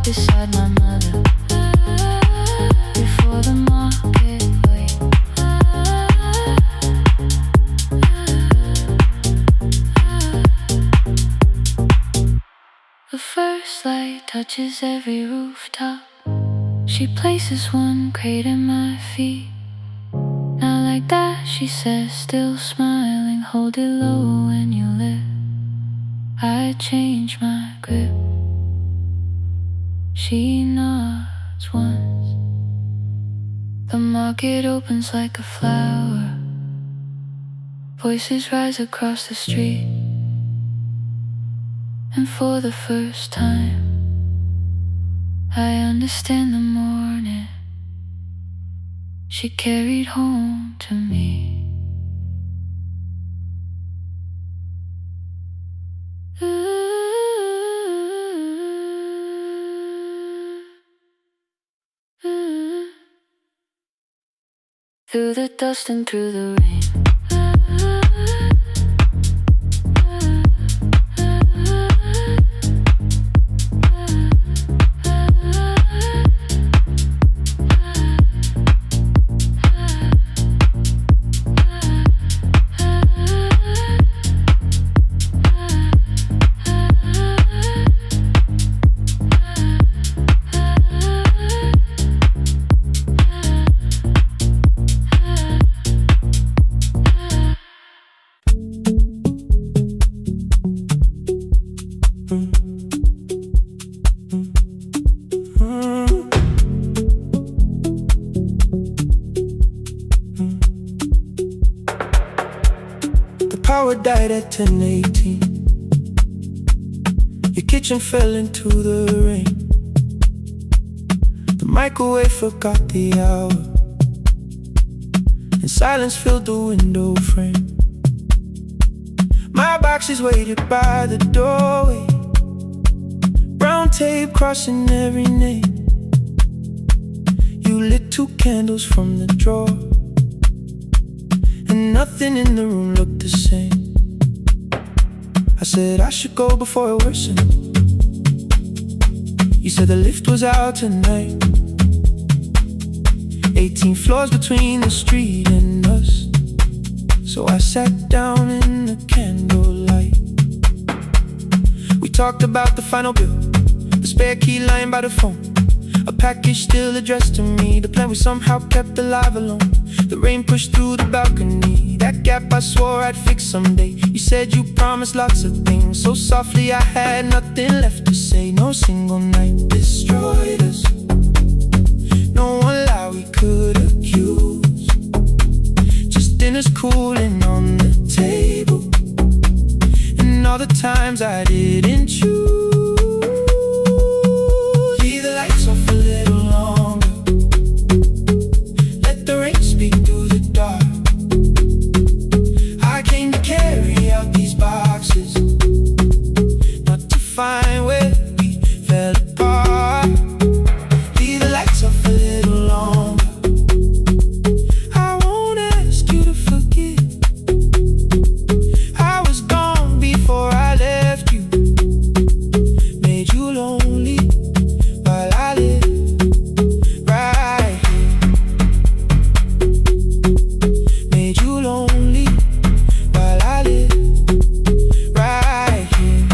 beside my mother before the market wait. The first light touches every rooftop. She places one crate at my feet. Now like that, she says, still smiling, hold it low when you lift. I change my grip. She nods once. The market opens like a flower. Voices rise across the street. And for the first time, I understand the morning she carried home to me. Through the dust and through the rain. Power died at 10:18. Your kitchen fell into the rain. The microwave forgot the hour, and silence filled the window frame. My boxes waited by the doorway, brown tape crossing every name. You lit 2 candles from the drawer, and nothing in the room looked the same. I said I should go before it worsened. You said the lift was out tonight. 18 floors between the street and us. So I sat down in the candlelight. We talked about the final bill, the spare key lying by the phone, a package still addressed to me, the plan we somehow kept alive alone. The rain pushed through the balcony, that gap I swore I'd fix someday. You said you promised lots of things, so softly I had nothing left to say. No single night destroyed us, no one lie we could accuse. Just dinners cooling on the table, and all the times I didn't choose. Leave the lights off a little longer, let the rain speak through the dark. I came to carry out these boxes, not to find where we fell apart. Leave the lights off a little longer. I won't ask you to forget. I was gone before I left you, made you lonely while I live right here. Made you lonely while I live right here.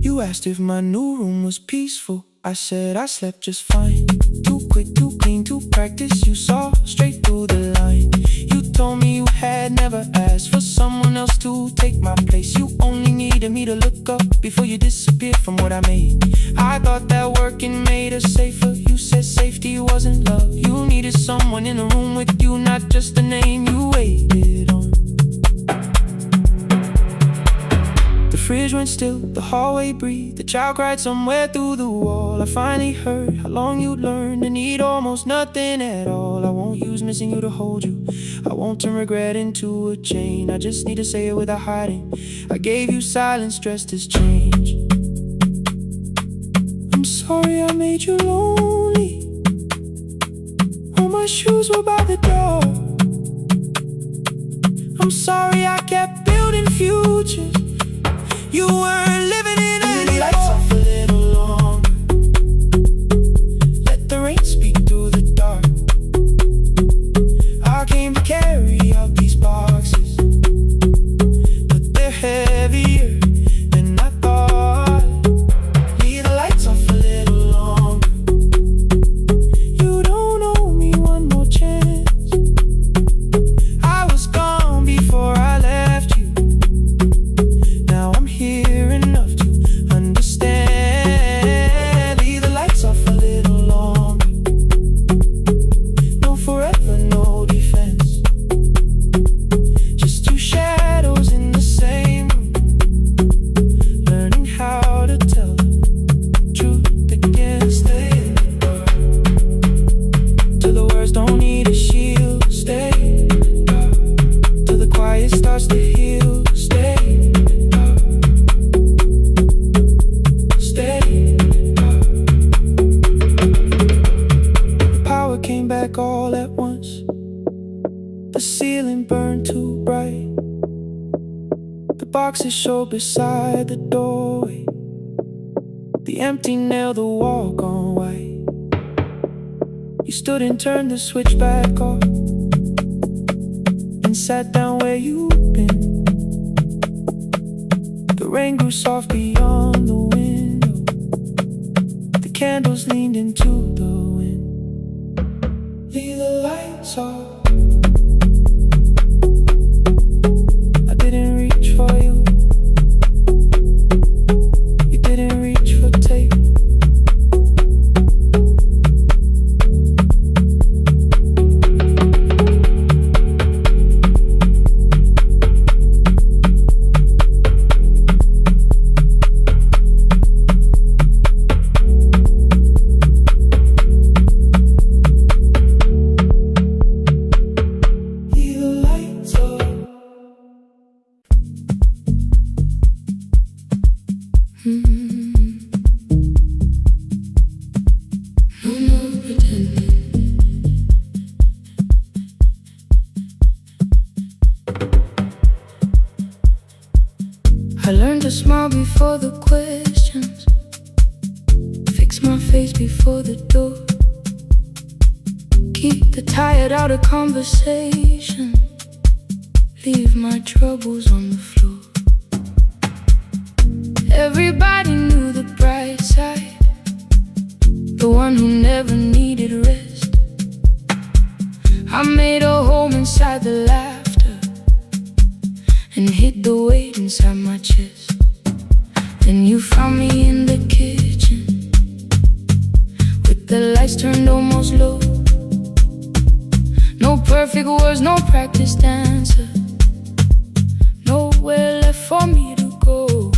You asked if my new room was peaceful. I said I slept just fine. Too quick, too clean, too practiced. You saw straight through the line. You told me you had never asked for someone else to take my place. You only needed me to look up before you disappeared from what I made. I thought that working made us safer. You said safety wasn't love. You needed someone in the room with you, not just a name you waited on. The fridge went still, the hallway breathed, the child cried somewhere through the wall. I finally heard how long you'd learned to need almost nothing at all. I won't use missing you to hold you, I won't turn regret into a chain. I just need to say it without hiding. I gave you silence dressed as change. I'm sorry I made you lonely. All my shoes were by the door. I'm sorry I kept building futures. You weren't living in any lights off a little longer. Let the rain speak through the dark. I came to carry out these boxes, but they're heavier than I thought. Leave the lights off a little longer. You don't owe me one more chance. I was gone before I left you. Now I'm here enough to understand. Leave the lights off a little longer. No forever, no defense. Just two shadows in the same room, learning how to tell the truth again. Stay in the dark till the words don't need a shield. Stay in the dark till the quiet starts to heal. Stay in the dark. Stay in the dark. The power came back all at once. The ceiling burned too bright. The boxes show beside the doorway. The empty nail, the wall gone white. You stood and turned the switch back off and sat down where you'd been. The rain grew soft beyond the window. The candles leaned into the wind. Leave the lights off. I didn't reach for you. You didn't reach for tape. Leave the lights off. No more pretending. I learned to smile before the questions, fix my face before the door, keep the tired out of conversation, leave my troubles on the floor. Everybody knew the bright side, the one who never needed rest. I made a home inside the laughter and hid the weight inside my chest. Then you found me in the kitchen with the lights turned almost low. No perfect words, no practice dancer, nowhere left for me to go.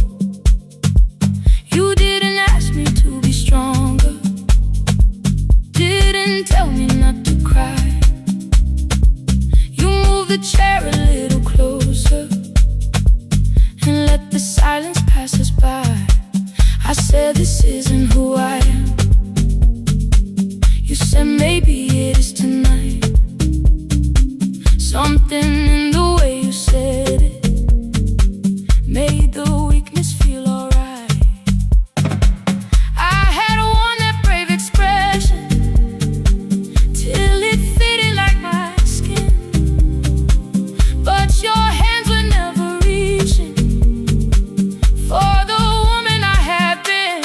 You didn't ask me to be stronger, didn't tell me not to cry. You moved the chair a little closer and let the silence pass us by. I said this isn't who I am. You said maybe it is tonight. Something in the way you said it made the weakness feel alright. I had worn that brave expression till it fitted like my skin, but your hands were never reaching for the woman I had been.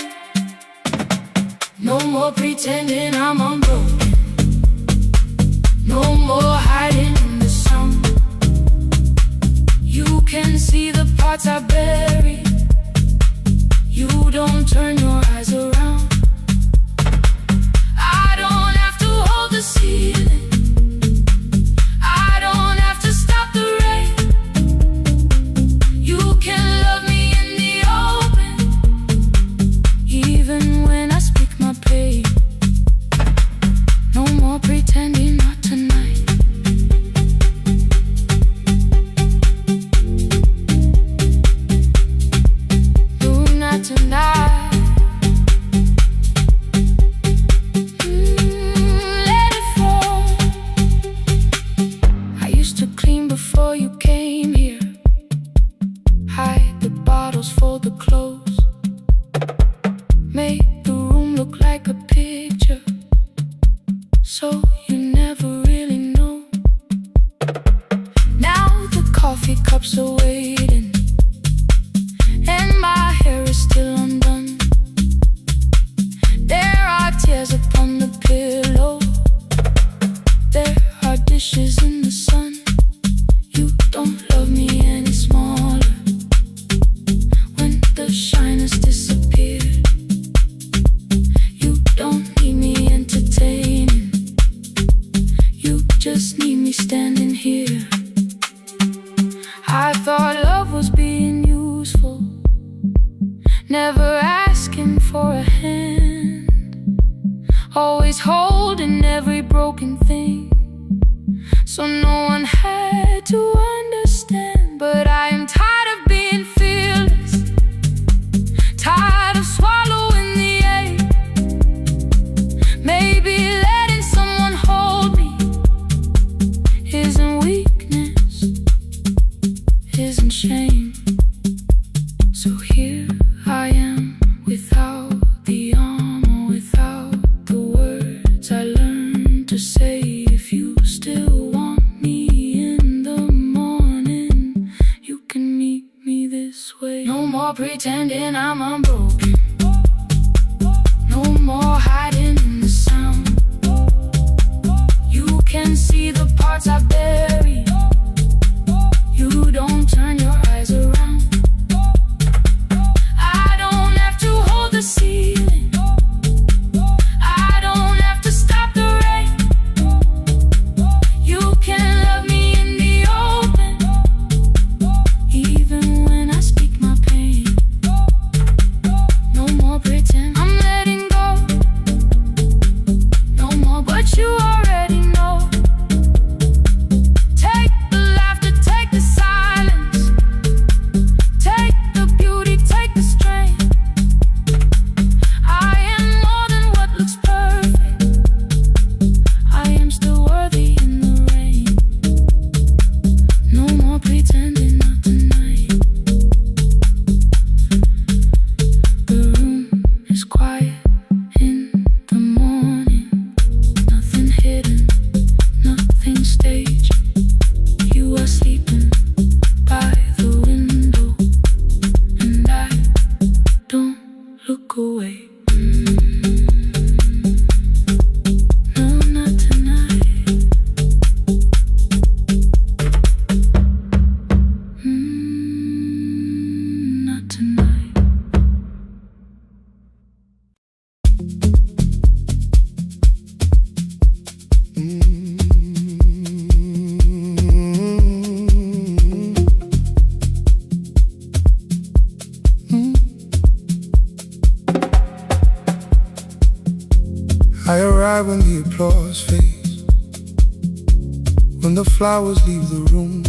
No more pretending I'm unbroken, no more hiding in the sun. You can see the parts I buried. You don't turn your eyes around. I don't have to hold the ceiling, I don't have to stop the rain. You can love me in the open, even when I speak my pain. No more pretending, not tonight. No, not tonight. Let it fall. coffee cups are waiting, and my hair is still undone. There are tears upon the pillow, there are dishes in the sun. You don't love me any smaller when the shine has disappeared. You don't need me entertaining, you just need me standing here. I thought love was being useful, never asking for a hand, always holding every broken thing, so no one had to understand. But I am tired of being fearless, tired of swallowing the ache. Maybe letting someone hold me isn't weakness, isn't shame. So here I am, without the armor, without the words I learned to say. If you still want me in the morning, you can meet me this way. No more pretending I'm unbroken, no more hiding in the sound. You can see the parts I bury, you don't turn your eyes around. I don't have to hold the ceiling, I don't have to stop the rain. You can love me in the open, even when I speak my pain. No more pretend, I'm letting go, no more but you already know. Take the laughter, take the silence, take the beauty, take the strength. I am more than what looks perfect, I am still worthy in the rain. No more pretending, not tonight. The room is quiet in the morning, nothing hidden, nothing staged. You are sleeping by the window, and I don't look away. No, not tonight. Not tonight. I arrive when the applause fades, when the flowers leave the room,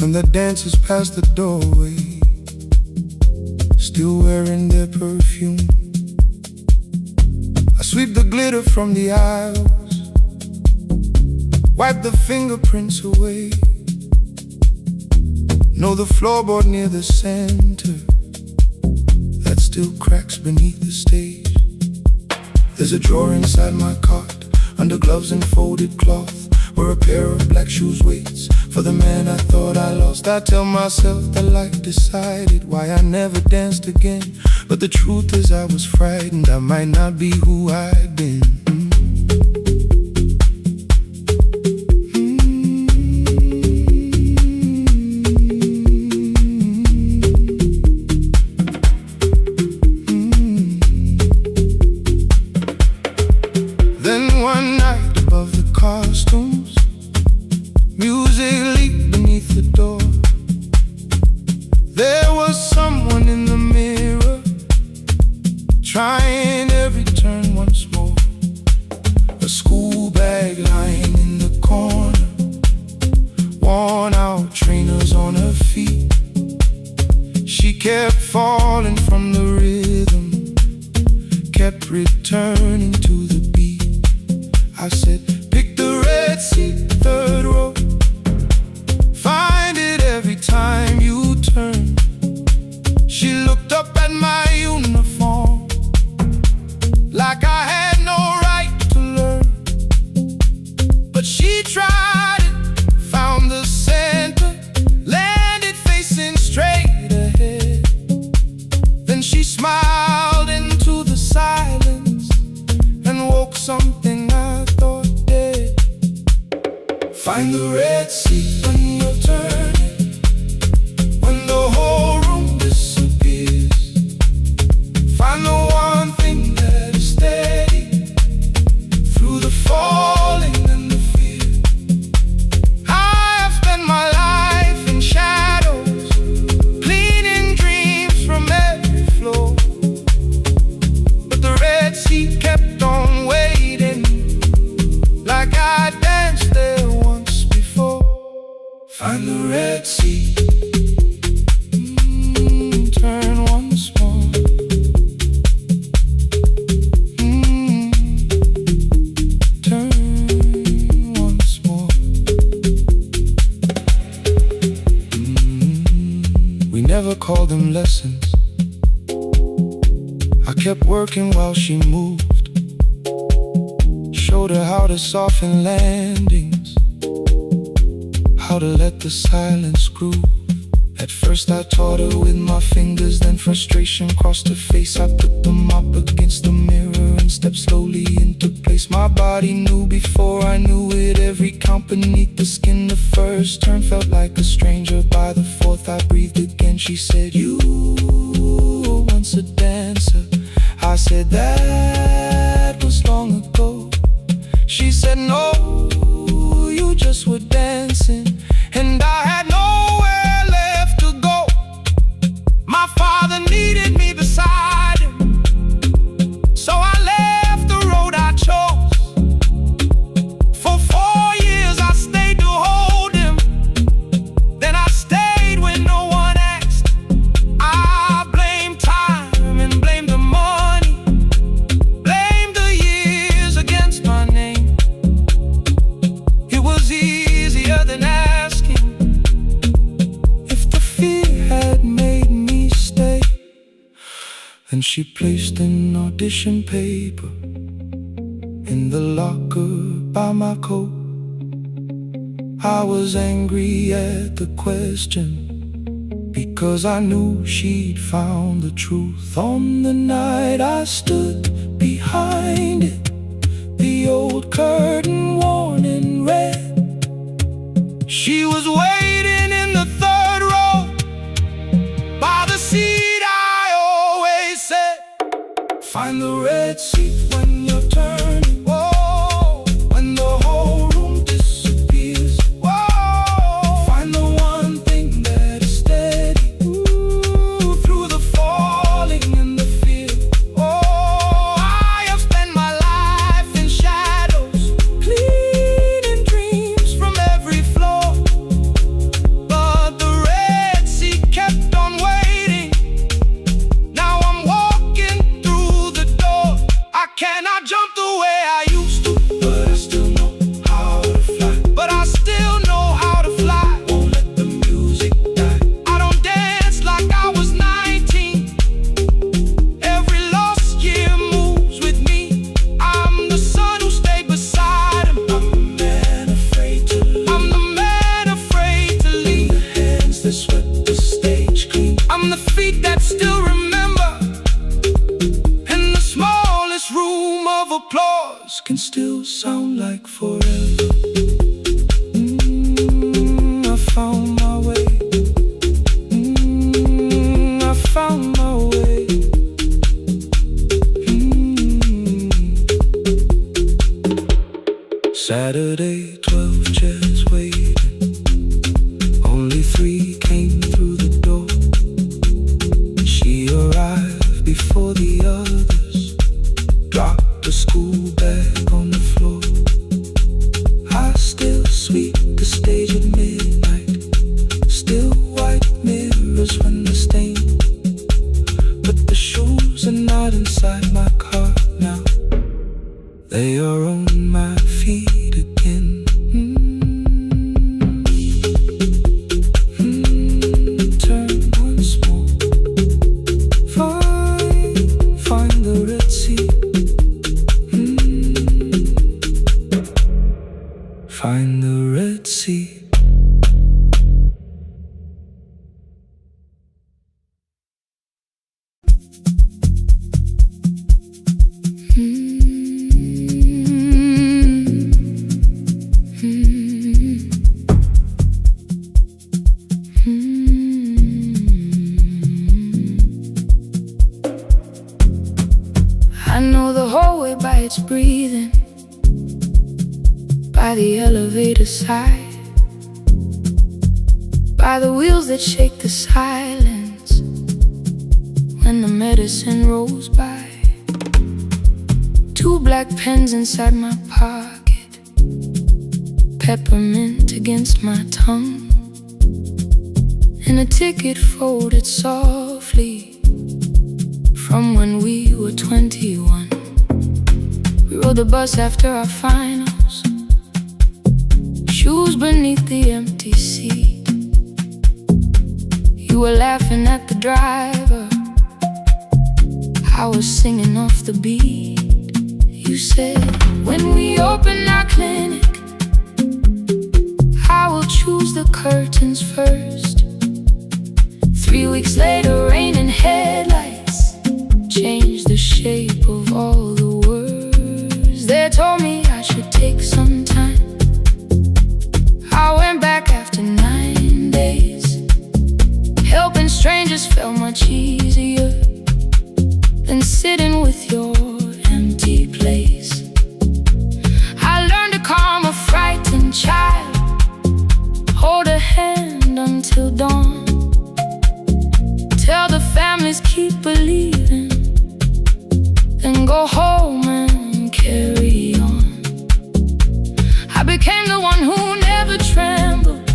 when the dancers pass the doorway, still wearing their perfume. I sweep the glitter from the aisles, wipe the fingerprints away. Know the floorboard near the center that still cracks beneath the stage. There's a drawer inside my cart, under gloves and folded cloth, where a pair of black shoes waits for the man I thought I lost. I tell myself that life decided why I never danced again, but the truth is I was frightened I might not be who I'd been. Then one night above the costumes, music leaked beneath the door. There was someone in the mirror, trying every turn once more. A school bag lying in the corner, worn out trainers on her feet. She kept falling from the rhythm, kept returning to the beat. I said, pick the red seat, third row. Find it every time you turn. She looked up at my uniform like I had no right to learn. But she tried it, found the red sea when you're turning, when the whole room disappears. Find the one thing that is steady through the falling and the fear. I have spent my life in shadows, cleaning dreams from every floor, but the red sea kept on waiting, like I danced there once before. Find the red sea, turn once more. Turn once more. We never called them lessons. I kept working while she moved, showed her how to soften landings, how to let the silence groove. At first I taught her with my fingers, then frustration crossed her face. I put them up against the mirror and stepped slowly into place. My body knew before I knew it, every count beneath the skin. The first turn felt like a stranger, by the fourth I breathed again. She said, "You were once a dancer." I said, "That was long ago." She said, "No, you just were dancing." And I had nowhere left to go. My father needed me beside him, so I left the road I chose. For 4 years I stayed to hold him, then I stayed when no one asked. I blamed time and blamed the money, blamed the years against my name. It was easier than asking if the fear had made me stay. Then she placed an audition paper in the locker by my coat. I was angry at the question, because I knew she'd found the truth. On the night I stood behind it, the old curtain worn in red. She was waiting in the third row, by the seat I always said. Find the red seat when you're turning, whoa, when the whole room disappears. Whoa, find the one thing that is steady, ooh, through the falling and the fear. Oh, I have spent my life in shadows, cleaning dreams from every floor, but the red sea kept on waiting. Now I'm walking through the door. I cannot jump the way I used to, but I still know how to fly. But I still know how to fly. Won't let the music die. I don't dance like I was 19. Every lost year moves with me. I'm the son who stayed beside him. I'm the man afraid to leave. I'm the man afraid to leave. The hands that swept the stage clean. I'm the feet that still remember, and the smallest room of applause can still sound like forever. I found my way. I found my way. Saturday, 12 chairs waiting. Only 3 came through the door. She arrived before the others, dropped the school bag on the hallway by its breathing, by the elevator side, by the wheels that shake the silence when the medicine rolls by. 2 black pens inside my pocket, peppermint against my tongue, and a ticket folded softly from when we were 21. We rode the bus after our finals, shoes beneath the empty seat. You were laughing at the driver, I was singing off the beat. You said, when we open our clinic, I will choose the curtains first. 3 weeks later, rain and headlights changed the shape of all the words. They told me I should take some time. I went back after 9 days. Helping strangers felt much easier than sitting with your empty place. I learned to calm a frightened child, hold a hand until dawn, tell the families keep believing, then go home and carry on. I became the one who never trembled,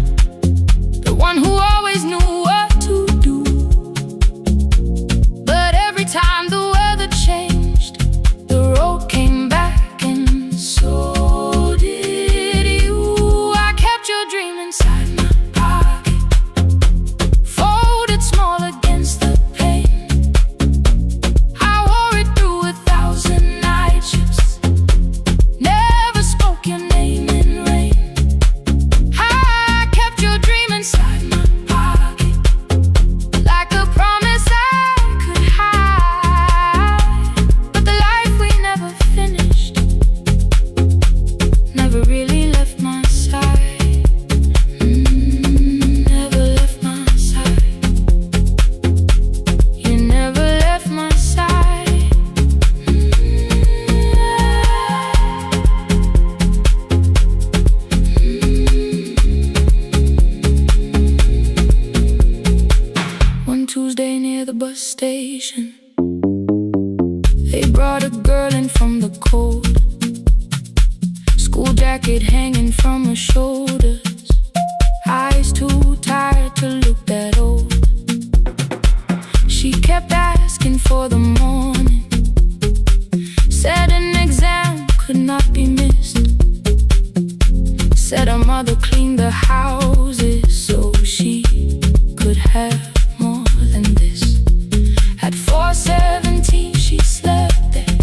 the one who always knew what to do. But every time the weather changed, the road came back, and so did you. I kept your dream inside my pocket, folded small against the pain. I wore it through 1,000 night shifts, never spoke your name in rain. I kept your dream inside my pocket, like a promise I could hide. But the life we never finished never really left my side. Never left my side. You never left my side. One Tuesday near the bus station, they brought a girl in from the cold, school jacket hanging from her shoulders, eyes too tired to look that old. She kept asking for the morning, said an exam could not be missed, said her mother cleaned the houses so she could have more than this. At 4:17 she slept there,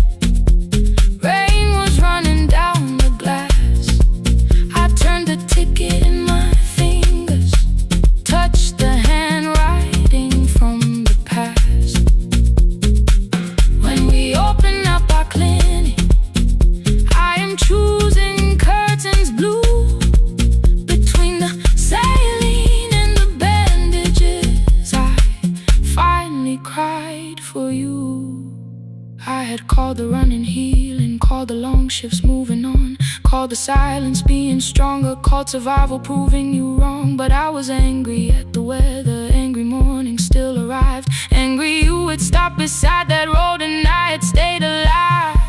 rain was running down the glass. I turned the ticket in my fingers, touched the handwriting from the past. When we open up our clinic, I am choosing curtains blue, between the saline and the bandages. I finally cried for you. I had called the running healing, called the long shifts moving on, called the silence being stronger, called survival proving you wrong. But I was angry at the weather, angry morning still arrived, angry you had stopped beside that road and I had stayed alive.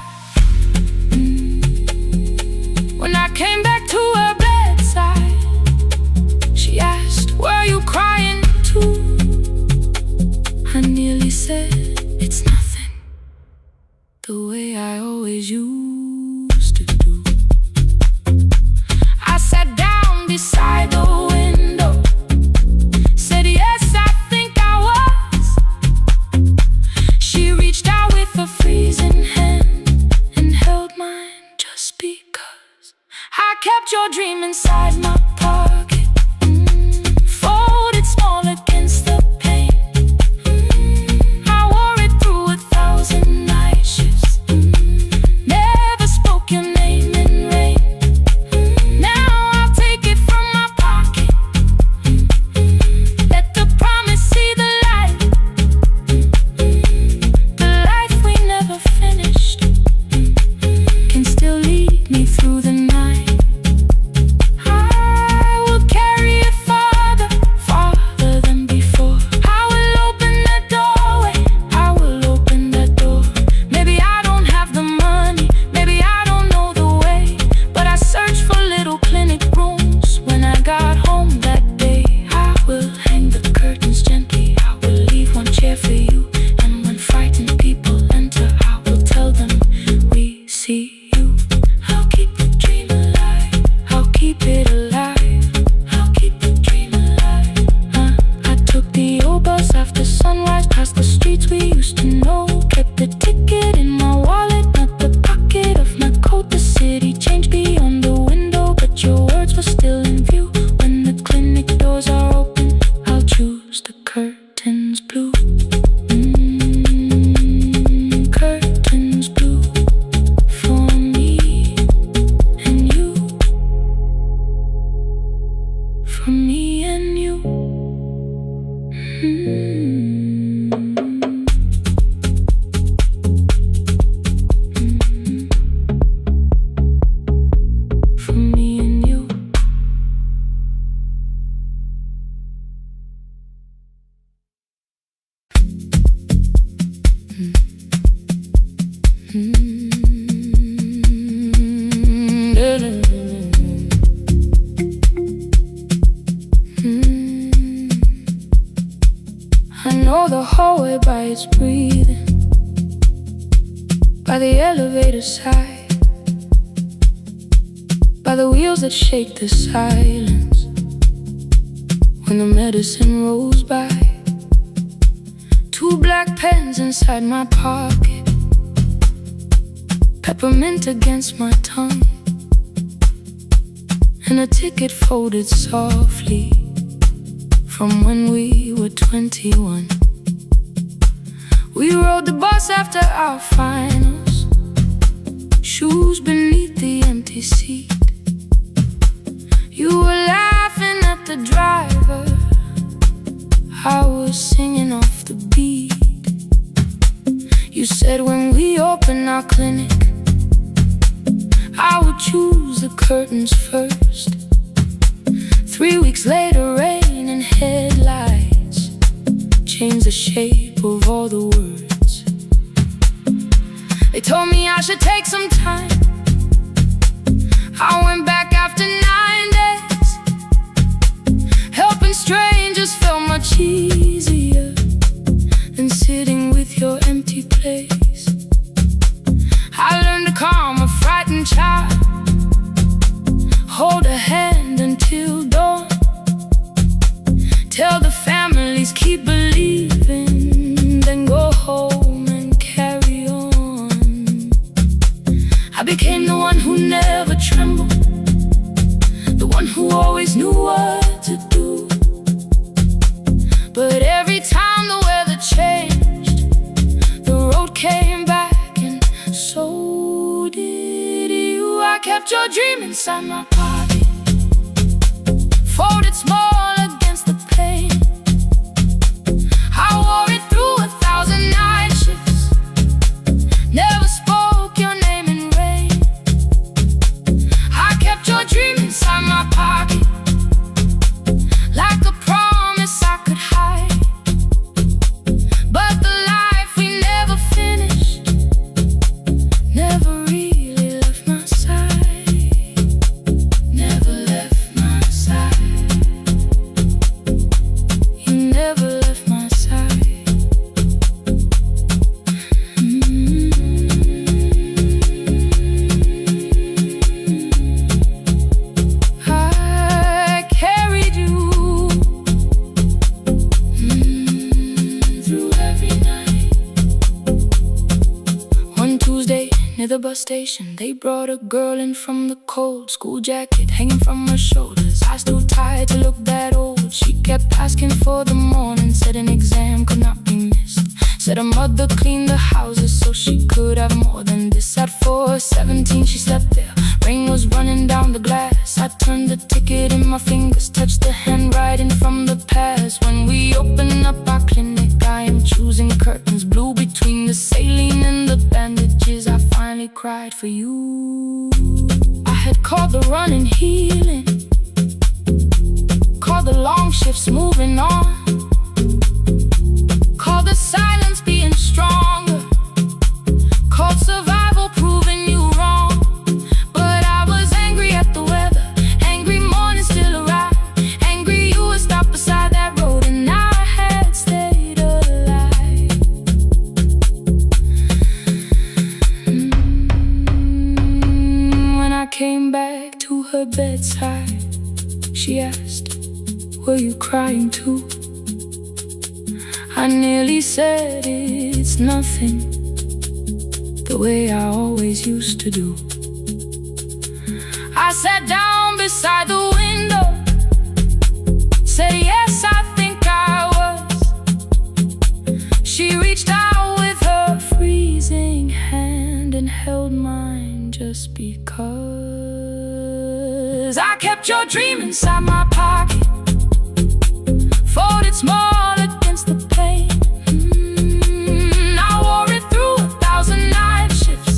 When I came back to her bedside, she asked, were you crying too? I nearly said, it's nothing, the way I always used to do. I sat down beside the window, said yes, I think I was. She reached out with a freezing know the hallway by its breathing, by the elevator side, by the wheels that shake the silence when the medicine rolls by. 2 black pens inside my pocket, peppermint against my tongue, and a ticket folded softly from when we were 21. We rode the bus after our finals, shoes beneath the empty seat. You were laughing at the driver, I was singing off the beat. You said when we open our clinic, I would choose the curtains first. 3 weeks later, rain and headlights changed the shape of all the words. They told me I should take some time. I went back after 9 days. Helping strangers felt much easier than sitting with your empty place. I learned to calm a frightened child, hold a hand until dawn, tell the families keep believing, then go home and carry on. I became the one who never trembled, the one who always knew what to do. But every time the weather changed, the road came back, and so did you. I kept your dream inside my pocket, folded small against the pain. I wore it through 1,000 night shifts, never spoke your name in rain. I kept your dream inside my pocket, like a promise I could hide. But the life we never finished never really left my side, never left my side. You never left my side. I carried you through every night. One Tuesday near the bus station, they brought a girl in from the cold, school jacket hanging from her shoulders, eyes too tired to look that old. She kept asking for the morning, said an exam could not be missed, said her mother cleaned the houses so she could have more than this. At 4:17 she slept there, rain was running down the glass. I turned the ticket in my fingers, touched the handwriting from the past. When we open up our clinic, I am choosing curtains blue between the saline and the bandages. I finally cried for you. I had called the running healing, called the long shifts moving on, called the silence being stronger, called survival proving you wrong. But I was angry at the weather, angry morning still arrived, angry you were stopped beside that road and I had stayed alive. When I came back to her bedside, she asked, were you crying too? I nearly said it's nothing, the way I always used to do. I sat down beside the window, said yes, I think I was. She reached out with her freezing hand and held mine just because. I kept your dream inside my pocket, folded small against the pain. I wore it through 1,000 night shifts,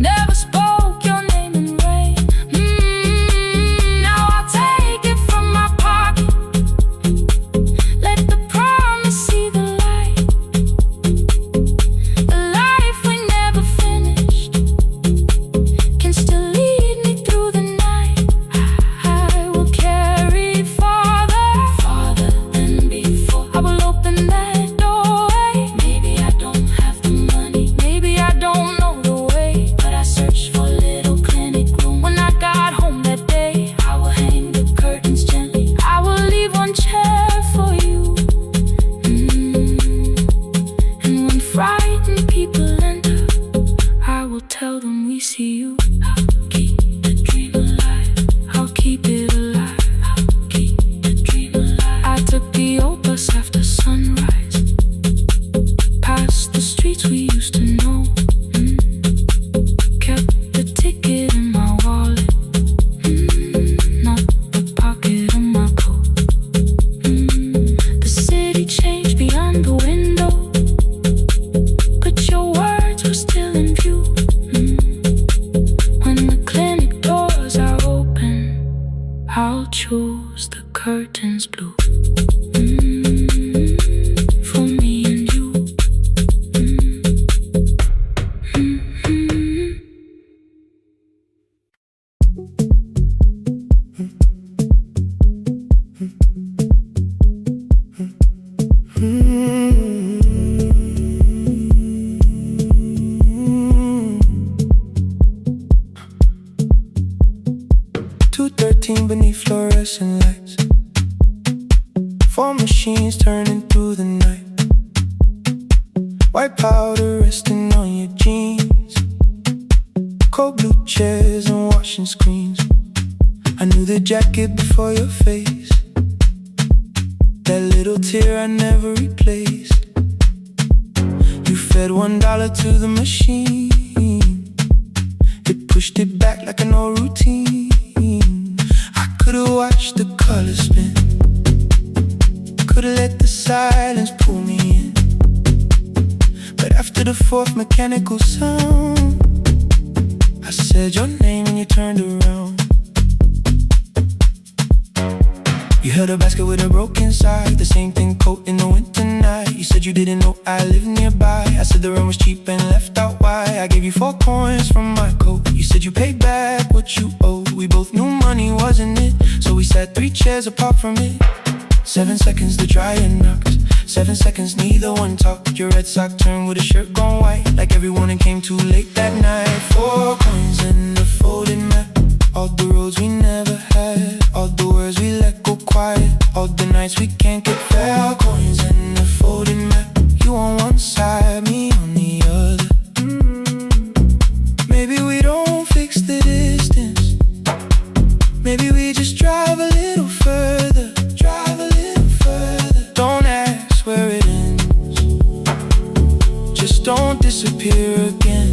never spoke your name in rain. Now I'll take it from my pocket, let the promise see the light, the life we never finished can still lead me through the night. I will carry close the curtains blue. For me and you. 2:13 beneath fluorescent lights. 4 machines turning through the night. White powder resting on your jeans. Cold blue chairs and washing screens. I knew the jacket before your face. That little tear I never replaced. You fed $1 to the machine. It pushed it back like an old routine. I could've watched the colors spin. Could've let the silence pull me in. But after the 4th mechanical sound, I said your name and you turned around. You held a basket with a broken side, the same thing coat in the winter night. You said you didn't know I lived nearby. I said the rent was cheap and left out why. I gave you 4 coins from my coat. You said you paid back what you owed. We both knew money wasn't it, so we sat 3 chairs apart from it. 7 seconds the dryer knocks. 7 seconds neither one talked. Your red sock turned with a shirt gone white, like everyone came too late that night. 4 coins and a folded map. All the roads we never had, all the words we let go quiet, all the nights we can't get fair. Coins and a folded map. You on one side, me on the other. Maybe we don't fix the distance. Maybe we just drive a little further. Drive a little further. Don't ask where it ends. Just don't disappear again.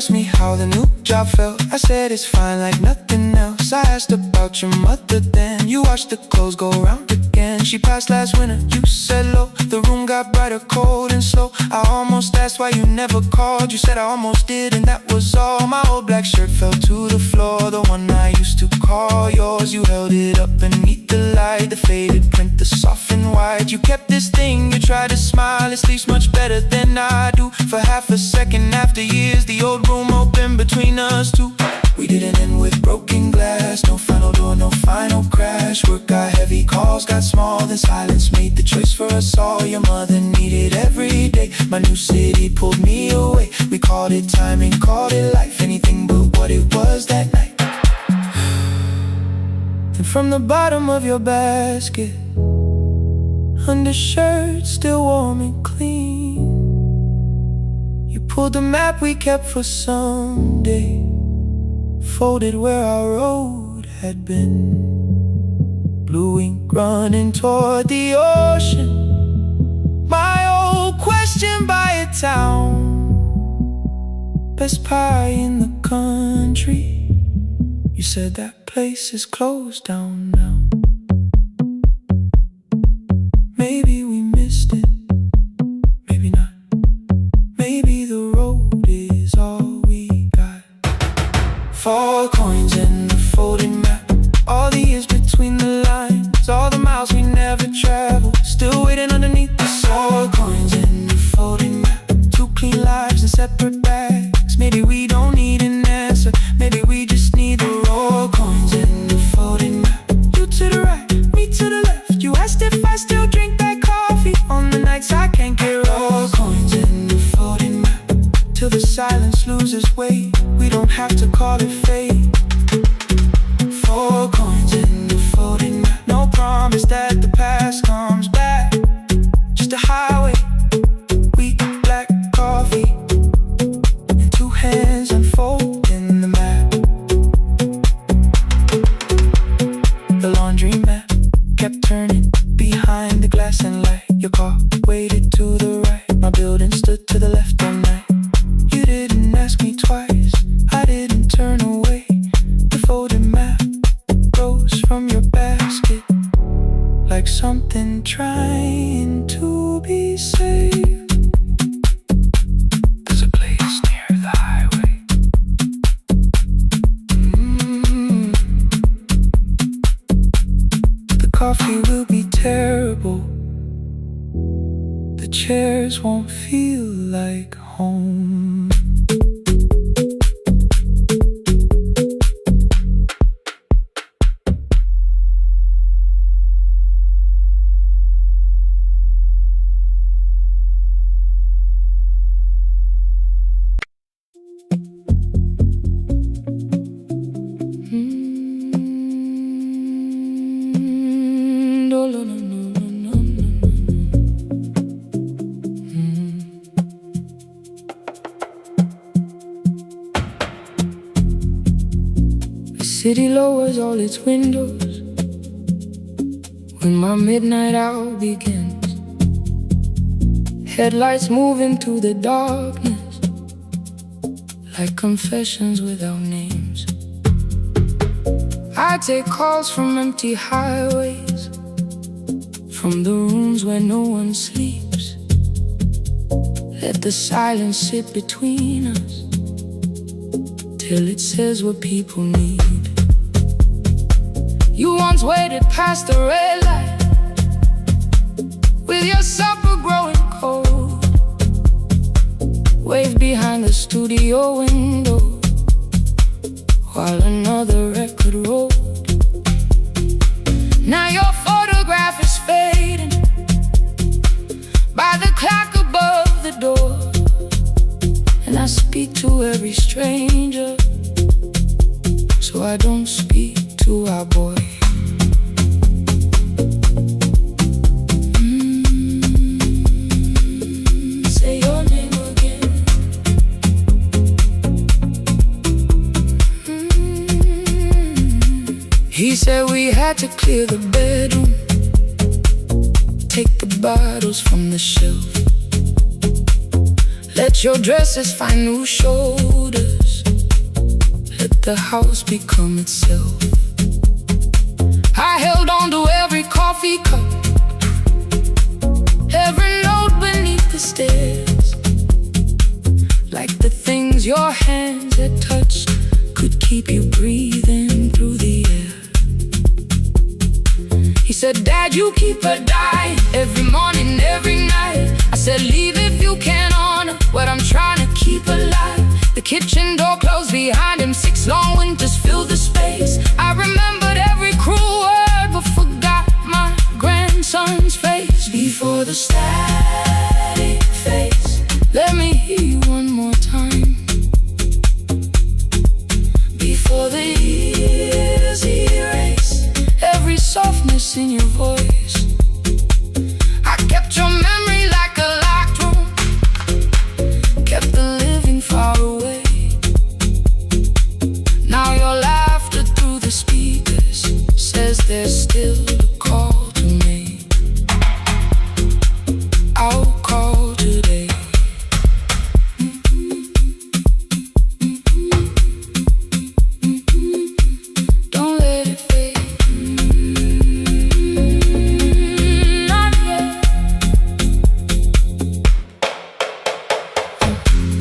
Me how the new job felt. I said it's fine like nothing else. I asked about your mother then. You watched the clothes go round again. She passed last winter, you said low. The room got brighter, cold and slow. I almost asked why you never called. You said I almost did and that was all. My old black shirt fell to the floor, the one I used to call yours. You held it up beneath the light, the faded print, the soft and white. You kept this thing, you tried to smile. It sleeps much better than I do. For half a second after years, the old room open between us two. We didn't end with broken glass. No final door, no final crash. Work got heavy, calls got small. Then silence made the choice for us all. Your mother needed every day. My new city pulled me away. We called it timing, called it life. Anything but what it was that night. Then from the bottom of your basket, undershirt still warm and clean, you pulled the map we kept for someday, folded where our road had been. Blue ink running toward the ocean. My old question by a town. Best pie in the country. You said that place is closed down now. Maybe we missed it, maybe not. Maybe the road is all we got. 4 coins and a folded map. All the years between the lines, all the miles we never traveled, still waiting underneath the 4 coins and a folded map. 2 clean lives and separate bags. Maybe we don't need an answer. Maybe we just need the raw coins and a folded map. You to the right, me to the left. You asked if I still drink that coffee on the nights I can't get raw coins and a folded map. Till the silence loses weight, we don't have to call it fate. 4 coins and coffee will be terrible. The chairs won't feel like home. The city lowers all its windows when my midnight hour begins. Headlights move into the darkness like confessions without names. I take calls from empty highways, from the rooms where no one sleeps. Let the silence sit between us till it says what people need. You once waited past the red light with your supper growing cold, waved behind the studio window while another record rolled. Now your photograph is fading by the clock above the door, and I speak to every stranger, so I don't speak to our boy. Say your name again. He said we had to clear the bedroom, take the bottles from the shelf, let your dresses find new shoulders, let the house become itself. I held on to every coffee cup, every note beneath the stairs, like the things your hands had touched could keep you breathing through the air. He said, Dad, you keep her dying every morning, every night. I said, leave if you can honor what I'm trying to keep alive. The kitchen door closed behind him, 6 long winters filled the space. I remembered every cruel word but forgot my grandson's face. Before the static fades, let me hear you one more time. Before the years erase every softness in your voice, I kept your memory like a locked room, kept the living far away. Now your laughter through the speakers says there's still a call to me. I'll call today. Don't let it fade. Not yet.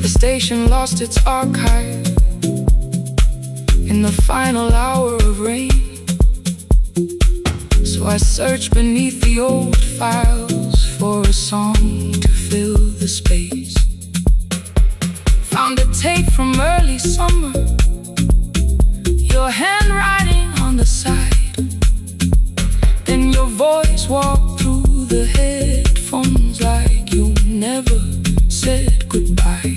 The station lost its archive in the final hour of rain, so I searched beneath the old files for a song to fill the space. Found a tape from early summer, your handwriting on the side, then your voice walked through the headphones like you never said goodbye.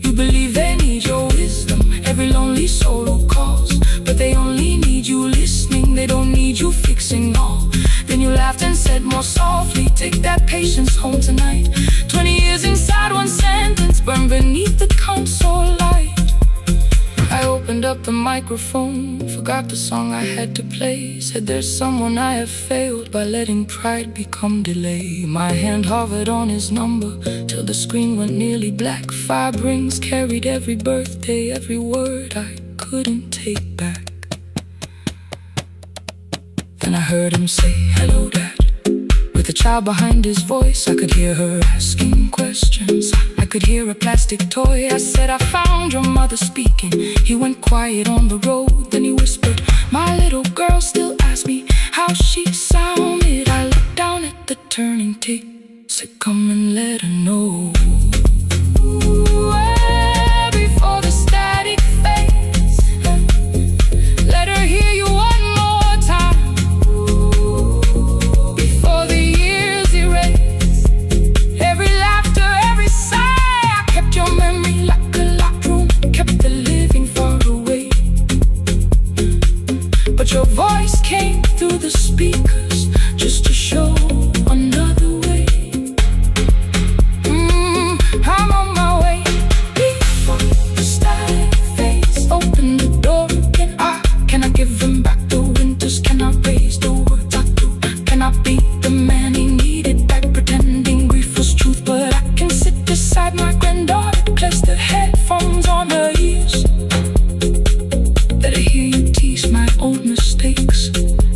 You believe they need your wisdom, every lonely soul who calls, but they only need you listening, they don't need you fixing all. Then you laughed and said more softly, take that patience home tonight. 20 years inside one sentence, burned beneath the console light. I opened up the microphone, forgot the song I had to play. Said there's someone I have failed by letting pride become delay. My hand hovered on his number till the screen went nearly black. 5 rings carried every birthday, every word I couldn't take back. Then I heard him say, hello, Dad. With a child behind his voice, I could hear her asking questions. I could hear a plastic toy. I said, I found your mother speaking. He went quiet on the road, then he whispered, my little girl still asks me how she sounds. turning tape. Said come and let her know. Before the static fades, let her hear you one more time. Before the years erase every laughter, every sigh. I kept your memory like a locked room, kept the living far away. But your voice came through the speakers just to show another way. I'm on my way. Before the static fades, open the door again. Can I give him back the winters? Can I raise the words I do? Can I be the man he needed back, pretending grief was truth? But I can sit beside my granddaughter, place the headphones on her ears. Let her hear you tease my old mistakes.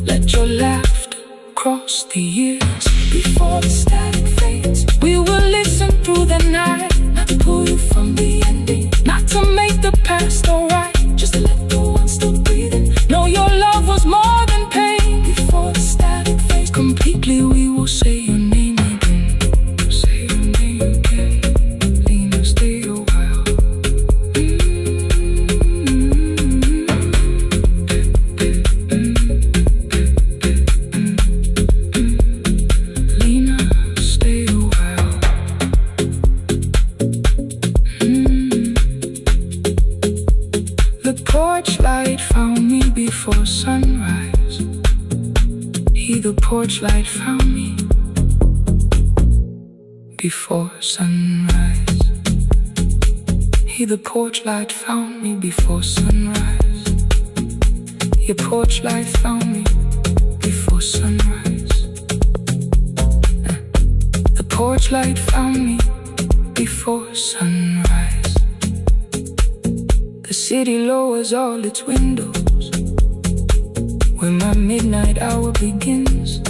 Let your laughter cross the years. Before the static fades, we will listen through the night. Not to pull you from the ending, not to make the past alright, just to let the one still breathing know your love was more than pain. Before the static fades completely, we will say your name again. Say your name again. Lena, stay a while. Lena, stay a while. The porch light found me before sunrise. The porch light found me before sunrise. The porch light found me before sunrise. Your porch light found me before sunrise. The porch light found me before sunrise. The city lowers all its windows when my midnight hour begins.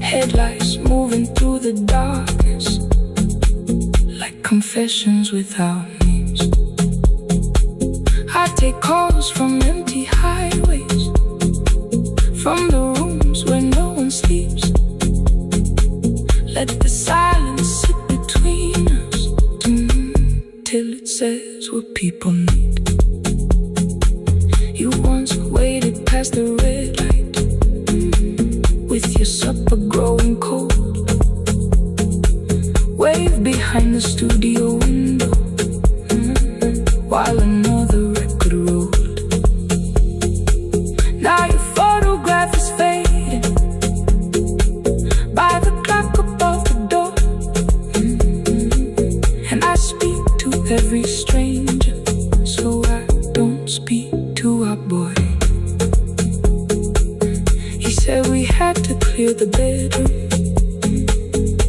Headlights moving through the darkness like confessions without names. I take calls from empty highways, from the rooms where no one sleeps. Let the silence sit between us till it says what people need. You once waited past the red light with your supper growing cold. Wave behind the studio window while another record rolled. Now your photograph is fading by the clock above the door. And I speak to every stranger, so I don't speak to our boy. He said we had to clear the bedroom,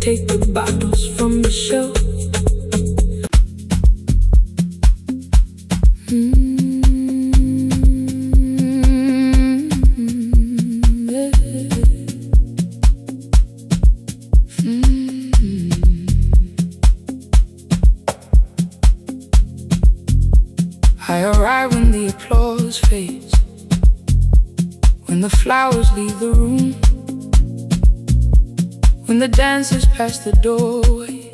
take the bottles from the shelf. I arrive when the applause fades, when the flowers leave the room, when the dancers pass the doorway,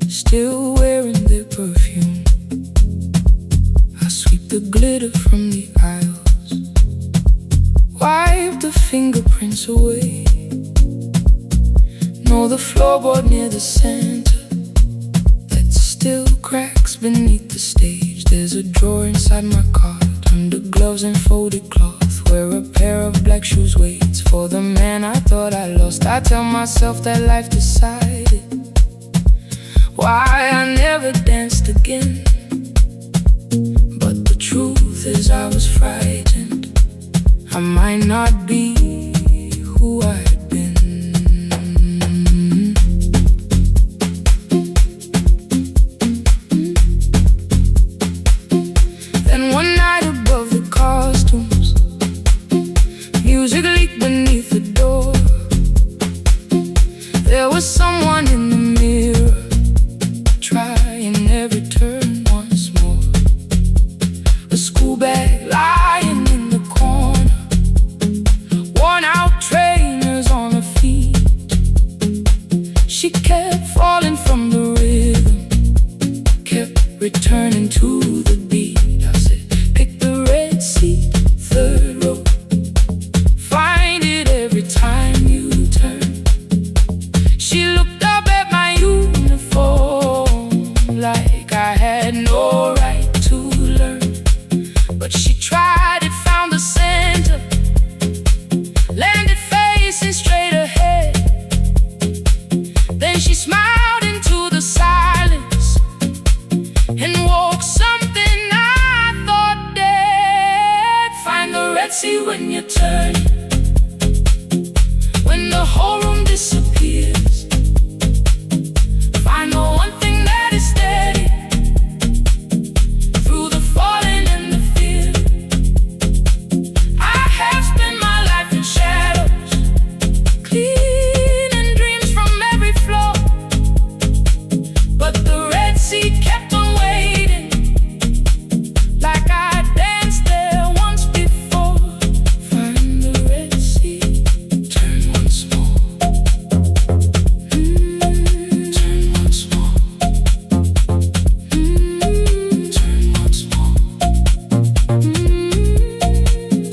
still wearing their perfume. I sweep the glitter from the aisles, wipe the fingerprints away. Know the floorboard near the center that still cracks beneath the stage. There's a drawer inside my cart, under gloves and folded cloth, where a pair of black shoes waits for the man I thought I lost. I tell myself that life decided why I never danced again. But the truth is I was frightened I might not be who I had been. Then one night above the costumes, music leaked beneath the door. There was someone in the mirror, trying every turn once more. A school bag lying in the corner, worn out trainers on a Red Sea when you turn, when the whole room disappears. Find the one thing that is steady through the falling and the fear. I have spent my life in shadows, cleaning dreams from every flaw, but the Red Sea kept on waiting, like I danced there once before. Find the Red Sea, turn once more, turn once more, turn once more,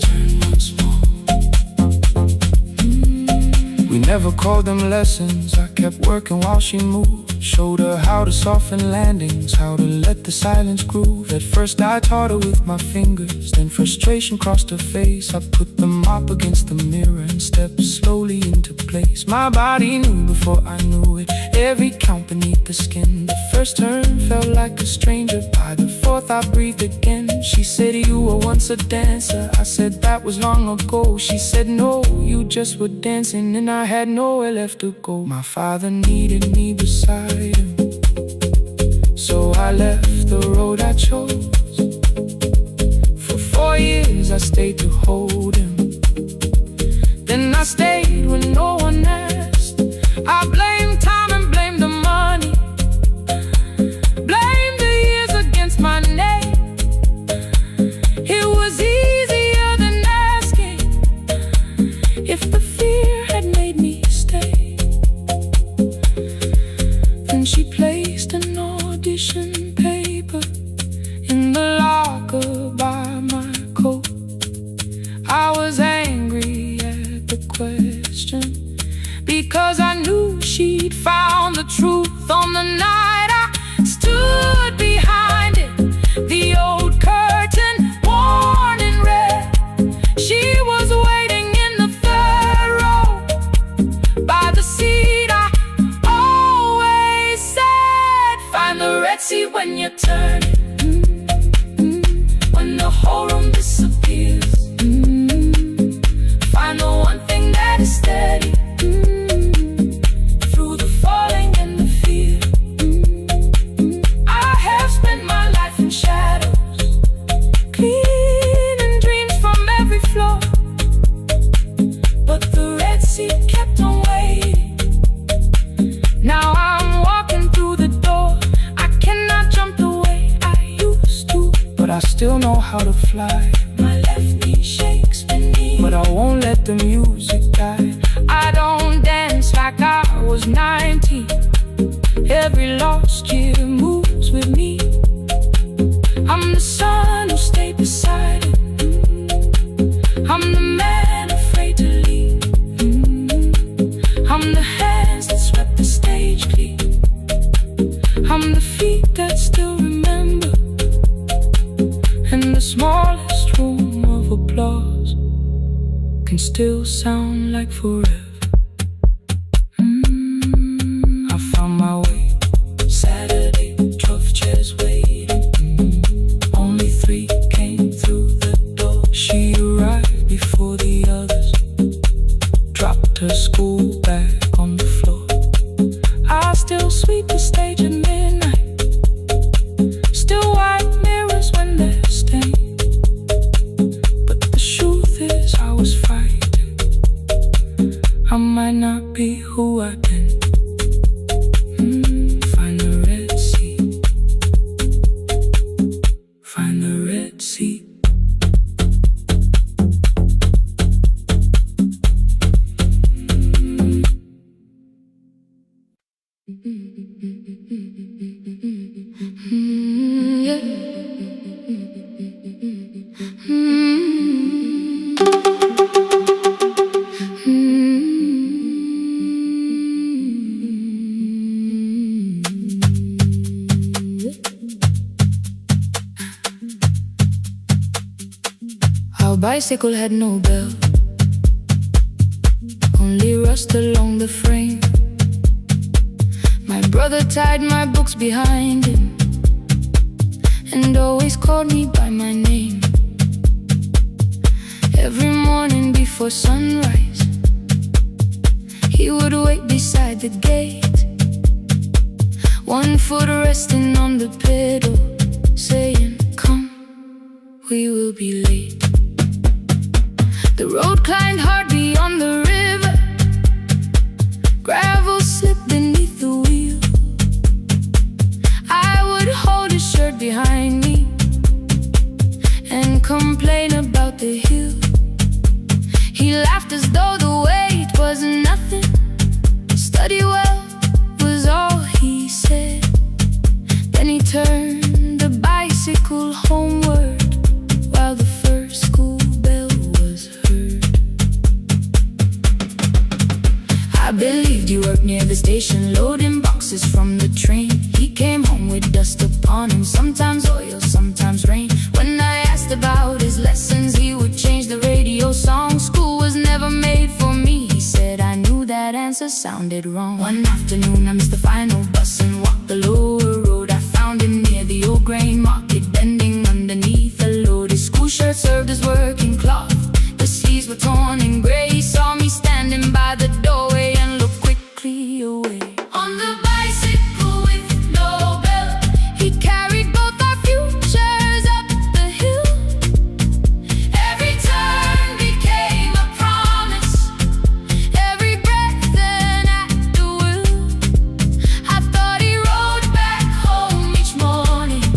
turn once more. We never called them lessons. I kept working while she moved. Showed her how to soften landings, how to let the silence groove. At first I taught her with my fingers, then frustration crossed her face. I put the mop against the mirror and stepped slowly into place. My body knew before I knew it, every count beneath the skin. The first turn felt like a stranger, by the fourth I breathed again. She said, you were once a dancer. I said, that was long ago. She said, no, you just were dancing, and I had nowhere left to go. My father needed me beside him, so I left the road I chose. For 4 years I stayed to hold him, then I stayed when no one asked. I blamed time and blamed the money, blamed the years against my name. It was easier than asking if the fear had made me stay. Then she placed an audition paper in the locker by my coat. I was angry at the question, because I knew she'd found the truth on the night I stood behind it. The old curtain, worn in red. She was waiting in the third row by the seat I always said. Find the Red Sea when you turn it, when the whole room disappears. Find the one thing that is steady through the falling and the fear. I have spent my life in shadows, cleaning dreams from every flaw, but the Red Sea kept on waiting. Now I'm walking through the door. I cannot jump the way I used to, but I still know how to fly. My left knee shakes beneath, but I won't let the music die. I don't dance like I was 19. Every lost year moves with me. I'm the son who stayed beside it. I'm the man afraid to leave. I'm the hands that swept the stage clean. I'm the feet that still remember, and the smallest room of applause can still sound like forever. I found my way. Saturday, 12 chairs waiting. Only 3 came through the door. She arrived before the others, dropped her school bag on the floor. I still sweep the stage at midnight, still wipe mirrors when they're stained. But the truth is I was frightened. I might not be who I've been. Find the Red Sea, find the Red Sea. Yeah. Our bicycle had no bell, only rust along the frame. My brother tied my books behind him and always called me by my name. before sunrise. He would wait beside the gate, one foot resting on the pedal, saying, "Come, we will be late." The road climbed hard beyond the river, gravel slipped beneath the wheel. I would hold his shirt behind me and complain about the hill. He laughed as though the weight was nothing. Study well was all he said. Then he turned the bicycle homeward while the first school bell was heard. I believed you worked near the station, loading boxes from the train. He came home with dust upon him, sometimes oil, sometimes rain. When I asked about his lessons, he would change the radio song. School was never made for me, he said. I knew that answer sounded wrong. One afternoon I missed the final bus and walked the lower road. I found him near the old grain market, bending underneath a load. His school shirt served as working cloth, the sleeves were torn and gray. He saw me standing by the doorway and looked quickly away. On the bicycle with no bell, he carried both our futures up the hill. Every turn became a promise, every breath an act of will. I thought he rode back home each morning.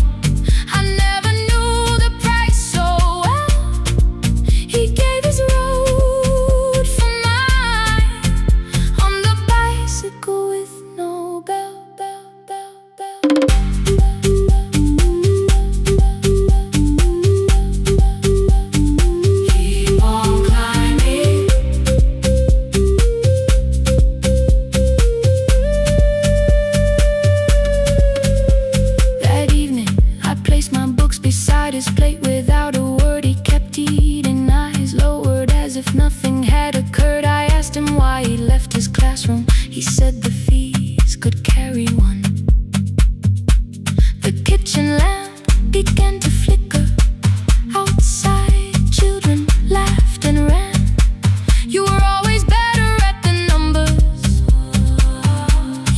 I never knew the price so well. He gave his road for mine on the bicycle with no bell, bell, bell, bell. Keep on climbing. That evening, I placed my books beside his plate without a word. He kept eating, eyes lowered as if nothing had occurred. I asked him why he left his classroom. He said the fees could carry one. The kitchen lamp began to flicker. Outside, children laughed and ran. You were always better at the numbers.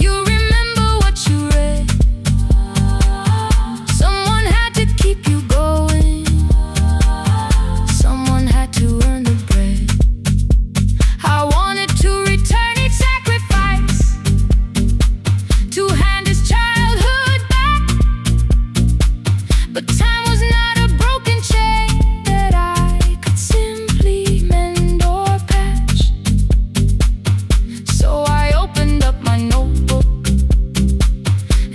You remember what you read. Someone had to keep you going. Someone had to earn the bread. I wanted to return each sacrifice, to hand his childhood back. But time was not a broken chain that I could simply mend or patch. So I opened up my notebook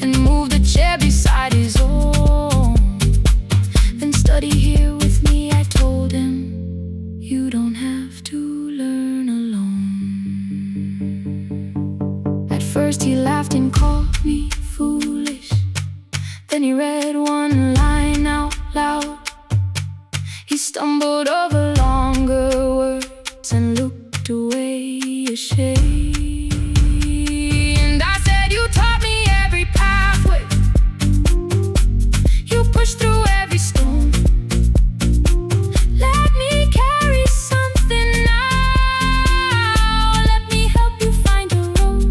and moved the chair beside his own. Then study here with me, I told him. You don't have to learn alone. At first he laughed and called me foolish. Then he read one line out loud. He stumbled over longer words and looked away ashamed. And I said, you taught me every pathway, you pushed through every stone. Let me carry something now. Let me help you find a road.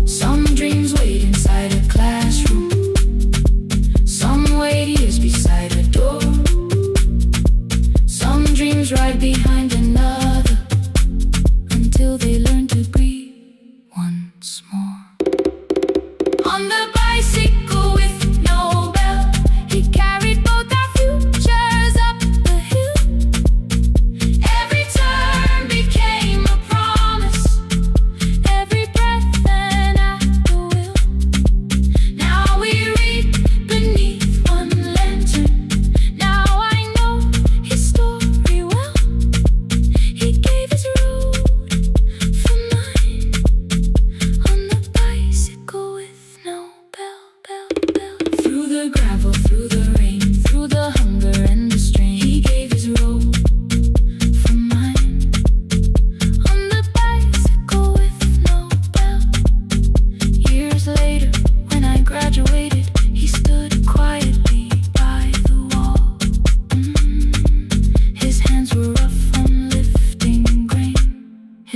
Some dreams wait inside a classroom, some wait years beside a door. Some dreams right behind another,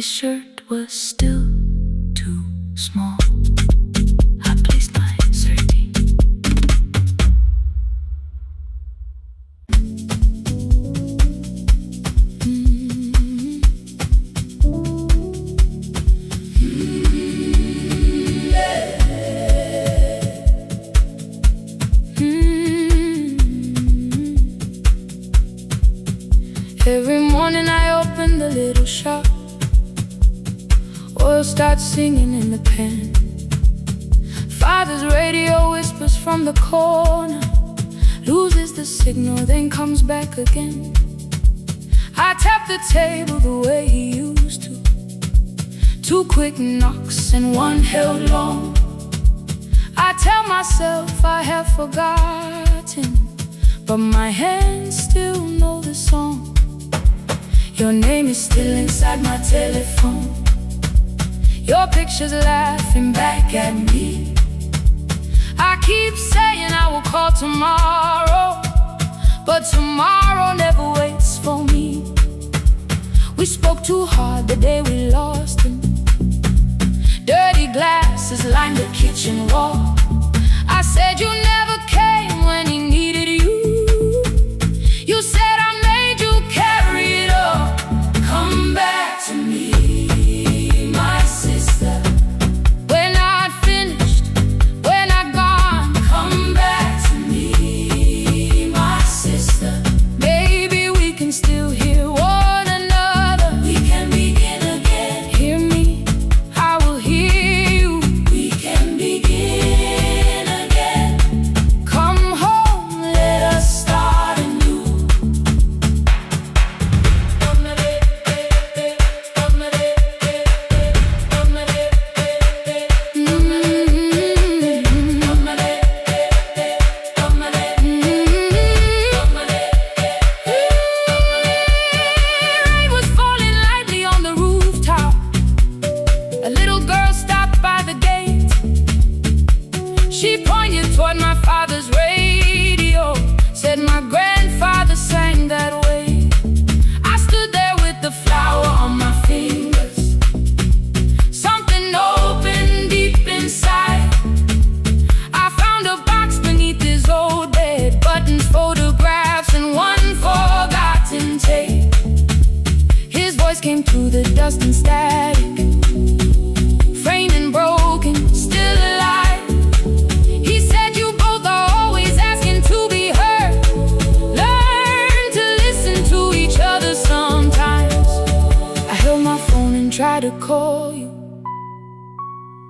His shirt was still too small. I placed my sardine. Every morning I open the little shop. Oil starts singing in the pan. Father's radio whispers from the corner, loses the signal, then comes back again. I tap the table the way he used to. 2 quick knocks and 1 held long. I tell myself I have forgotten, but my hands still know the song. Your name is still inside my telephone. Your picture's laughing back at me. I keep saying I will call tomorrow, but tomorrow never waits for me. We spoke too hard the day we lost him. Dirty glasses lined the kitchen wall. I said you never came when he needed you. You said I made you carry it all. Come back to me, my sister. We're not finished, we're not gone. Come back to me, my sister. Maybe we can still hear one another. We can begin again. Hear me, I will hear you. We can begin again. Come home, let us start anew. Rain was falling lightly on the rooftop. A little girl stopped by the gate. She pointed toward my father's radio, said my grandfather sang that way. I stood there with the flower on my fingers. Something opened deep inside. I found a box beneath his old bed, buttons, photographs, and 1 forgotten tape. His voice came through the dust and static, framed and broken, still alive. He said you both are always asking to be heard. Learn to listen to each other sometimes. I held my phone and tried to call you,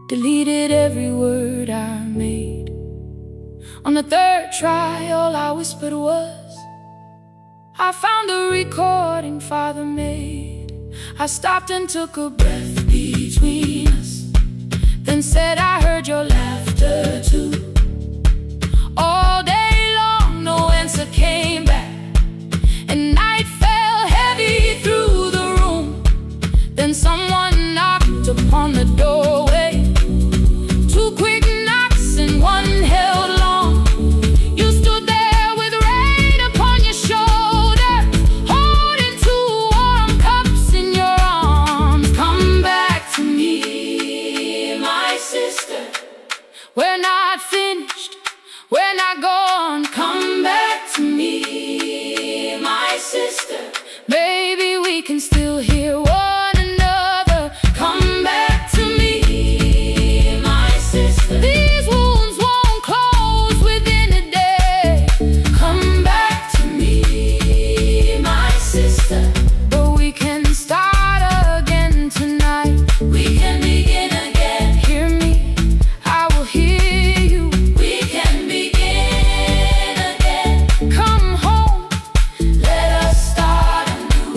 deleted every word I made. On the 3rd try, all I whispered was, I found a recording Father made. I stopped and took a breath between us, then said I heard your laughter too. All day long, no answer came back, and night fell heavy through the room. Then someone knocked upon the doorway. 2 quick knocks and 1 held long. You stood there with rain upon your shoulder, holding 2 warm cups in your arms. Come back to me, my sister. We're not finished, we're not gone. Come back to me, my sister. Maybe we can still hear one another. Come back to me, my sister. These wounds won't close within a day. Come back to me, my sister. But we can start again tonight. We can begin again. Hear me, I will hear you. We can begin again. Come home, let us start anew.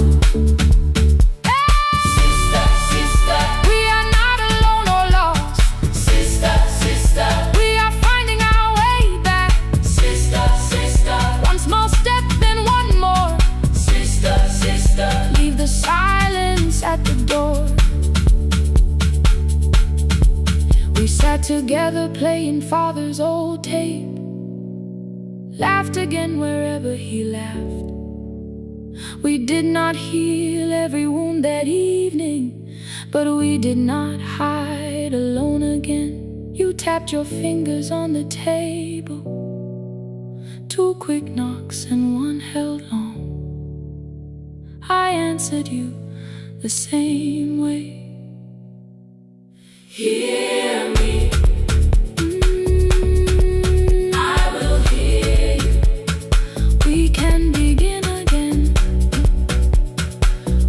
Sister, sister, we are not alone or lost. Sister, sister, we are finding our way back. Sister, sister, 1 small step, then 1 more. Sister, sister, leave the silence at the door. We sat together playing Father's old tape, laughed again wherever he laughed. We did not heal every wound that evening, but we did not hide alone again. You tapped your fingers on the table, 2 quick knocks and 1 held long. I answered you the same way. Hear me, I will hear you. We can begin again.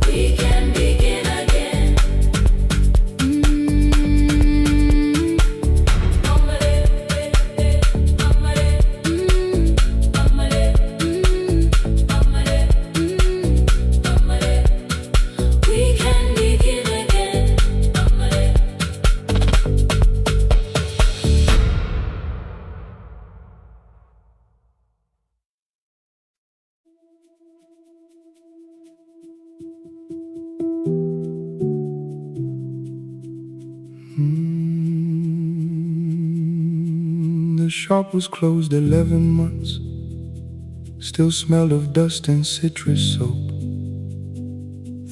We can begin again. We can begin again. The shop was closed 11 months. Still smelled of dust and citrus soap.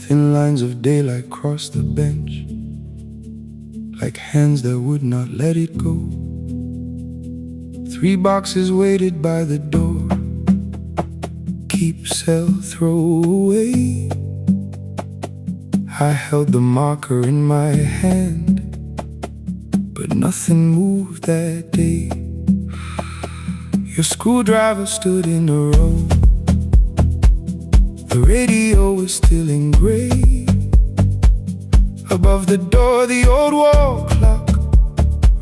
Thin lines of daylight crossed the bench, like hands that would not let it go. 3 boxes waited by the door. Keep, sell, throw away. I held the marker in my hand, but nothing moved that day. Your screwdriver stood in a row. The radio was still in gray. Above the door, the old wall clock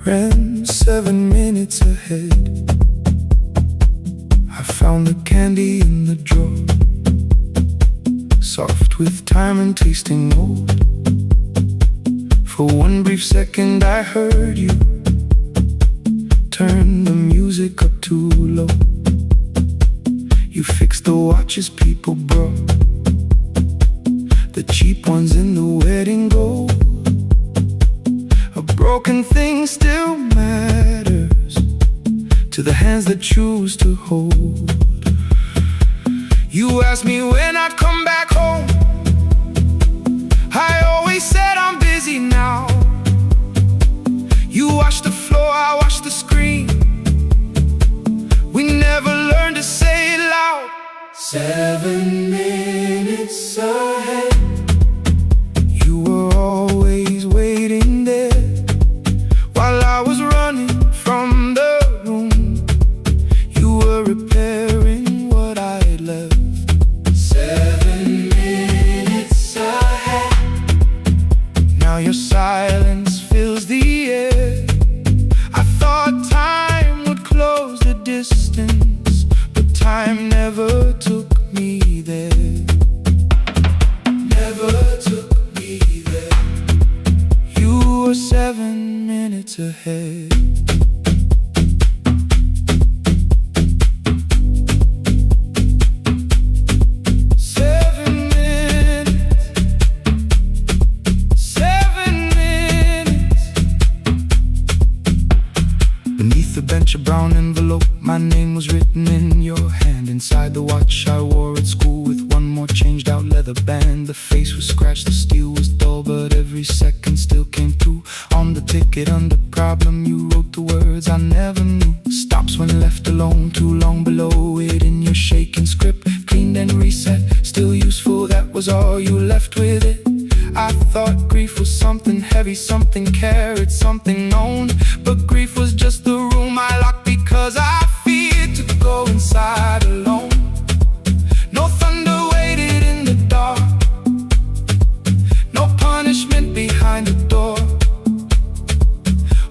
ran 7 minutes ahead. I found the candy in the drawer, soft with time and tasting old. For 1 brief second I heard you turn the music up too low. You fixed the watches people brought, the cheap ones in the wedding gold. A broken thing still matters to the hands that choose to hold. You asked me when I'd come back home. I always said I'm busy now. You washed the floor, I washed the screen. We never learned to say it loud. 7 minutes ahead. You were always waiting there while I was running from the room. You were repairing what I had left. 7 minutes ahead. Now your silence fills the air. I thought time would close the distance, but time never took me there. Never took me there. You were 7 minutes ahead. Beneath the bench, a brown envelope, my name was written in your hand. Inside the watch I wore at school with 1 more changed out leather band. The face was scratched, the steel was dull, but every second still came through. On the ticket under problem you wrote the words I never knew. Stops when left alone, too long below it in your shaking script. Cleaned and reset, still useful, that was all you left with it. I thought grief was something heavy, something carried, something known. But grief was just the room I locked because I feared to go inside alone. No thunder waited in the dark, no punishment behind the door.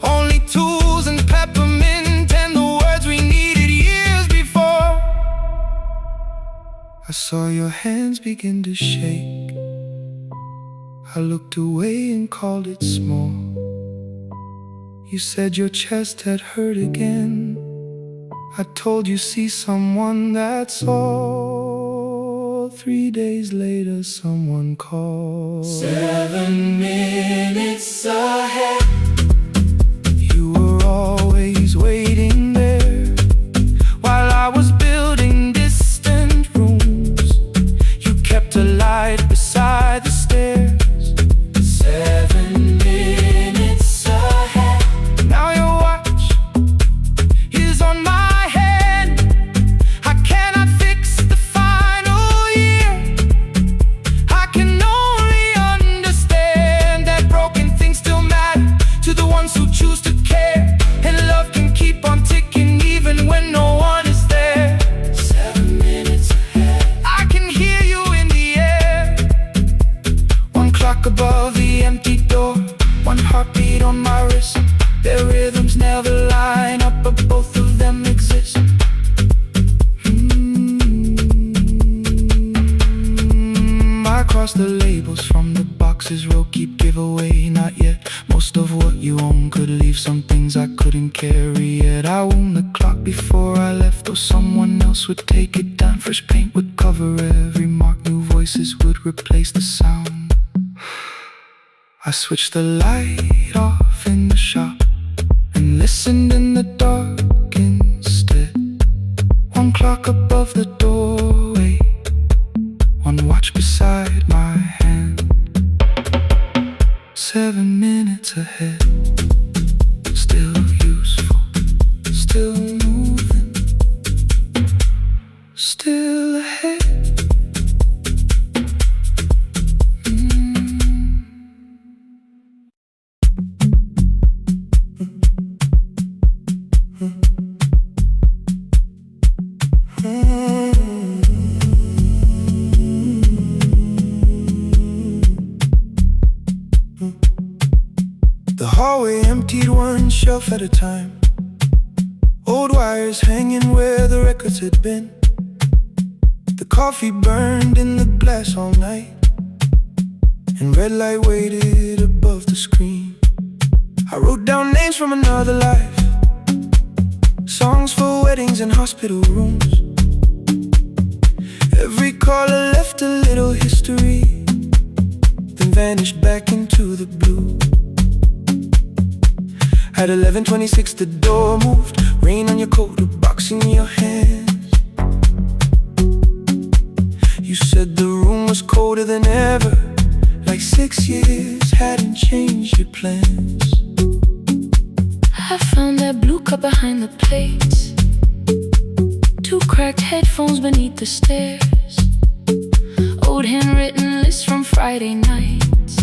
Only tools and peppermint and the words we needed years before. I saw your hands begin to shake. I looked away and called it small. You said your chest had hurt again. I told you see someone, that's all. 3 days later someone called. 7 minutes ahead. You were always waiting there while I was building distant rooms. You kept a light beside the stairs. 7 across the labels from the boxes. Row keep giveaway, not yet. Most of what you own could leave some things I couldn't carry yet. I wound the clock before I left, or someone else would take it down. Fresh paint would cover every mark, new voices would replace the sound. I switched the light off in the shop and listened in the dark instead. One clock above the doorway, one watch beside my hand. 7 minutes ahead, still useful, still moving, still ahead. The hallway emptied one shelf at a time. Old wires hanging where the records had been. The coffee burned in the glass all night, and red light waited above the screen. I wrote down names from another life, songs for weddings and hospital rooms. Every caller left a little history, then vanished back into the blue. At 11:26 the door moved, rain on your coat, a box in your hands. You said the room was colder than ever, like 6 years hadn't changed your plans. I found that blue cup behind the plates, 2 cracked headphones beneath the stairs, old handwritten lists from Friday nights,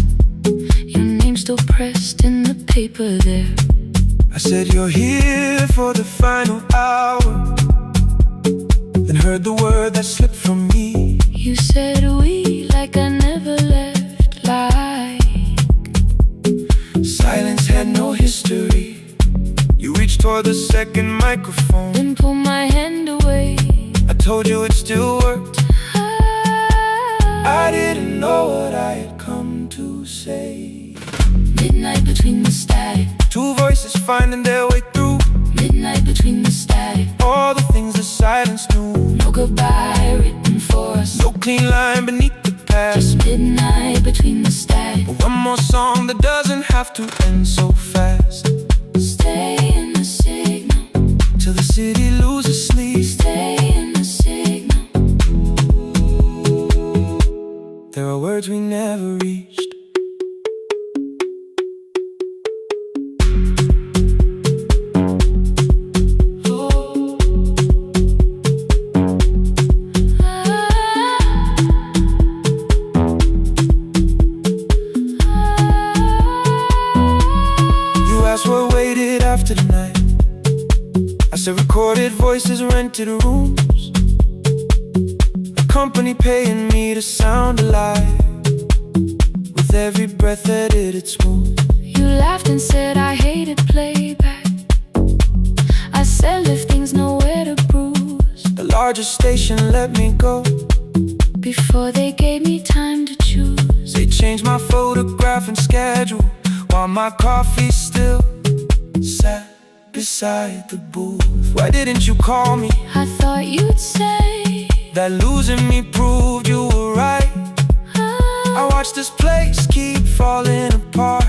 your name still pressed in the paper there. I said you're here for the final hour, then heard the word that slipped from me. You said we like I never left, like silence had no history. You reached toward the second microphone, then pulled my hand away. I told you it still worked. I didn't know what I had come to say. Midnight between the static, 2 voices finding their way through. midnight between the static, All the things the silence knew. no goodbye written for us, No clean line beneath the past. just midnight between the static. One more song that doesn't have to end so fast. Stay in the signal, Till the city loses sleep. stay in the signal. There are words we never reached. What waited after the night? I said recorded voices, rented rooms, a company paying me to sound alive, with every breath that it smooth. You laughed and said I hated playback. I said lifting's nowhere to bruise, The largest station let me go before they gave me time to choose. They changed my photograph and schedule, while my coffee still sat beside the booth. Why didn't you call me? I thought you'd say that losing me proved you were right. I watched this place keep falling apart,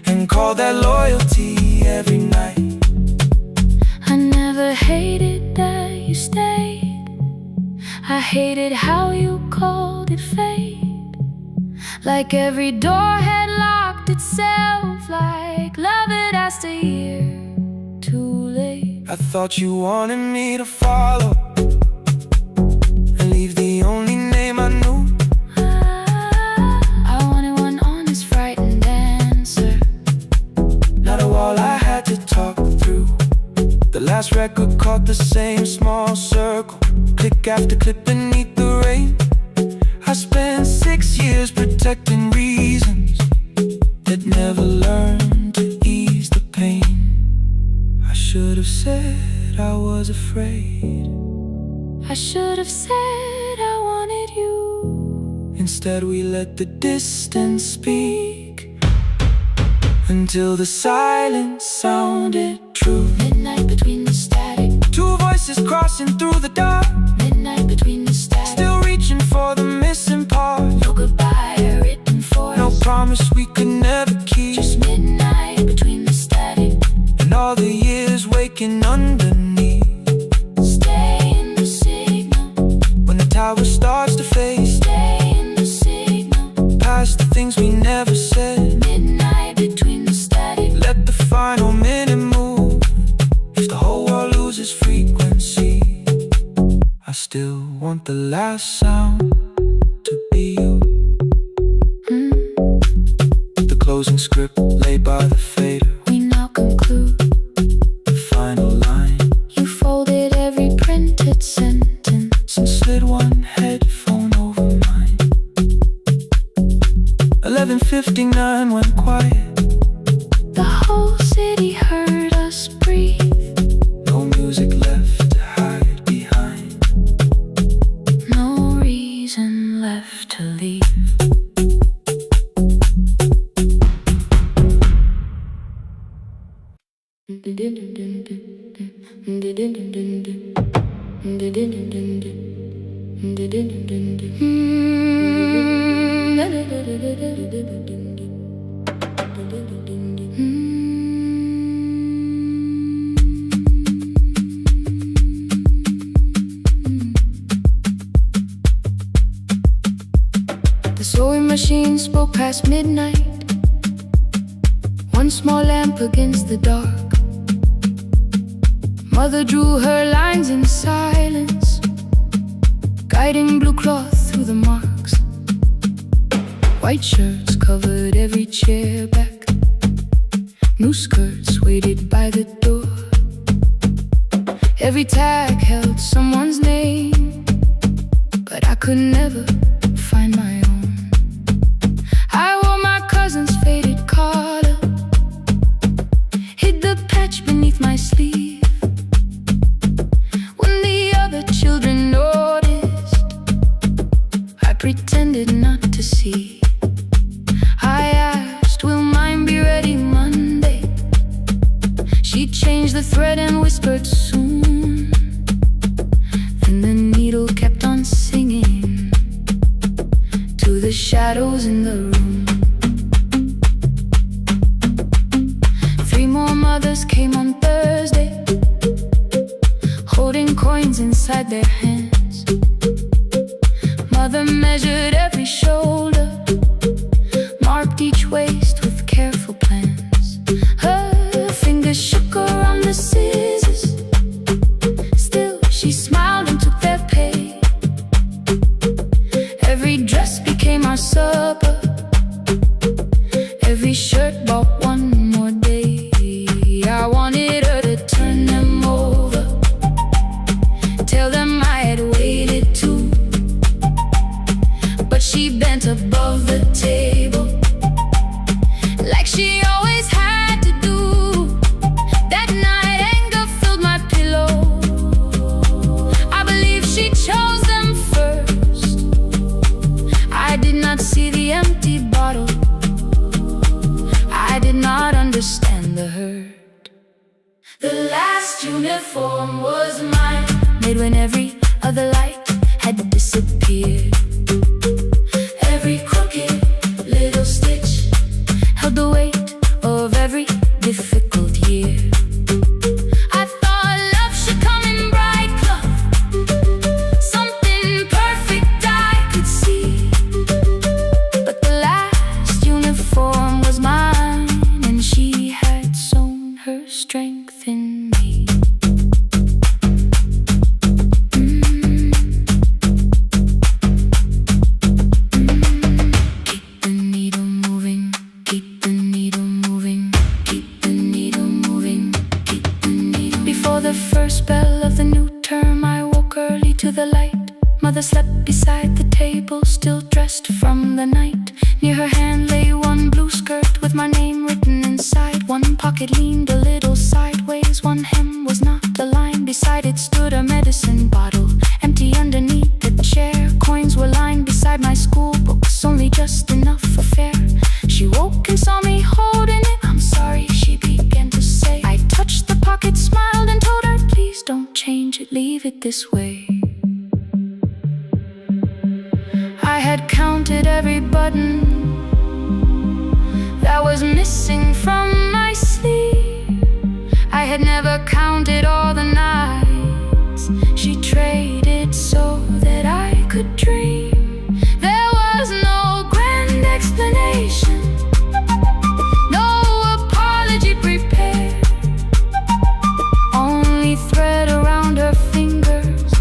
and call that loyalty every night. I never hated that you stayed, I hated how you called it fate. Like every door had locked itself, like love had asked a year too late. I thought you wanted me to follow and leave the only name I knew. I wanted one honest, frightened answer, not a wall I had to talk through. The last record caught the same small circle, click after click beneath the rain. I spent 6 years protecting reasons that never learned to ease the pain. I should have said I was afraid. I should have said I wanted you Instead we let the distance speak, until the silence sounded true. Midnight between the static. Two voices crossing through the dark. Midnight between the static. Still reaching for the missing part. No goodbye written for us. No promise we could never keep. Just midnight between the static. And all the years waking underneath. Stay in the signal. When the tower starts to fade. Stay in the signal. Past the things we never said. Midnight between the static. Let the final minute move. If the whole world loses frequency, I still want the last sound to be you. The closing script laid by the fader. We now conclude. The final line. You folded every printed sentence and slid one headphone over mine. 11:59 went quiet. The whole city heard us breathe. No music left to hide behind. No reason left to leave. The sewing machine spoke past midnight. One small lamp against the dark. Mother drew her lines in silence, guiding blue cloth through the marks. White shirts covered every chair back. New skirts waited by the door. Every tag held someone's name, but I could never find my own. I wore my cousin's faded collar, hid the patch beneath my sleeve. When the other children noticed, I pretended not to see. I asked, will mine be ready Monday? She changed the thread and whispered soon. Then the needle kept on singing to the shadows in the room. 3 more mothers came on Thursday, holding coins inside their hands. Mother measured every shoulder, marked each waist with careful plans. Her fingers shook around the scissors. Still she smiled and took their pay. Every dress became our supper. Every shirt bought one more day. I wanted her to turn them over, tell them I had waited too. But she bent above the table, like she always had to do. That night anger filled my pillow. I believe she chose them first. I did not see the empty bottle. I did not understand the hurt. The last uniform was mine, made when every other light had disappeared. Every crooked little stitch held the weight of every difficult year. I thought love should come in bright cloth, something perfect I could see. But the last uniform was mine, and she had sown her strength in me. Keep the needle moving, keep the needle moving, keep the needle moving, keep the needle. Before the first bell of the new term, I woke early to the light. Mother slept beside the table, still dressed from the night. Near her hand lay one blue skirt with my name written inside. One pocket leaned a little sideways, one hem was not aligned. Beside it stood a medicine bottle, empty underneath the chair. Coins were lined beside my school book. it this way. I had counted every button that was missing from my sleeve. I had never counted all the nights she traded so that I could dream. There was no grand explanation, no apology prepared, only thread around her fingers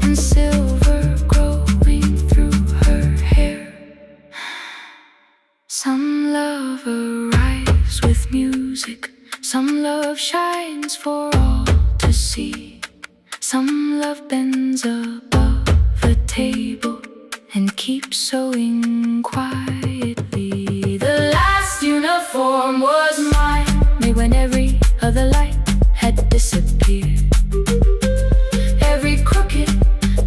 and silver growing through her hair. Some love arrives with music, some love shines for all to see. Some love bends above a table and keeps sewing quietly. The last uniform was mine, made when every other light had disappeared. Every crooked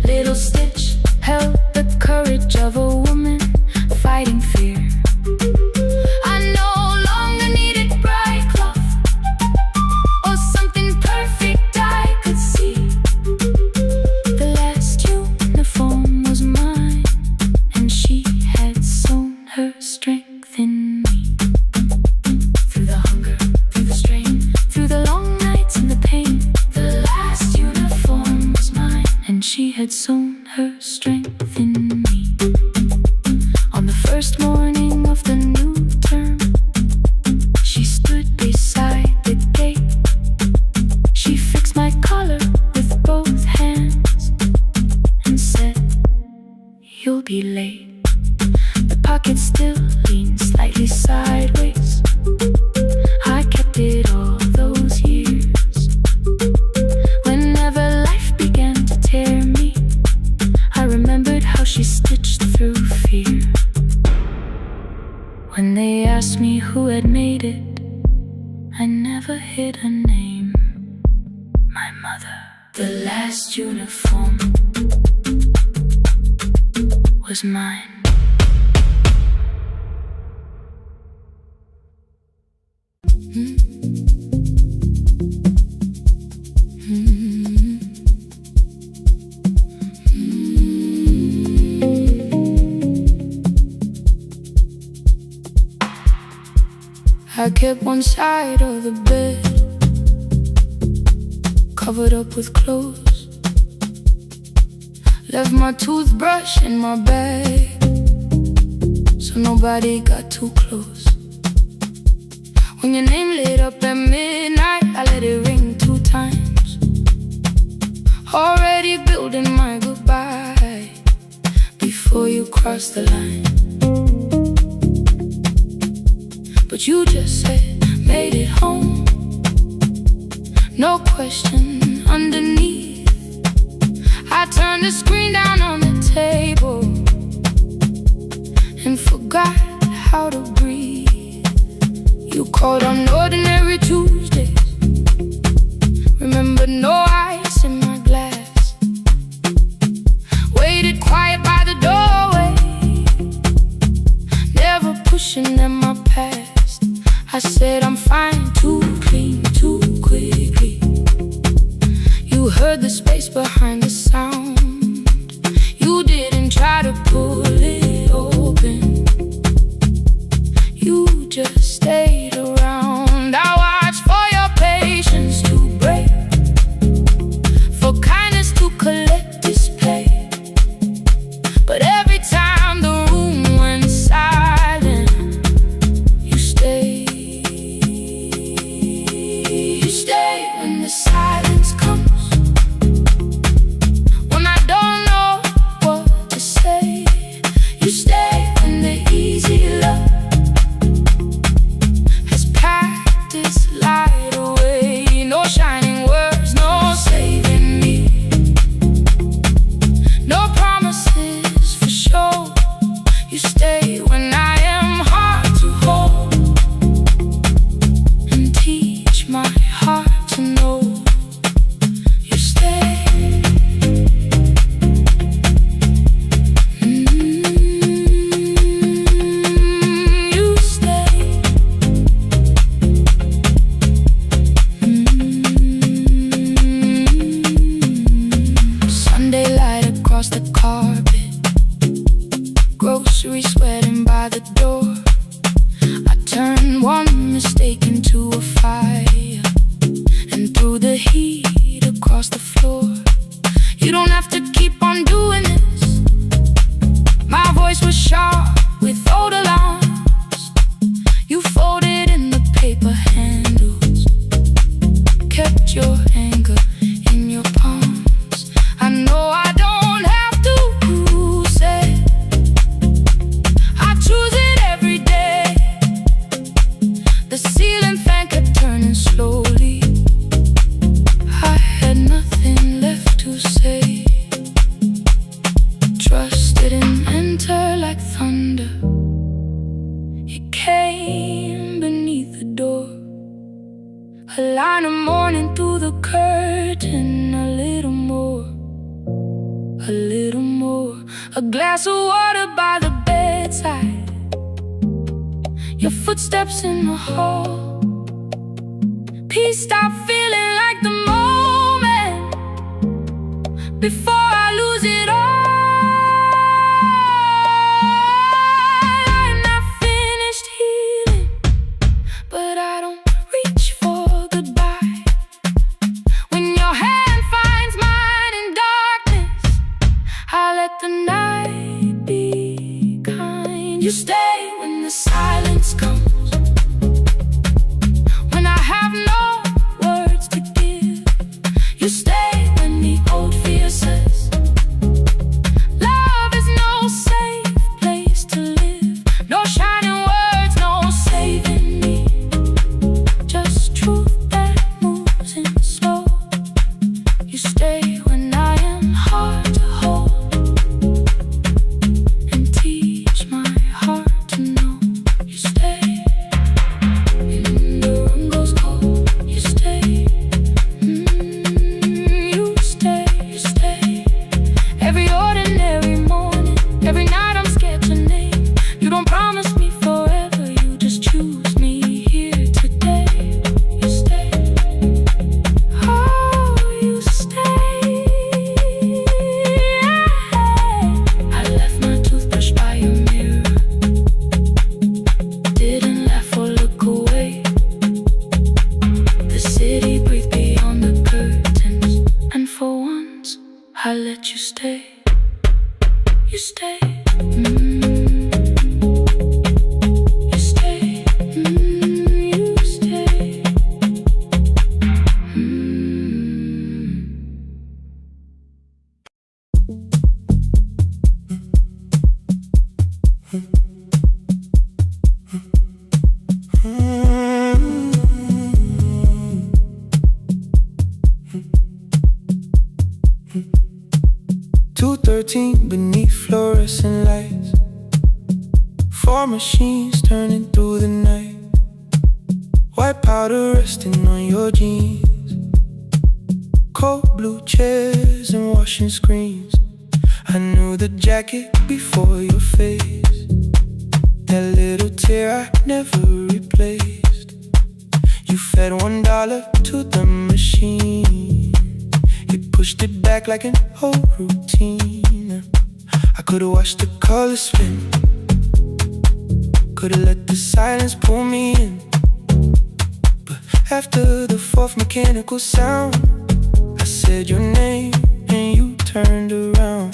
little stitch held the courage of a woman fighting fear. I no longer needed bright cloth or something perfect I could see. The last uniform was mine, and she had sewn her strength in me. Through the hunger, through the strain, through the long nights and the pain, the last uniform was mine, and she had sewn her strength in me. On the first morning of the new term, she stood beside the gate. She fixed my collar with both hands and said, "You'll be late." The pocket still leaned slightly sideways. I kept it all those years. Whenever life began to tear me, I remembered how she stitched through fear. When they asked me who had made it, I never hid her name. My mother. The last uniform was mine. I kept one side of the bed covered up with clothes, left my toothbrush in my bag so nobody got too close. When your name lit up at midnight, I let it ring 2 times, already building my goodbye before you cross the line. But you just said, made it home, no question underneath. I turned the screen down on the table and forgot how to breathe. You called on ordinary Tuesdays, remember no ice in my glass. Waited quiet by the doorway, never pushing at my past. I said I'm fine, too clean, too quickly. You heard the space behind the sound. You didn't try to pull it open, you just stayed around. I watched for your patience to break, for kindness to collect display. But every time the room went silent, you stayed. When the silence comes, when I don't know what to say, you stay when the easy love has packed its light away. No shining words, no saving me, no promises for sure. You stay when I am hard to hold and teach my heart to know. You stay. You stay. carpet, groceries sweating by the door. I turned one mistake into a fire and threw the heat across the floor. You don't have to keep on doing this. My voice was sharp with old alarms. You folded in the paper handles, kept your anger in your palms. I know I don't have to say I choose it every day. The ceiling fan kept turning slowly. I had nothing left to say. Trust didn't enter like thunder. It came beneath the door. A line of morning through the curtain. A little more, a little more. A glass of water by the bedside. Your footsteps in the hall. Peace stopped feeling like the moment before I lose it all. I'm not finished healing, but I don't reach for goodbye. When your hand finds mine in darkness, I let the night be kind. You stay when the silence comes, when I have no words to give. You stay when the old fear says love is no safe place to live. No shining words, no saving me. Just truth that moves in slow. You stay when I am hard to hold and teach my heart to know. You stay when the room goes cold. You stay, you stay, you stay. Every ordinary morning, every night I'm scared to name. You don't promise me forever, you just choose me here today. You stay, oh, you stay. I left my toothbrush by your mirror, didn't laugh or look away. The city breathed beyond the curtains, and for once I let you stay. You stay, you stay, you stay. 2:13 beneath fluorescent lights. 4 machines turning through the night. White powder resting on your jeans. Cold blue chairs and washing screens. I knew the jacket before your face. That little tear I never replaced. You fed $1 to the machine. You pushed it back like an old routine. I could've watched the colors spin, could've let the silence pull me in. But after the 4th mechanical sound, I said your name and you turned around.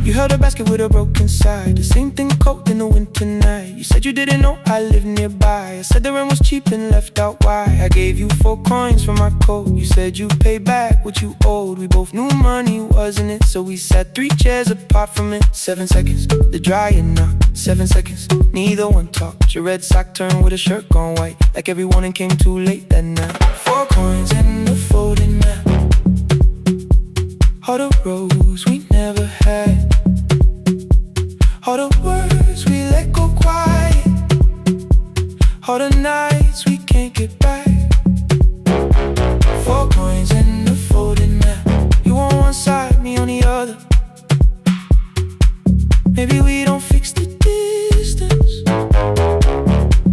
You held a basket with a broken side, the same thing cold in the winter night. You said you didn't know I lived nearby. I said the rent was cheap and left out why. I gave you 4 coins for my coat. You said you'd pay back what you owed. We both knew money wasn't it, so we sat 3 chairs apart from it. 7 seconds, the dryer knocked. 7 seconds, neither one talked. Your red sock turned with a shirt gone white, like every warning came too late that night. 4 coins and a folding map. All the roads we never had, all the words we let go quiet, all the nights we can't get back. 4 coins and a folding map. You on one side, me on the other. Maybe we don't fix the distance.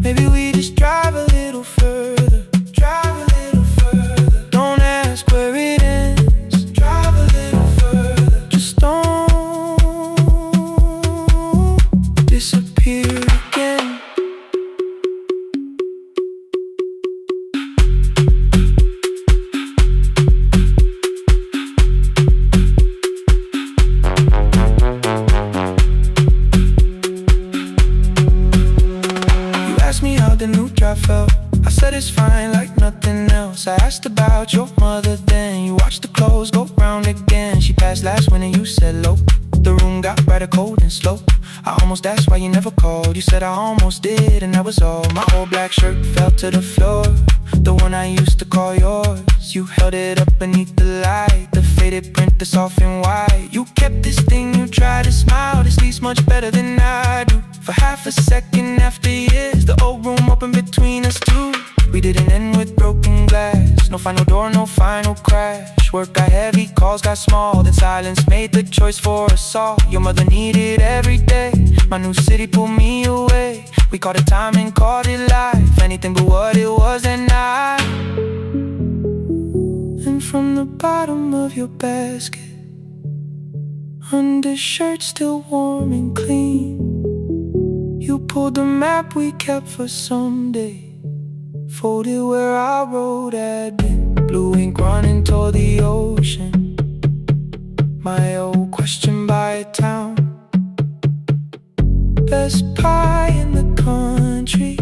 Maybe we just drive a little further. Drive a little further. Don't ask where it ends. is fine like nothing else. I asked about your mother then. You watched the clothes go round again. She passed last winter, you said low. The room got rather cold and slow. I almost asked why you never called. You said I almost did, and that was all. My old black shirt fell to the floor, the one I used to call yours. You held it up beneath the light, the faded print that's soft and white. You kept this thing, you tried to smile. This leaves much better than I do. For half a second after years, the old room opened between us two. We didn't end with broken glass. No final door, no final crash. Work got heavy, calls got small. Then silence made the choice for us all. Your mother needed every day. My new city pulled me away. We called it time and called it life. Anything but what it was that night. And from the bottom of your basket, undershirt still warm and clean, you pulled the map we kept for someday. Folded where our road had been. Blue ink running toward the ocean. My old question by a town. Best pie in the country.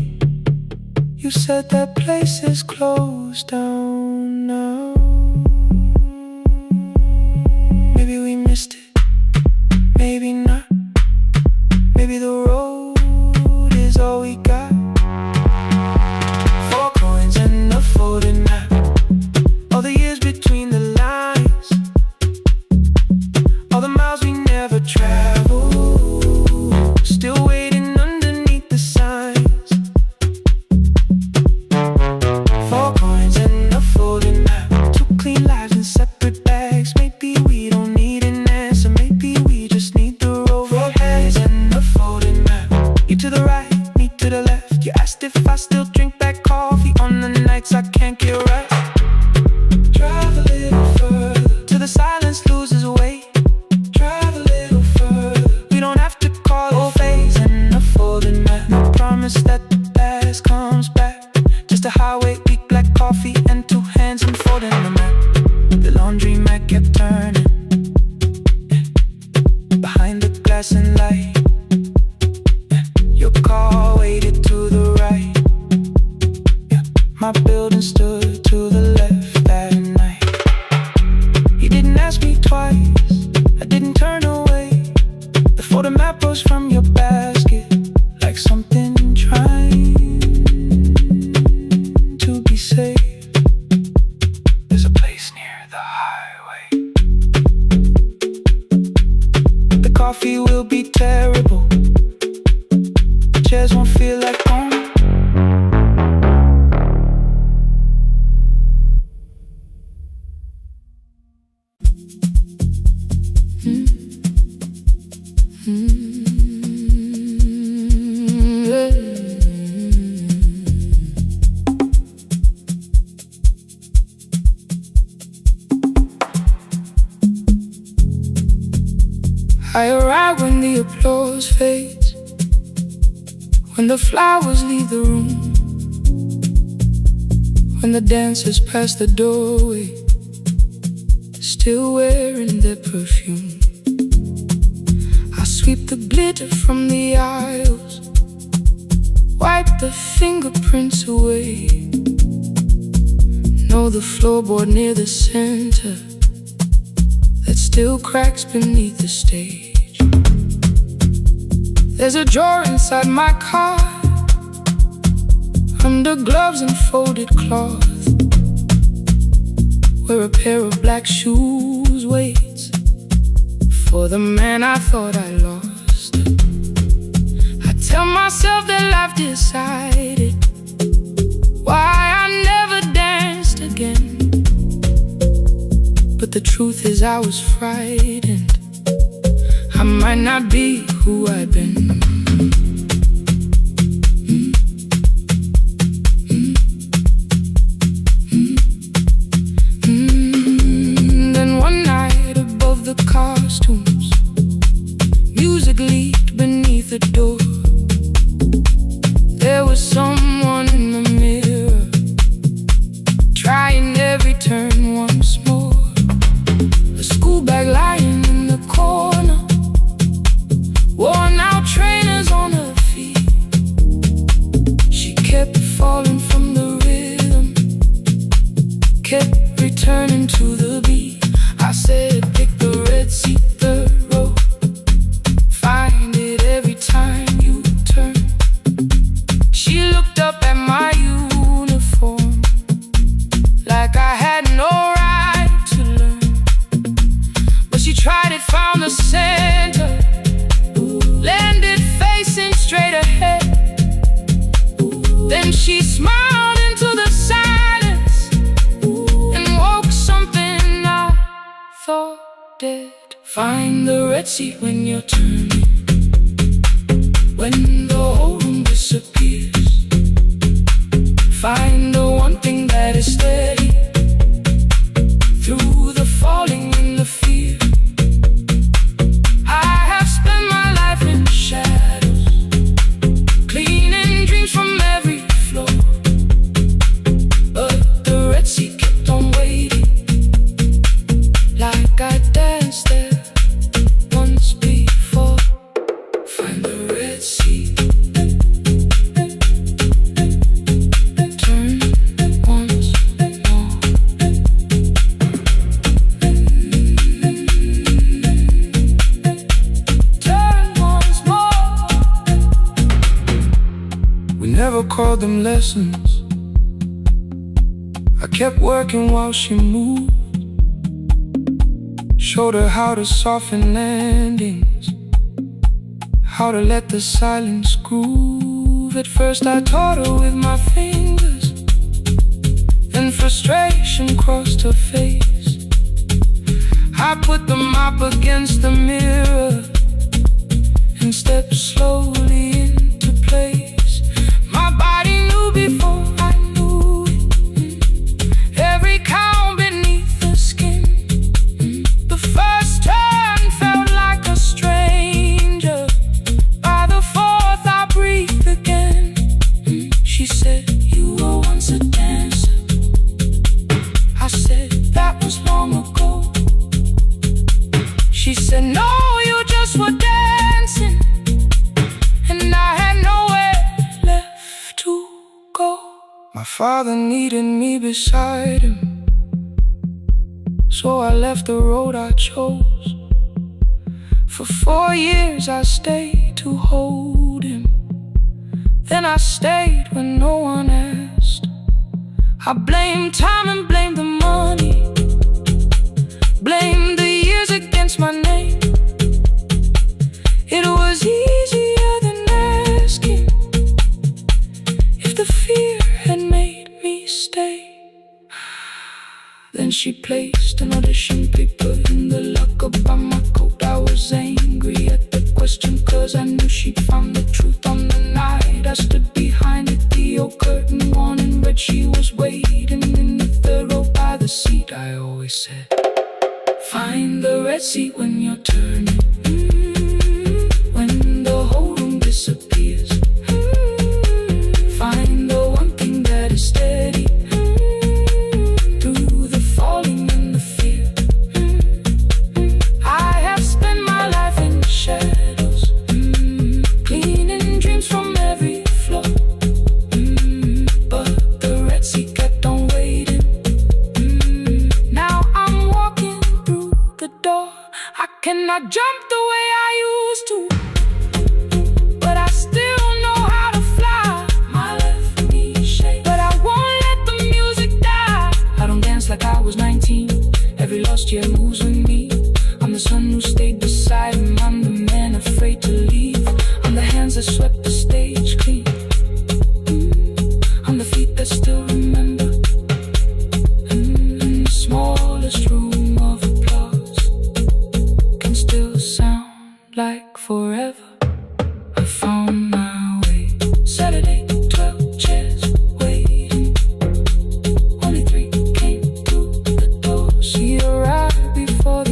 You said that place is closed down now. Maybe we missed it, maybe not. Maybe the road is all we got. 4 coins and a folded map. All the years between the lines, all the miles we never traveled, still waiting underneath the signs. 4 coins and a folded map. 2 clean lives in separate bags. Maybe we don't need an answer, maybe we just need the road. 4 coins and a folded map. You to the right, me to the left. You asked if I still drink that coffee on the nights I can't get right. Drive a little further till the silence loses weight. Drive a little further, we don't have to call it phase and a folded map. No promise that the past comes back. Just a highway, weak black coffee and 2 hands unfolding the map. The laundry mat kept turning behind the glass and light. Your car waited to the right. My building stood to the left that night. You didn't ask me twice, I didn't turn away. The photo map rose from your basket like something trying to be safe. There's a place near the highway. The coffee will be terrible, chairs won't feel like home. I arrive when the applause fades, when the flowers leave the room, when the dancers pass the doorway, still wearing their perfume. I sweep the glitter from the aisles, wipe the fingerprints away. Know the floorboard near the center that still cracks beneath the stage. There's a drawer inside my car, under gloves and folded cloth, where a pair of black shoes waits for the man I thought I lost. I tell myself that life decided why I never danced again, but the truth is I was frightened. I might not be who I've been. Then one night above the costumes, music leaked beneath the door. There was someone in the mirror, trying every turn once more. A school bag lying in the corner, worn out trainers on her feet. She kept falling from the rhythm tried it, found the center, landed facing straight ahead. Then she smiled into the silence and woke something I thought dead. Find the red seat when you're turning, when the whole room disappears. Find the one thing that is steady through the falling and the fear. I have spent my life in shadows, cleaning dreams from every floor, but the red seat kept on waiting, like I danced there once before. Find the red seat, turn once more. Turn once more. We never called them lessons. I kept working while she moved, showed her how to soften landings, how to let the silence groove. At first I taught her with my fingers, then frustration crossed her face. I put the mop against the mirror and stepped slowly into place. My body knew before I knew it, every count beneath the skin. The first turn felt like a stranger. By the fourth I breathed again. She said, you were once a dancer. I said, that was long ago. She said, no, you just were dancing, and I had nowhere left to go. My father needed me beside him, so I left the road I chose. For 4 years I stayed to hold him, then I stayed when no one asked. I blamed time and blamed the money, blamed the years against my name. It was easier than asking if the fear had made me stay. Then she placed an audition paper in the locker by my coat. I was angry at the question, cause I knew she'd found the truth on the night I stood behind it. The old curtain worn in red, she was waiting in the third row by the seat. I always said, find the red seat when you're turning, when the whole room disappears. Find the one thing that is steady through the falling and the fear. I have spent my life in shadows, cleaning dreams from every floor, but the red seat kept on waiting. Now I'm walking through the door. I cannot jump the way I used to, but I still know how to fly. My left knee shakes, but I won't let the music die. I don't dance like I was 19. Every lost year moves with me. I'm the son who stayed beside him. I'm the man afraid to leave. I'm the hands that swept the stage clean. I'm the feet that still remember. In the smallest room of applause can still sound like forever. I found my way. Saturday, 12 chairs waiting. Only 3 came through the door. She arrived before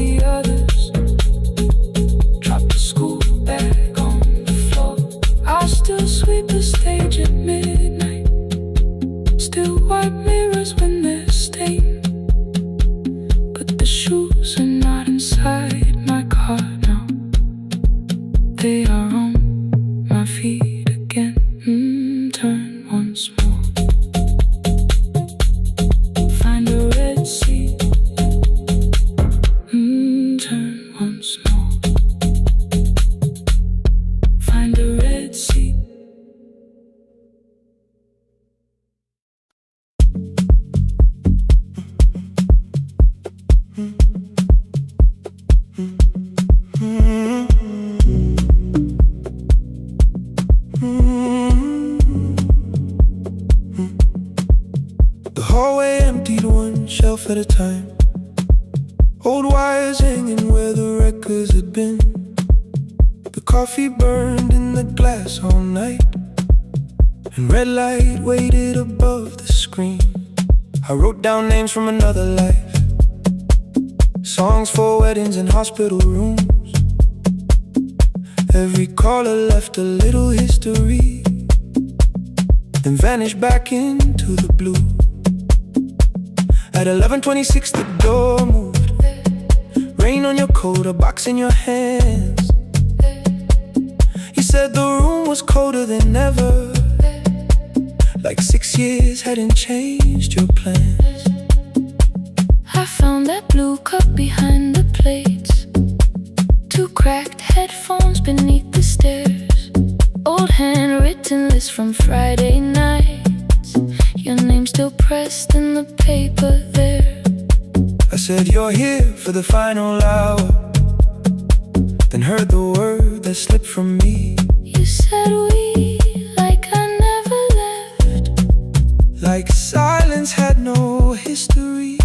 The hallway emptied one shelf at a time. Old wires hanging where the records had been. The coffee burned in the glass all night, and red light waited above the screen. I wrote down names from another life, songs for weddings and hospital rooms. Every caller left a little history, then vanished back into the blue. At 11:26 the door moved. Rain on your coat, a box in your hands. You said the room was colder than ever, like 6 years hadn't changed your plans. I found that blue cup behind the plates, 2 cracked headphones beneath the stairs, old handwritten list from Friday nights, your name still pressed in the paper there. I said you're here for the final hour, then heard the word that slipped from me. You said we, like I never left, like silence had no history.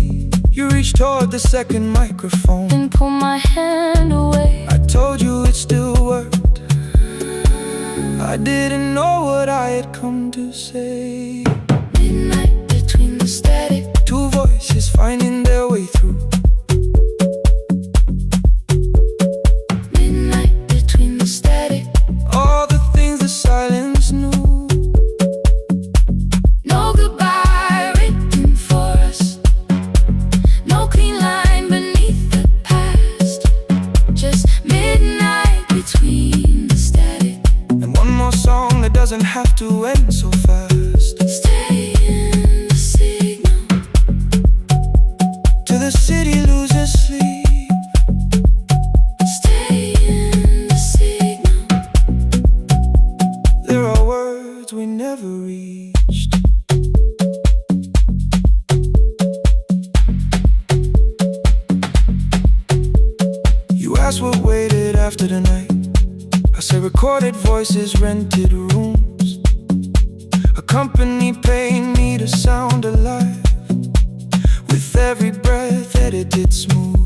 You reached toward the second microphone, then pulled my hand away. I told you it still worked. I didn't know what I had come to say. Midnight between the static, 2 voices finding their way through. midnight between the static. All the things the silence knew. No goodbye written for us, no clean line beneath the past, just midnight between the static. And one more song that doesn't have to end so fast. Stay in the signal, Till the city loses sleep. stay in the signal. There are words we never reached. You asked what waited after the night. I say recorded voices, rented rooms, a company paying me to sound alive, with every breath edited smooth.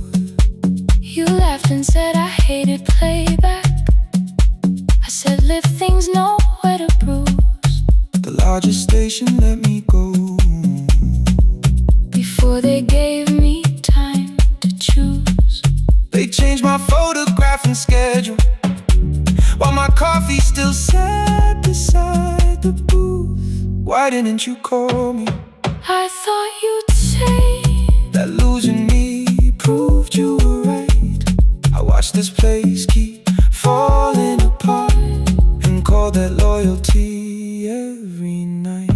You laughed and said I hated playback. I said live things nowhere to bruise, The largest station let me go. before they gave me time to choose. They changed my photograph and schedule, while my coffee still sat beside the booth. Why didn't you call me? I thought you'd say That losing me proved you were right. I watched this place keep falling apart, and called that loyalty every night.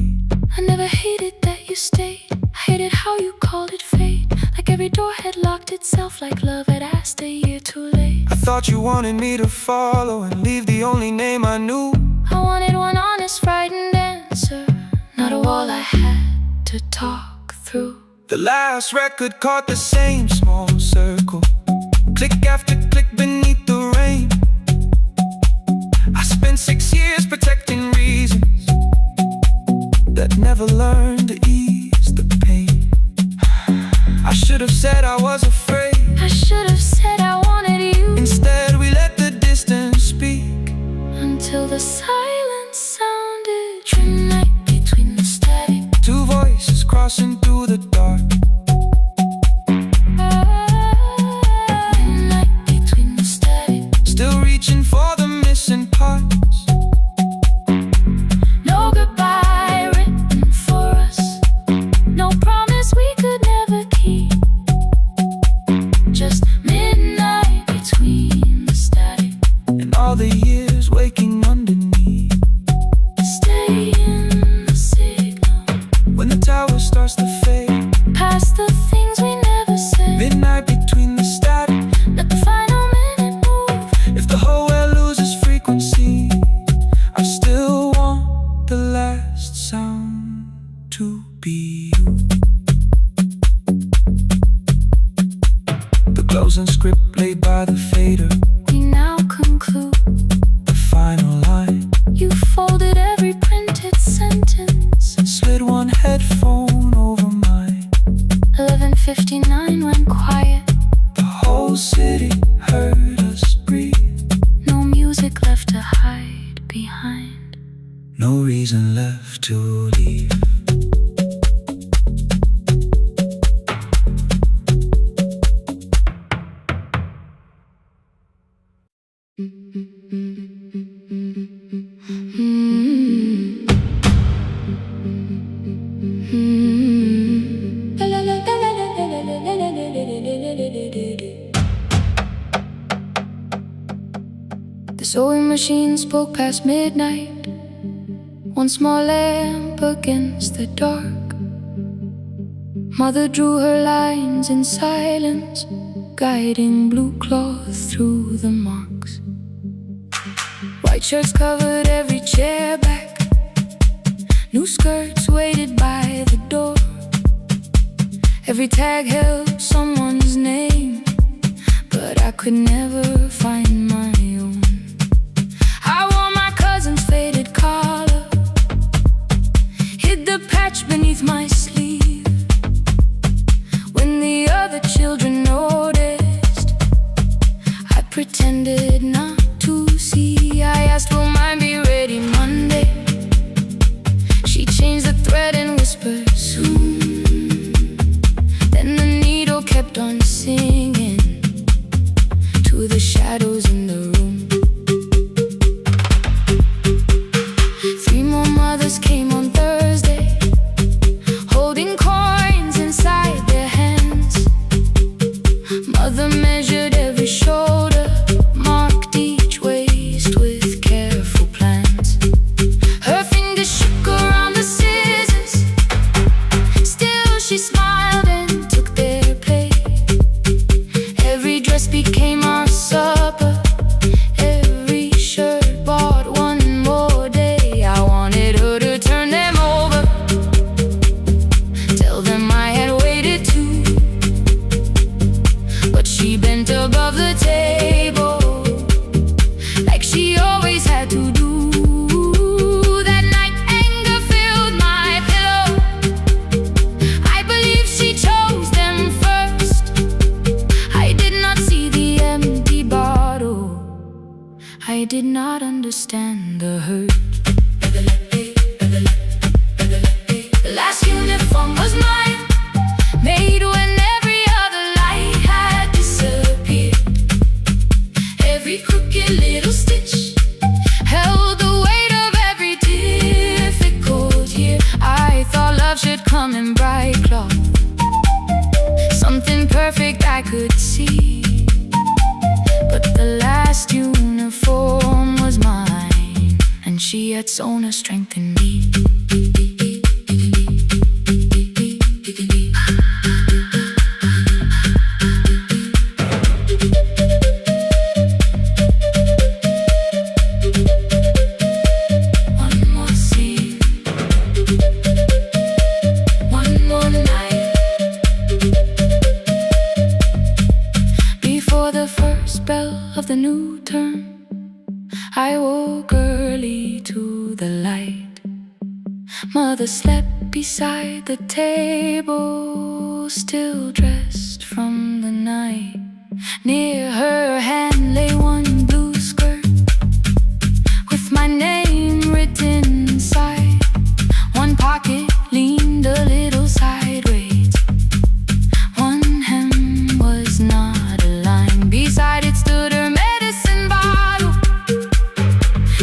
I never hated that you stayed, I hated how you called it fate, like every door had locked itself, like love had asked a year too late. I thought you wanted me to follow and leave the only name I knew. I wanted one honest, frightened answer, not a wall I had to talk through. The last record caught the same small circle, click after click beneath the rain. I spent 6 years protecting reasons that never learned to ease the pain. I should have said I was afraid. I should have said I wanted you, Instead we let the distance speak. until the silence sounded. Midnight between the static, 2 voices crossing through the dark. midnight city hurt us breathe. No music left to hide behind. No reason left to leave. The sewing machine spoke past midnight, one small lamp against the dark. Mother drew her lines in silence, guiding blue cloth through the marks. White shirts covered every chair back, new skirts waited by the door. Every tag held someone's name, but I could never find my own. I wore my cousin's faded collar, hid the patch beneath my sleeve. When the other children noticed, I pretended not to see. I asked, will mine be ready Monday? She changed the thread and whispered, soon. Then the needle kept on singing to the shadows in the room. 3 more mothers came on Thursday, holding coins inside their hands. Mother measured every shoulder, marked each waist with careful plans. Her fingers shook around the scissors, still she smiled and took their place. Every dress became our supper, every shirt bought one more day. I wanted her to turn them over, tell them I had waited too. But she bent above the table, like she always had to do. That night anger filled my pillow, I believe she chose them first. I did not see the empty bottle, I did not understand the hurt. The last uniform was mine, made when every other light had disappeared. Every crooked little stitch held the weight of every difficult year. I thought love should come in bright cloth, something perfect I could see. But the last uniform was mine, and she had sewn her strength in me. One more scene, one more night. Before the first bell of the new term, I woke early to the light. Mother slept beside the table, still dressed from the night. Near her hand lay one blue skirt with my name written inside. One pocket leaned a little sideways, one hem was not aligned. Beside it stood her medicine bottle,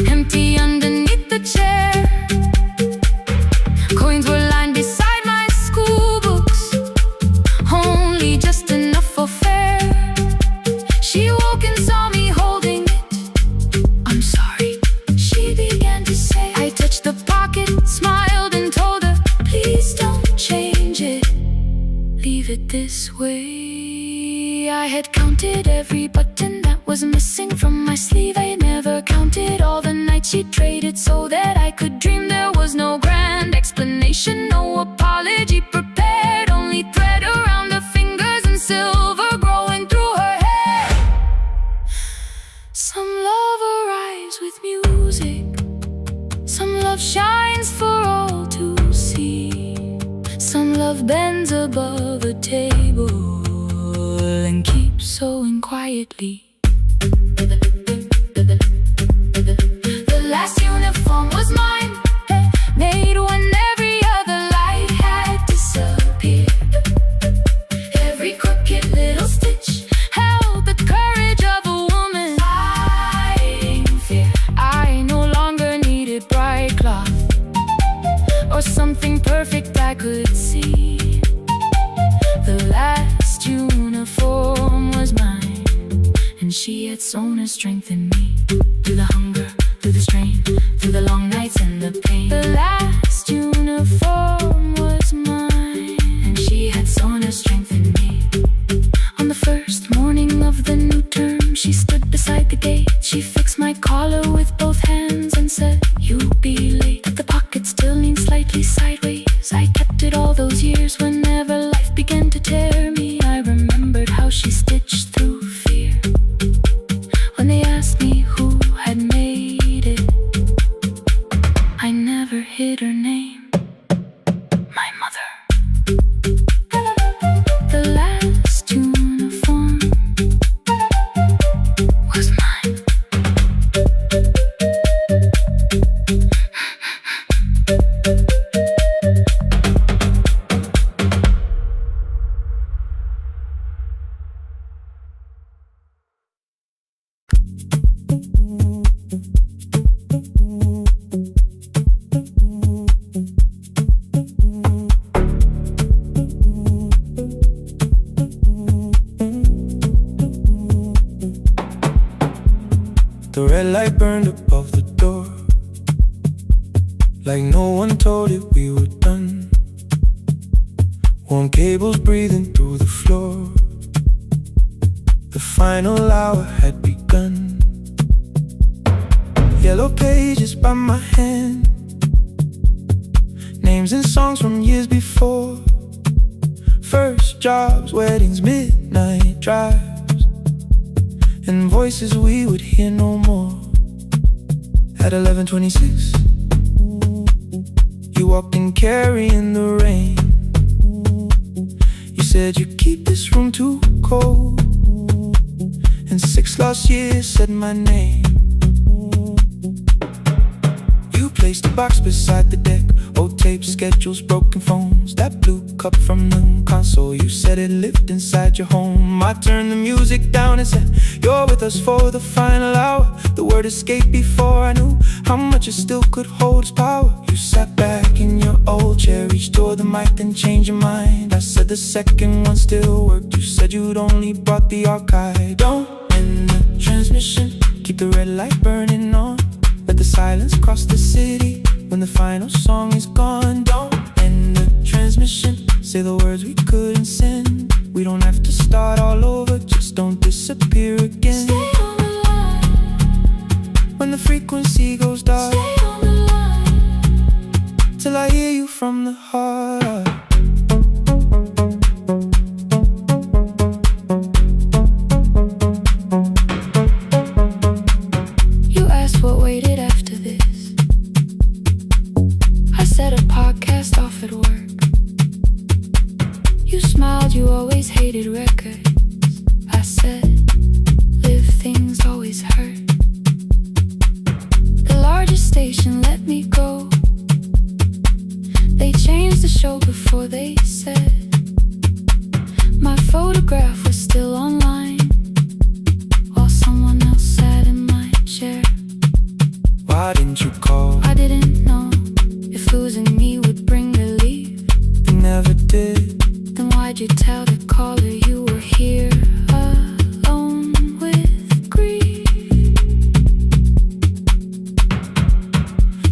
empty underneath the chair. Coins were lined beside my school books, only just enough for fare. She woke and saw me holding it. I'm sorry, she began to say. I touched the pocket, smiled and told her, please don't change it, leave it this way. I had counted every button that was missing from my sleeve. I never counted all the nights she traded so that I could dream. There was no grand explanation, no apology prepared, only thread around her fingers and silver growing through her hair. Some love arrives with music, some love shines for all to see. Some love bends above a table and keeps sewing quietly. The last uniform was mine, made when every other light had disappeared. Every crooked little stitch held the courage of a woman fighting fear. I no longer needed bright cloth or something perfect I could see. The last uniform was mine, and she had sewn her strength in me. Through the hunger, through the strain, through the long nights and the pain. The last uniform was mine, and she had sewn her strength in me. On the first morning of the new term, she stood beside the gate. She fixed my collar with both hands and said, "You'll be late." The pocket still leaned slightly sideways. I kept it all those years. Whenever life began to tear me, I remembered how she stitched through fear. When they asked me who had made it, I never hid her name. My mother. The last uniform was mine. The red light burned above the door, like no one told it we were done. Warm cables breathing through the floor. The final hour had begun. Yellow pages by my hand, names and songs from years before. First jobs, weddings, midnight drives, and voices we would hear no more. At 11:26, you walked in carrying the rain. You said you keep this room too cold, and 6 lost years said my name. You placed a box beside the deck, old tapes, schedules, broken phones, that blue cup from the console. You said it lived inside your home. I turned the music down and said, "You're with us for the final hour." The word escaped before I knew how much it still could hold its power. You sat back in your old chair, reached toward the mic, then changed your mind. I said the second one still worked. You said you'd only brought the archive. Don't end the transmission, keep the red light burning on. Let the silence cross the city when the final song is gone. Don't end the transmission, say the words we couldn't send. We don't have to start all over, just don't disappear again. Stay on the line. When the frequency goes dark, Stay on the line. till I hear you from the heart. You asked what waited after this. I said a podcast off at work. You smiled, you always hated records. I said, live things always hurt. The largest station let me go. They changed the show before they said my photograph was still online, while someone else sat in my chair. Why didn't you call? I didn't know if losing me would bring relief. You never did. Then why'd you tell the caller you were here alone with grief?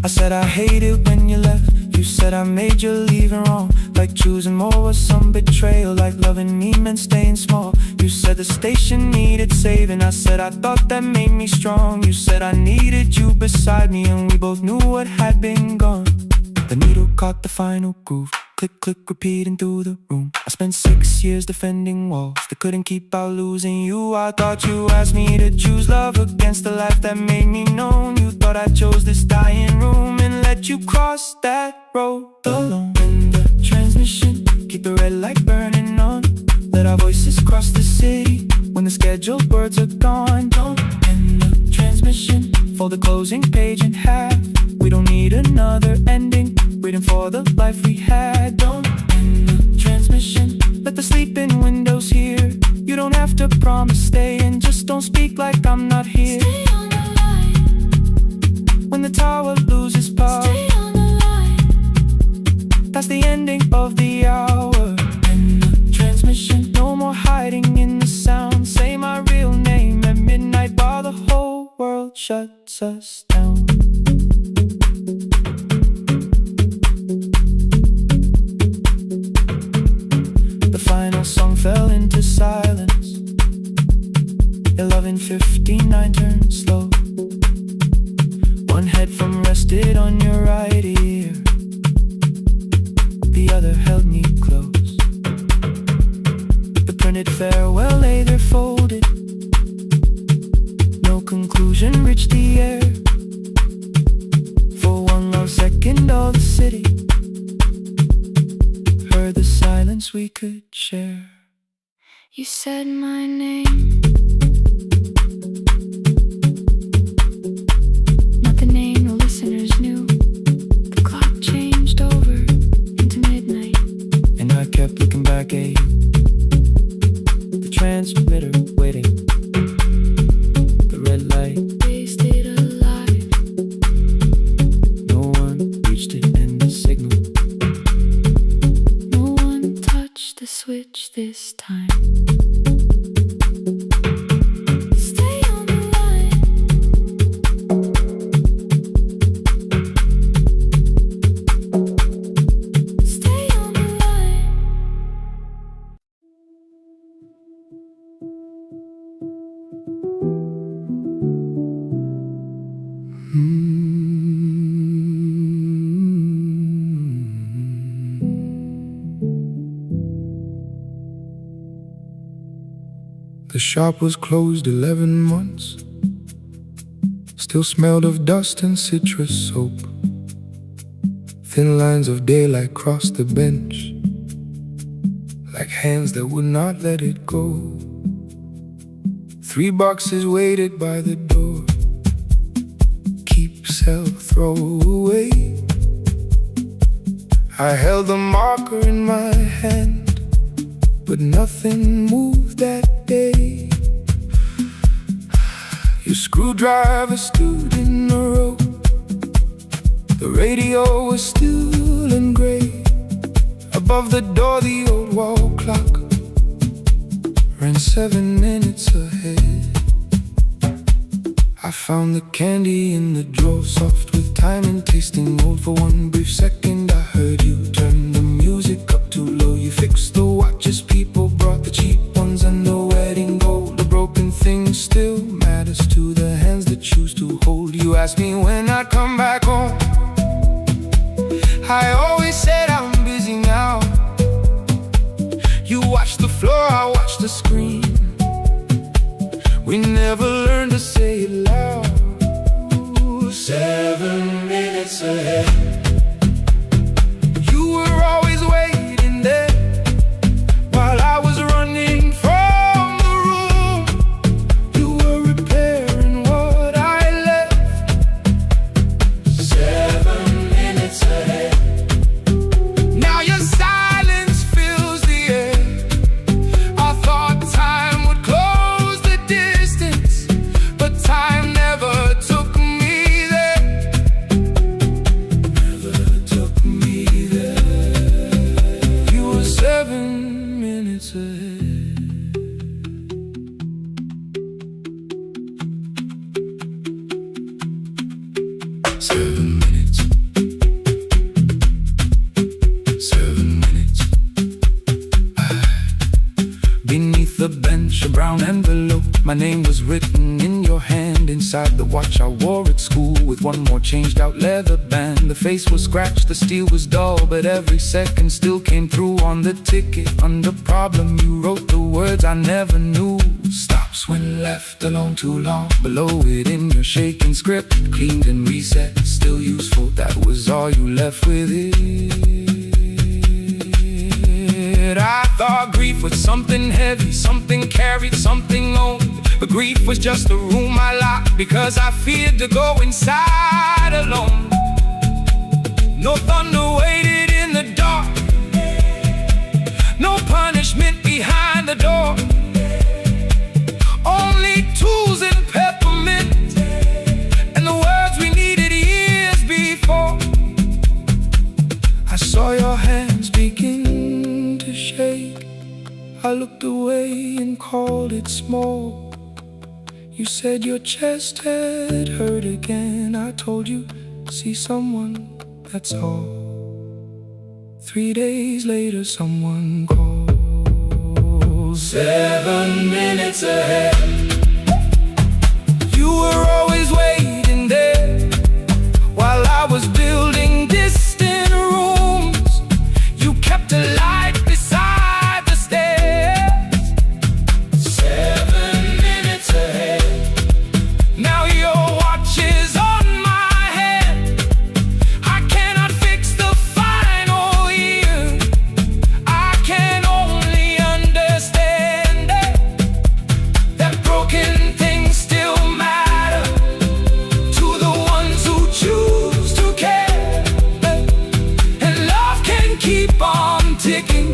I said I hate it when you left. You said I made you leaving wrong, like choosing more was some betrayal, like loving me meant staying small. You said the station needed saving. I said I thought that made me strong. You said I needed you beside me, and we both knew what had been gone. The needle caught the final groove. Click, click, repeating through the room. I spent 6 years defending walls that couldn't keep out losing you. I thought you asked me to choose love against the life that made me known. You thought I chose this dying room and let you cross that road alone. In the transmission, keep the red light burning on. Let our voices cross the city when the the scheduled words are gone. Don't end the transmission, fold the closing page in half. We don't need another ending, waiting for the life we had. Don't end the transmission, let the sleeping windows hear. You don't have to promise staying, just don't speak like I'm not here. Stay on the line. When the tower loses power, Stay on the line. that's the ending of the hour. End the transmission, no more hiding in the sound. Say my real name at midnight while the whole world shuts us down. The final song fell into silence. 11:59 turned slow. One headphone rested on your right ear, the other held me close. The printed farewell lay there folded. No conclusion reached the air. For one lost second all the city heard the silence we could share. You said my name, not the name the listeners knew. The clock changed over into midnight, And I kept looking back at you, the transmitter waiting, the red light. they stayed alive. No one reached it in the signal. No one touched the switch this time. Stay on the line. Stay on the line. The shop was closed 11 months. Still smelled of dust and citrus soap. Thin lines of daylight crossed the bench, like hands that would not let it go. 3 boxes waited by the door. Keep, sell, throw away. I held the marker in my hand, but nothing moved that day. Your screwdriver stood in a row. The radio was still and gray. Above the door the old wall clock ran 7 minutes ahead. I found the candy in the drawer, soft with time and tasting old. For one brief second I heard you turn the music up too low. You fixed the watches, people brought the cheap ones and the wedding gold. The broken thing still matters to the hands that choose to hold. You asked me when I'd come back home. I always said I'm busy now. You watched the floor, I watched the screen. We never learned to say it loud. 7 minutes ahead. You were always waiting there while I was running from the room. You were repairing what I left. 7 minutes ahead. Now your silence fills the air. I thought time would close the distance, but time never took me there. Never took me there. You were 7 minutes ahead. Seven minutes. 7 minutes. Beneath the bench, a brown envelope. My name was written in your hand. Inside the watch I wore at school, with one more changed out leather band. The face was scratched, the steel was dull, but every second still came through on the ticket. Under problem you wrote the words I never knew. Stops when left alone too long. Below it in your shaking script, cleaned and reset, still useful. That was all you left with it. it. I thought grief was something heavy, something carried, something owned. But grief was just a room I locked because I feared to go inside alone. No thunder waited in the dark, no punishment behind the door. Only tools and peppermint, and the words we needed years before. I saw your hands begin to shake. I looked away and called it small. You said your chest had hurt again. I told you, see someone, that's all. 3 days later someone calls. 7 minutes ahead. You were always waiting there while I was building distant rooms. You kept a light beside the stairs. 7 minutes ahead. Now your watch is on my head. I cannot fix the final year. I can only understand that broken things still matter to the ones who choose to care. And love can keep on ticking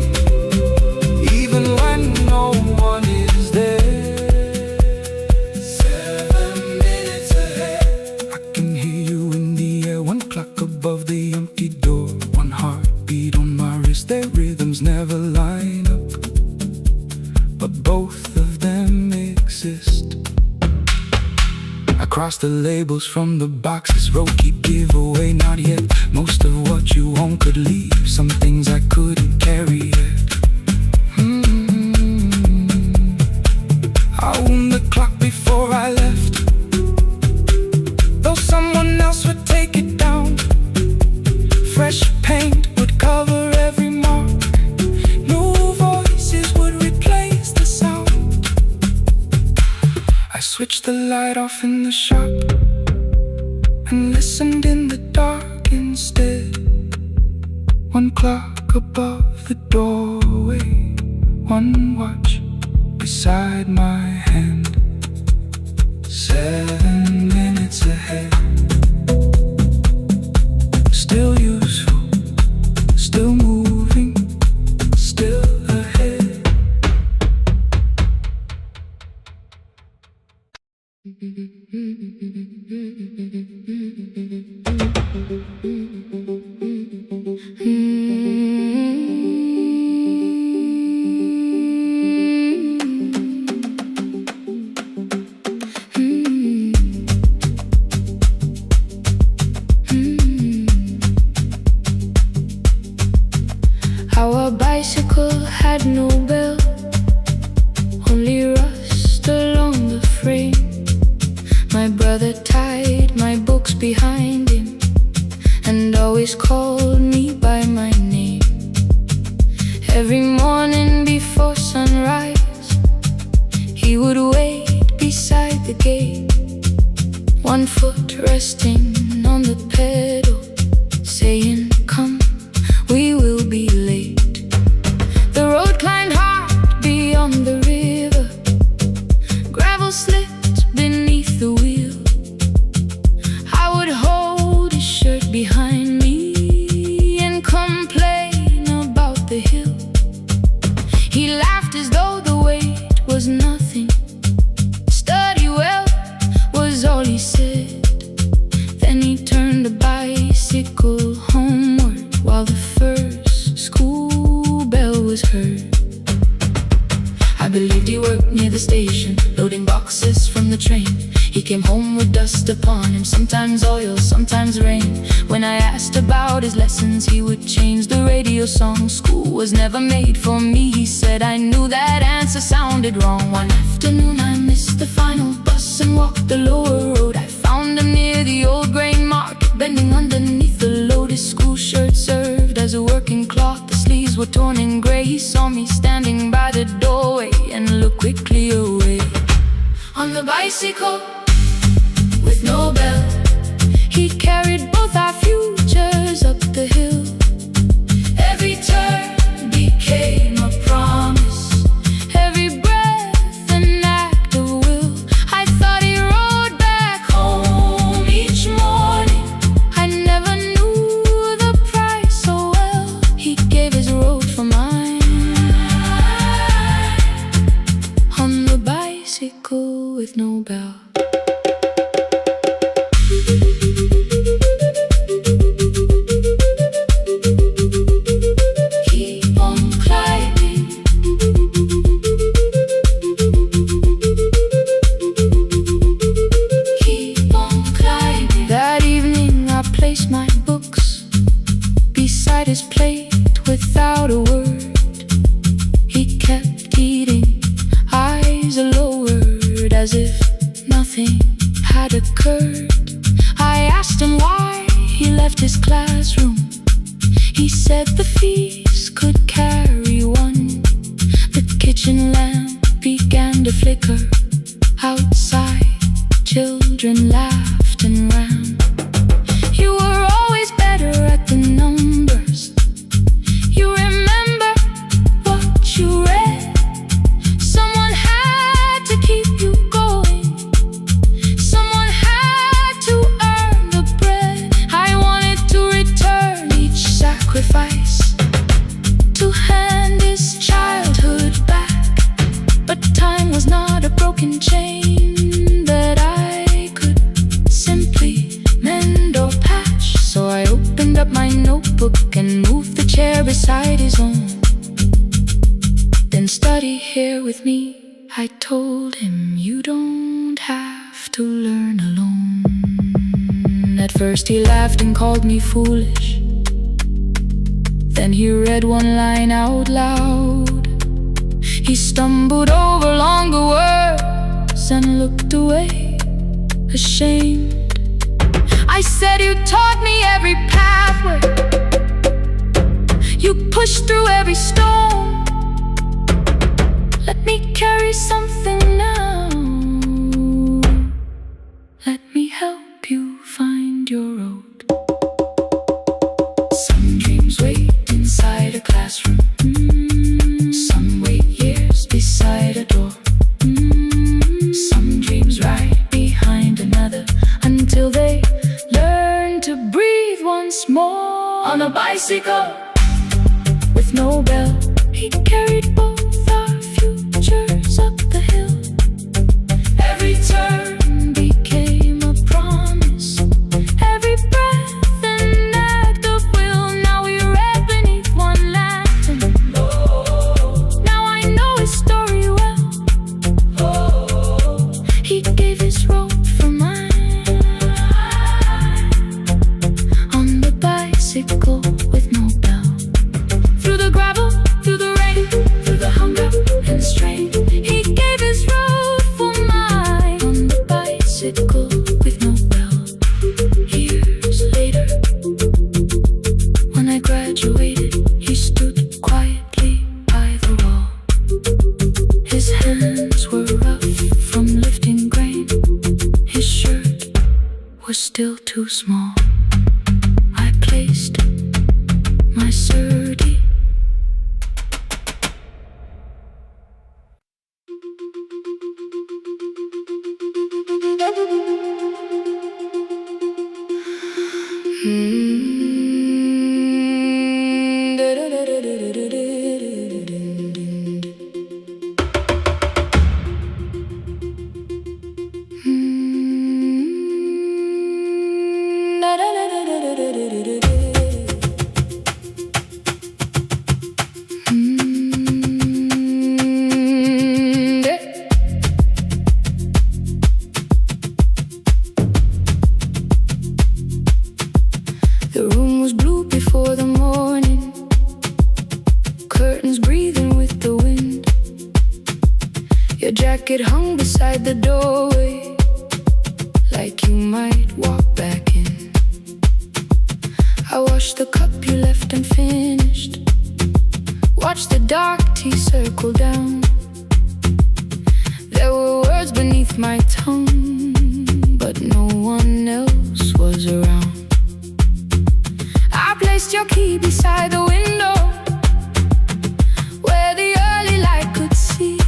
even when no one is there. 7 minutes ahead. I can hear you in the air, one clock above the empty door, one heartbeat on my wrist. Their rhythms never line up, but both of them exist. I cross the labels from the boxes, wrote keep, give away, not yet. Most of what you own could leave, some things I couldn't carry yet. I wound the clock before I left, though someone else would take it down. Fresh paint would cover every mark, new voices would replace the sound. I switched the light off in the shop and listened in the dark instead. One clock above the doorway, one watch beside my hand. 7 minutes ahead. Still useful, still moving, still ahead. Our bicycle had no bell, only rust along the frame. My brother tied my books behind him and always called me by my name. Every morning before sunrise, he would wait beside the gate, one foot resting on the pedal, saying, come, we will be late. The road climbed hard beyond the river, gravel slipped beneath the wheel. I would hold his shirt behind me and complain about the hill. He laughed as though the weight was nothing. Study well was all he said. Then he turned the bicycle homeward while the first school bell was heard. I believed he worked near the station, loading boxes from the train. He came home with dust upon him, sometimes oil, sometimes rain. When I asked about his lessons, he would change the radio song. School was never made for me, he said. I knew that answer sounded wrong. One afternoon I missed the final bus and walked the lower road. I found him near the old grain market, bending underneath the load. His school shirt served as a working cloth, the sleeves were torn and gray. He saw me standing by the doorway and looked quickly away. On the bicycle with no bell, he carried both our futures up the hill. Every turn became a Keep on climbing. Keep on climbing. That evening I placed my books beside his plate without a word. He kept eating, eyes lowered, as if nothing had occurred. I asked him why he left his classroom. He said the fees could carry one. The kitchen lamp began to flicker. Outside, children laughed and ran. You were always better at the numbers. You remember what you read. Someone had to keep you going. Someone had to earn the bread. I wanted to return each sacrifice, to hand his childhood back. But time was not a broken chain that I could simply mend or patch. So I opened up my notebook and moved the chair beside his own. Then study here with me, I told him. You don't have to learn alone. At first he laughed and called me foolish. Then he read one line out loud. He stumbled over longer words and looked away, ashamed. I said, you taught me every pathway. You pushed through every stone. Let me carry something now. Let me help you find your road. Some dreams wait inside a classroom. Some wait years beside a door. Some dreams right behind another, until they learn to breathe once more. On a bicycle with no bell, he carried both our futures up the hill. Every turn became a promise, every breath an act of will. Now we read beneath one lantern. Now I know his story well. He gave his road for mine. On the bicycle with no bell, through the gravel, through the rain, through the hunger and strain. He gave his road for mine. On the bicycle with no bell. Years later, when I graduated, he stood quietly by the wall. His hands were rough from lifting grain. His shirt was still too small. I placed my surdy. The room was blue before the morning, curtains breathing with the wind. Your jacket hung beside the doorway, like you might walk back in. I washed the cup you left unfinished, watched the dark tea circle down. There were words beneath my tongue, but no one else was around. I placed your key beside the window, where the early light could see.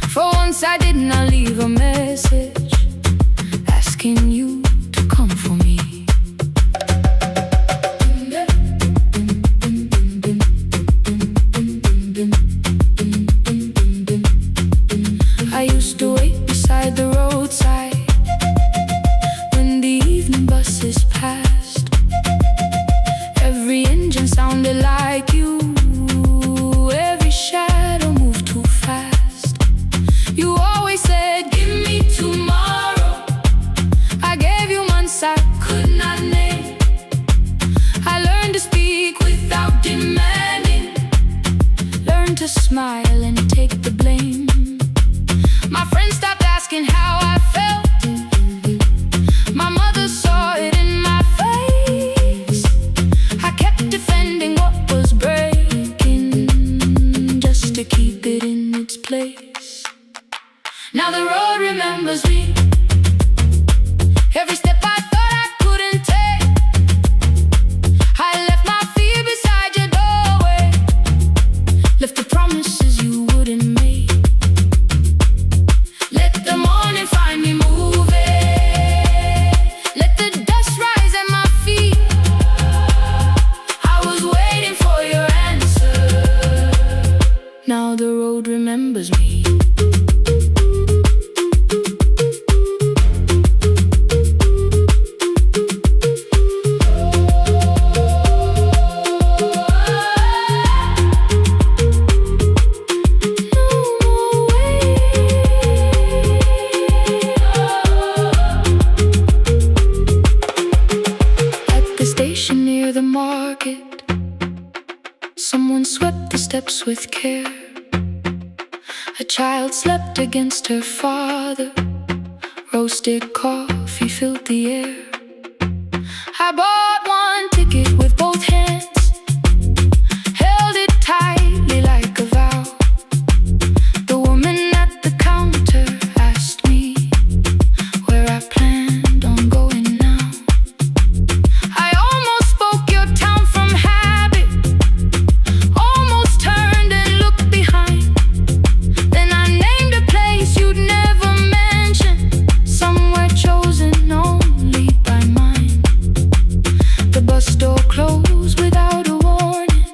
For once I did not leave a message asking you to come for me. I used to wait beside the roadside, is past. Every engine sounded like you. Every shadow moved too fast. You always said, give me tomorrow. I gave you months I could not name. I learned to speak without demanding. Learned to smile and take the blame. My friends stopped asking how I felt. My mother saw it in my face. I kept defending what was breaking, just to keep it in its place. Now the road remembers me. Every step I thought I couldn't take, I left my fear beside your doorway. Left the promises you wouldn't make. Let the morning find me moving. Let the dust rise at my feet. I was waiting for your answer. Now the road remembers me. Near the market, someone swept the steps with care. A child slept against her father. Roasted coffee filled the air. I bought one ticket with both hands, held it tightly like a vow. The woman at the counter asked me where I planned on going now. I almost spoke your town from habit, almost turned and looked behind. Then I named a place you'd never mention, somewhere chosen only by mine. The bus door closed without a warning.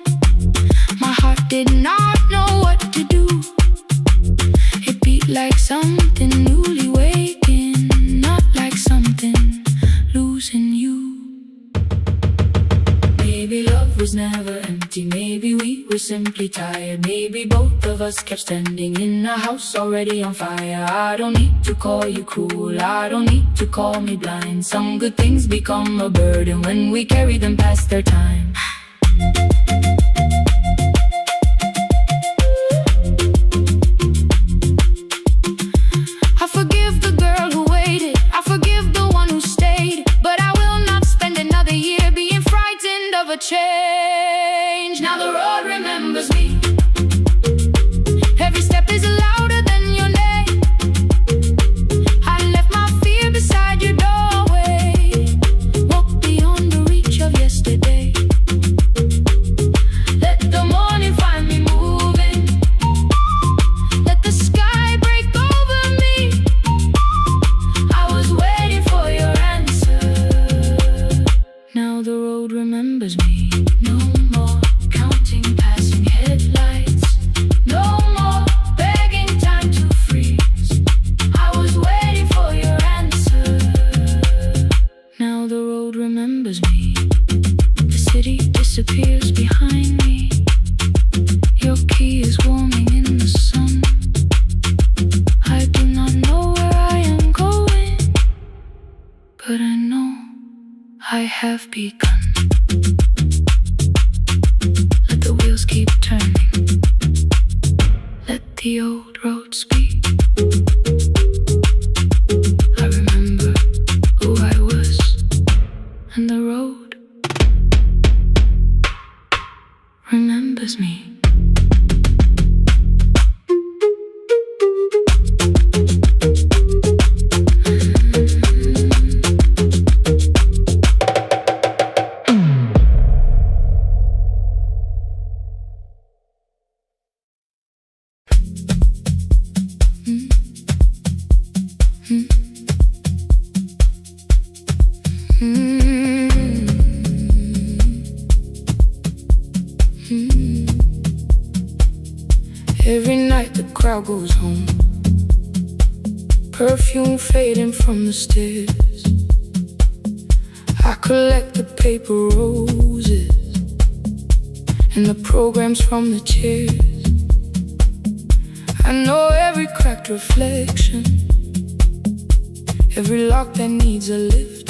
My heart did not know what to do. It beat like something newly waking, not like something losing you. Maybe love was never empty, maybe we were simply tired. Maybe both of us kept standing in a house already on fire. I don't need to call you cruel, I don't need to call me blind. Some good things become a burden when we carry them past their time. I forgive the girl who waited, I forgive the one who stayed, but I will not spend another year being frightened of a change. Now the road remembers me. Every step is louder than your name. I left my fear beside your doorway. Walk beyond the reach of yesterday. Let the morning find me moving. Let the sky break over me. I was waiting for your answer. Now the road remembers me. No more counting passing headlights. No more begging time to freeze. I was waiting for your answer. Now the road remembers me. The city disappears behind me. Your key is warming in the sun. I do not know where I am going, but I know I have begun. Let the wheels keep turning. Let the old road speak. I remember who I was, and the road remembers me. Every night the crowd goes home, perfume fading from the stairs. I collect the paper roses and the programs from the chairs. I know every cracked reflection, every lock that needs a lift,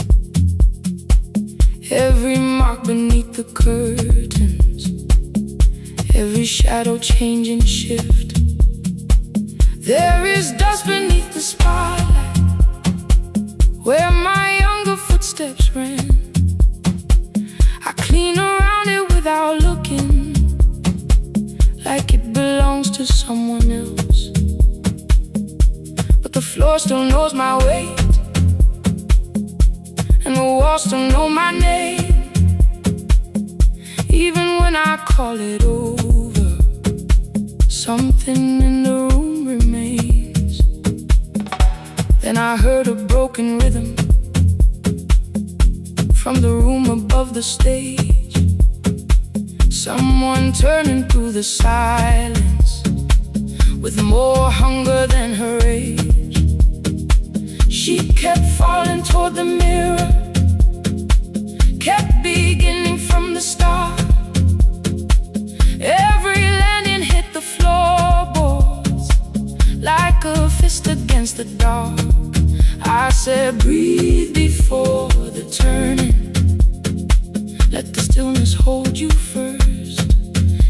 every mark beneath the curtains, every shadow change and shift. There is dust beneath the spotlight where my younger footsteps ran. I clean around it without looking, like it belongs to someone else. But the floor still knows my weight, and the walls still know my name. Even when I call it over, something in the room remains. Then I heard a broken rhythm from the room above the stage, someone turning through the silence with more hunger than her age. She kept falling toward the mirror, kept beginning from the start. Every landing hit the floorboards like a fist against the dark. I said, breathe before the turning, let the stillness hold you first.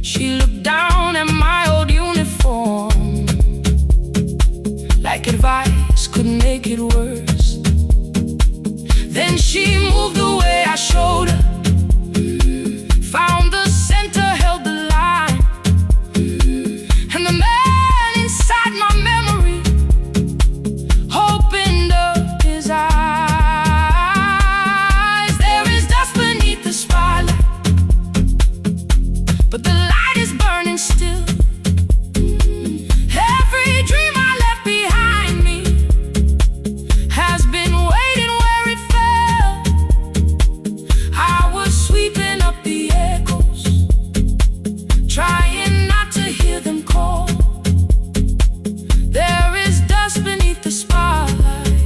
She looked down at my old uniform, like advice could make it worse. Then she moved the way I showed her, found the center, held the line, and the man inside my memory opened up his eyes. There is dust beneath the spotlight, but the light is burning still. Every dream I left behind me has been waiting where it fell. I was sweeping up the echoes, trying not to hear them call. There is dust beneath the spotlight,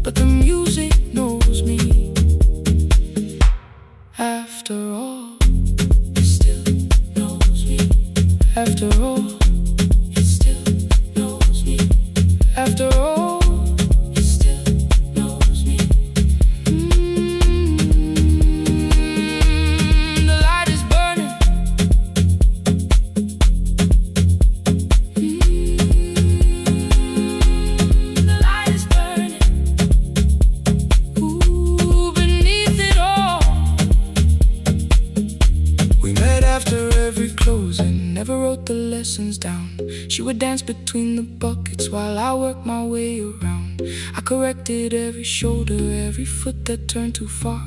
but the music knows me. After all, it still knows me. After all, it still knows me. After all, it still knows me. The light is burning. The light is burning. Ooh, beneath it all. We met after every closing, never wrote the lessons down. She would dance between the buckets while I worked my way around. I corrected every shoulder, every foot that turned too far.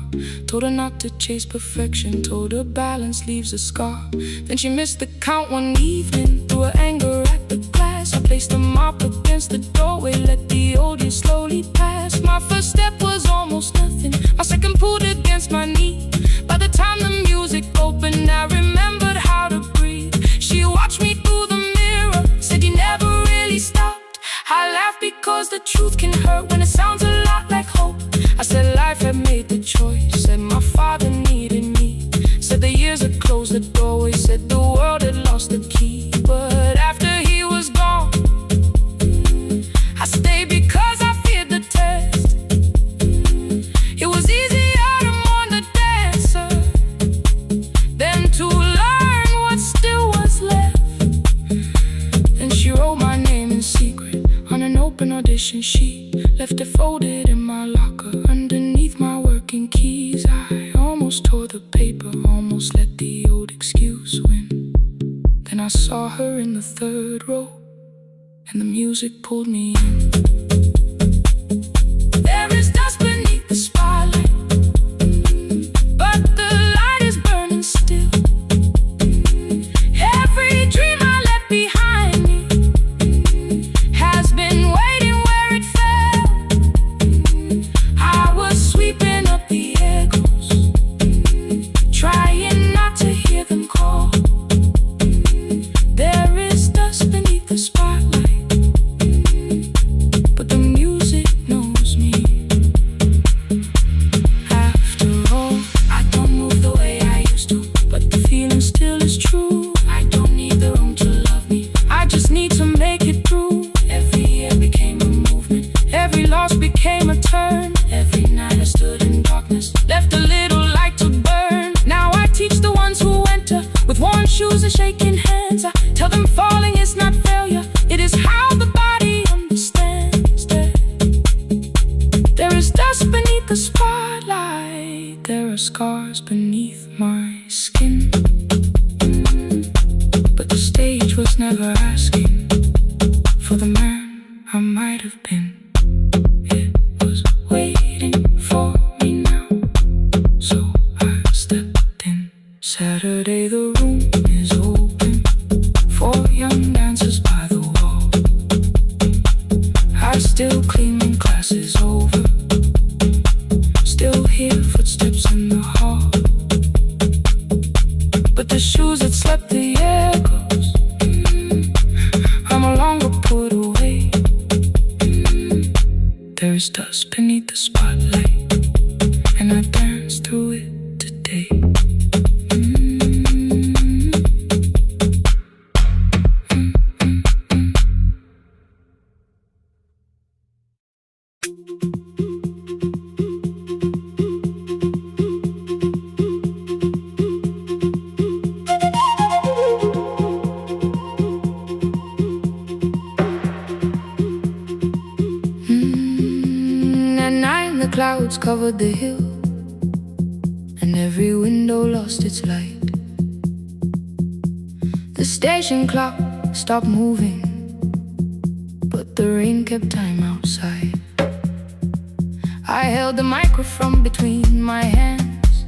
Told her not to chase perfection, told her balance leaves a scar. Then she missed the count one evening, threw her anger at the glass. I placed the mop against the doorway, let the old years slowly pass. My first step was almost nothing, my second pulled against my knee. By the time the music opened, I remembered how to breathe. She watched me through the mirror, said you never really stopped. I laughed because the truth can hurt when it sounds a lot like hope. I said life had made the choice, said my father needed me, said the years had closed the doorway, said the world had lost the key. But after he was gone, I stayed because I feared the test. It was easier to mourn the dancer than to learn what still was left. Then she wrote my name in secret on an open audition sheet, left it folded in my locker underneath my working keys. I almost tore the paper, almost let the old excuse win. Then I saw her in the third row, and the music pulled me in. There is dust beneath the spotlight, but the light is burning still. Every dream I left behind me has been waiting where it fell. I was sweeping up the echoes, trying not to hear them call. There is dust beneath the spotlight, but the lost became a turn. Every night I stood in darkness, left a little light to burn. Now I teach the ones who enter with worn shoes and shaking hands. I tell them falling is not failure, it is how the body understands that there is dust beneath the spotlight, there are scars beneath my skin. But the stage was never asking for the man I might have been. It was waiting for me now, so I stepped in. Saturday the room is open for young dancers by the wall. I still clean when class is over, still hear footsteps in the hall. But the shoes that slept the echoes, are no longer put away. There is dust beneath the spotlight, and I dance through it today. Clouds covered the hill, and every window lost its light. The station clock stopped moving, but the rain kept time outside. I held the microphone between my hands,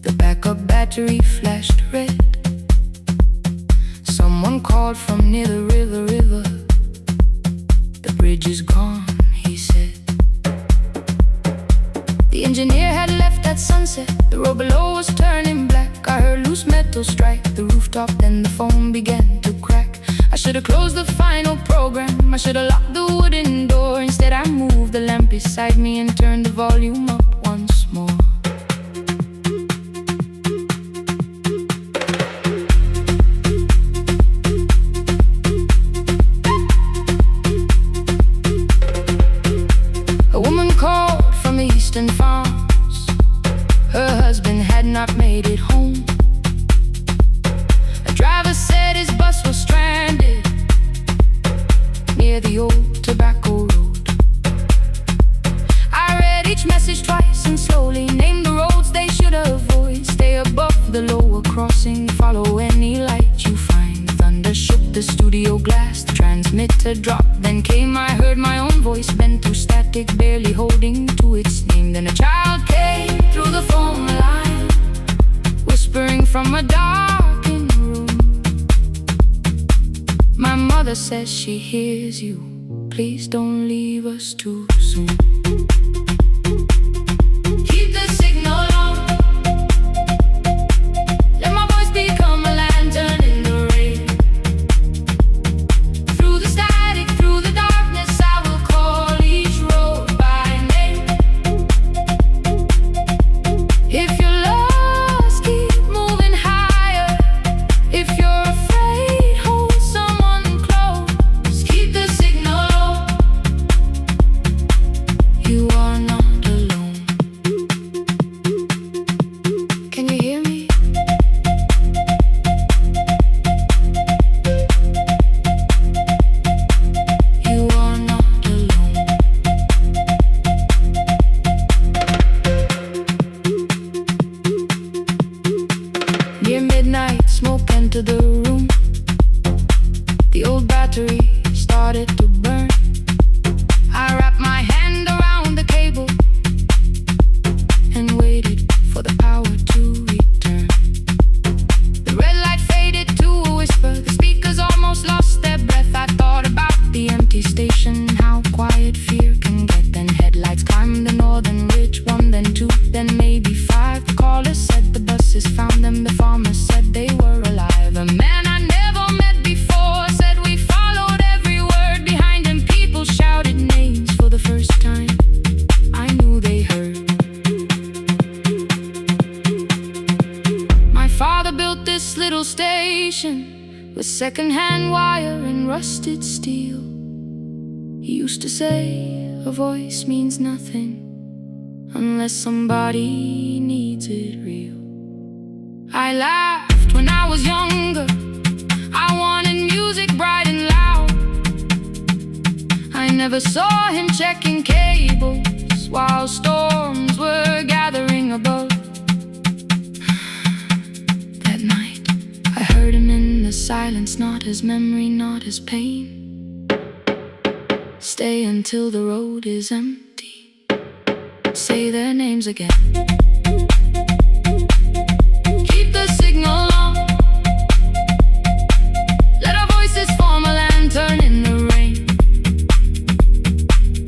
the backup battery flashed red. Someone called from near the river. The bridge is gone, he said. The engineer had left at sunset, the road below was turning black. I heard loose metal strike the rooftop, then the phone began to crack. I should've closed the final program, I should've locked the wooden door. Instead I moved the lamp beside me and turned the volume up once more. A woman called from the eastern farms, her husband had not made it home. A driver said his bus was stranded near the old tobacco road. I read each message twice and slowly named the roads they should avoid. Stay above the lower crossing, follow any light you find. Thunder shook the studio glass, the transmitter dropped, then came. I heard my own voice bent through static, barely holding to its name. Then a child came through the phone line, whispering from a darkened room. My mother says she hears you, please don't leave us too soon. Keep the signal on, let my voice become a lantern in the rain. Through the static, through the darkness, I will call each road by name. If you're lost, keep moving higher. If you're afraid, hold someone close. Keep the signal low, you are not alone. Can you hear me? You are not alone. Near midnight, smoke entered the room. The old battery started to burn. I wrapped my hand around the cable and waited for the power to return. The red light faded to a whisper, the speakers almost lost their breath. I thought about the empty station, how quiet fear can get. Then headlights climbed the northern ridge, one, then two, then maybe five. The caller said the buses found them, the farmer said they were alive. A man I never met before said we followed every word behind him. People shouted names for the first time, I knew they heard. My father built this little station with second-hand wire and rusted steel. He used to say, A voice means nothing unless somebody needs it real. I laughed when I was younger. I wanted music bright and loud. I never saw him checking cables while storms were gathering above. That night, I heard him in the silence, not as memory, not as pain. Stay until the road is empty. Say their names again. Keep the signal on. Let our voices form a lantern in the rain.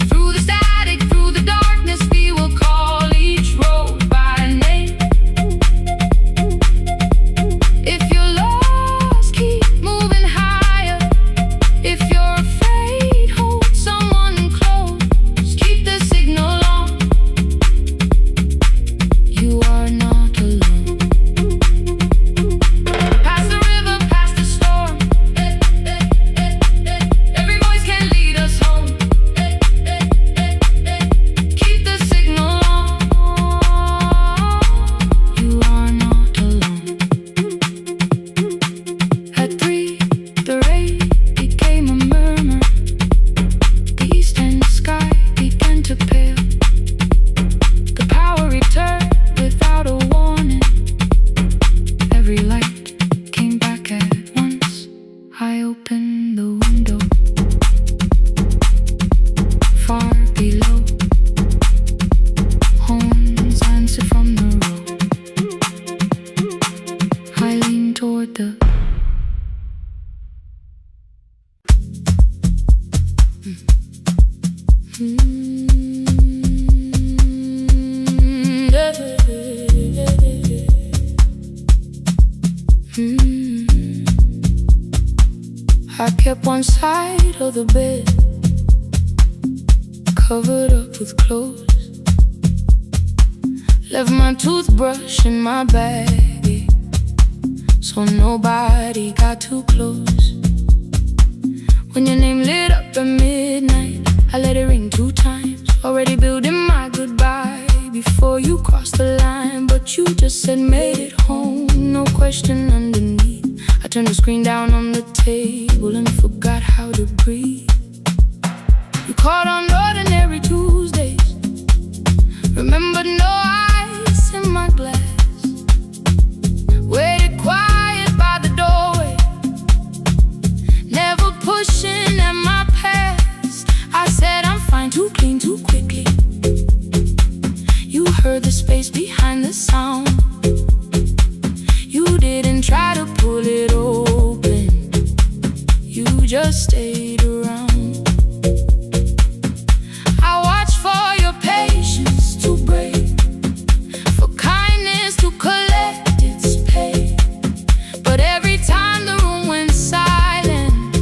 Through the static, through the darkness, we will call each road by name. If you're lost, keep moving higher. If you're afraid, hold someone close. Keep the signal on. You are not alone. Past the river, past the storm. Every voice can lead us home. Keep the signal on. You are not alone. At 3, the rain became a murmur. The eastern sky began to pale. The power returned without a warning. Every light came back at once. I opened the window. Far below, horns answer from the road. I leaned toward the I kept one side of the bed covered up with clothes. Left my toothbrush in my bag, so nobody got too close. When your name lit up at midnight, I let it ring 2 times. Already building my goodbye before you crossed the line. But you just said made it home, no question underneath. I turned the screen down on the table and forgot how to breathe. You called on ordinary Tuesdays. Remembered no ice in my glass. Waited quiet by the doorway, never pushing at my past. I said I'm fine, too clean, too quickly. You heard the space behind the sound. You didn't try to pull it open. You just stayed around. I watched for your patience to break, for kindness to collect its pay. But every time the room went silent,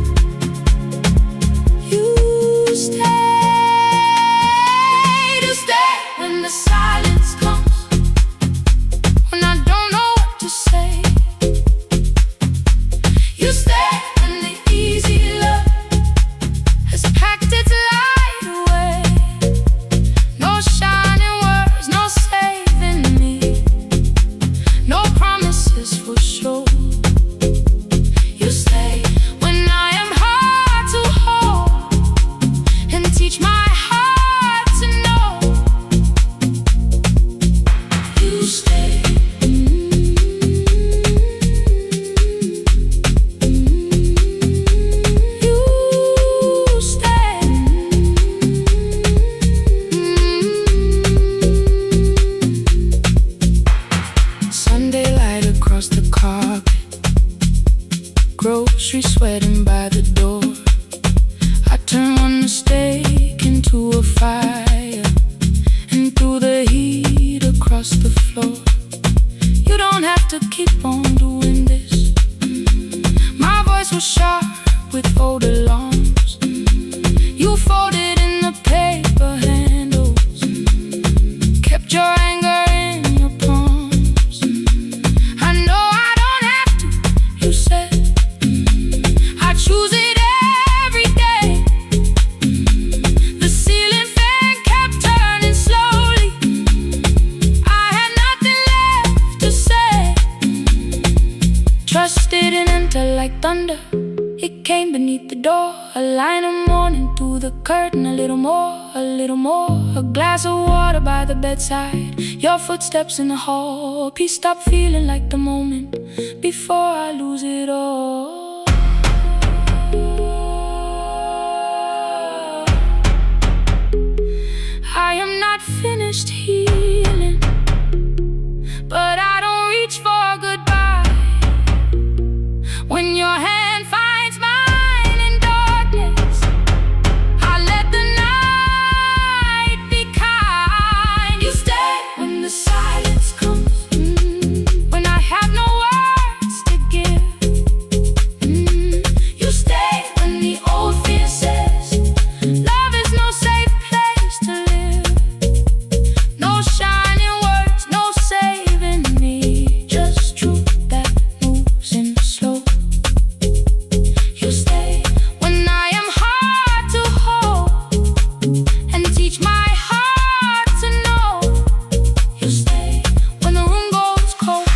you stayed. You stay when the silence comes. beneath the door. A line of morning through the curtain. A little more, a little more. A glass of water by the bedside. Your footsteps in the hall. Please stop feeling like the moment before I lose it all. I am not finished healing, but I don't reach for a goodbye. When your hand finds mine in darkness, I let the night be kind. You stay when the silence comes, when I have no words to give. You stay when the old fear says love is no safe place to live. No shining words, no saving me, just truth that moves in slow. You stay when I am hard to hold and teach my heart to know. You stay when the room goes cold.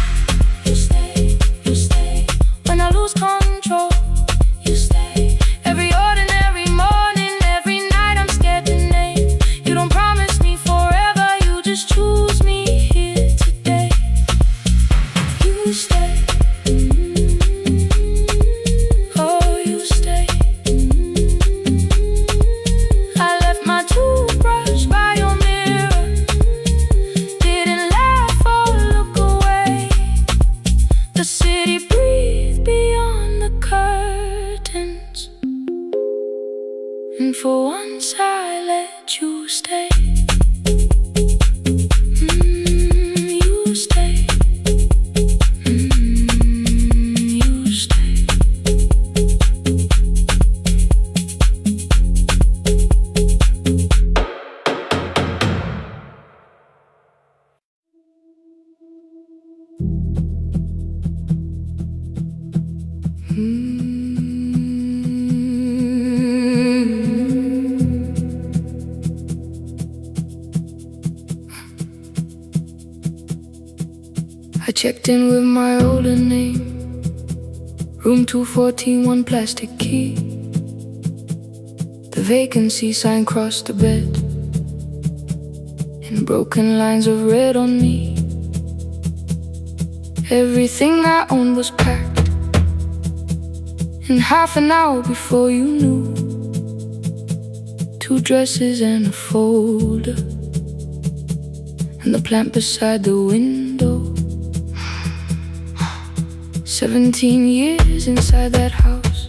You stay when I lose control. You stay every ordinary morning, every night I'm scared to name. You don't promise me forever, you just choose me here today. You stay. Oh, you stay. I left my toothbrush by your mirror. Didn't laugh or look away. The city breathed beyond the curtains, and for once I let you stay. You stay. You stay. I checked in with my older name, room 214, one plastic key. The vacancy sign crossed the bed, and broken lines of red on me. Everything I owned was packed, and half an hour before you knew, 2 dresses and a folder, and the plant beside the window. 17 years inside that house,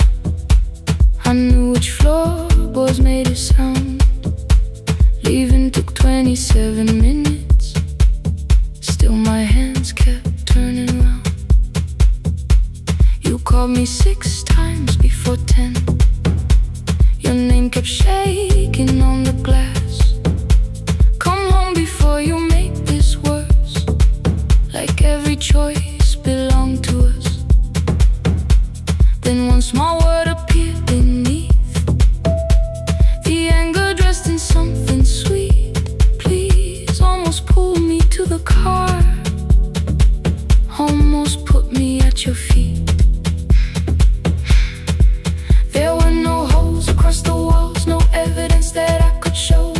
I knew which floorboards made a sound. Leaving took 27 minutes, still my hands kept turning round. You called me 6 times before 10. Your name kept shaking on the glass. Come home before you make this worse, like every choice belonged to us. Then one small word appeared beneath, the anger dressed in something sweet. Please, almost pulled me to the car, almost put me at your feet. There were no holes across the walls, no evidence that I could show.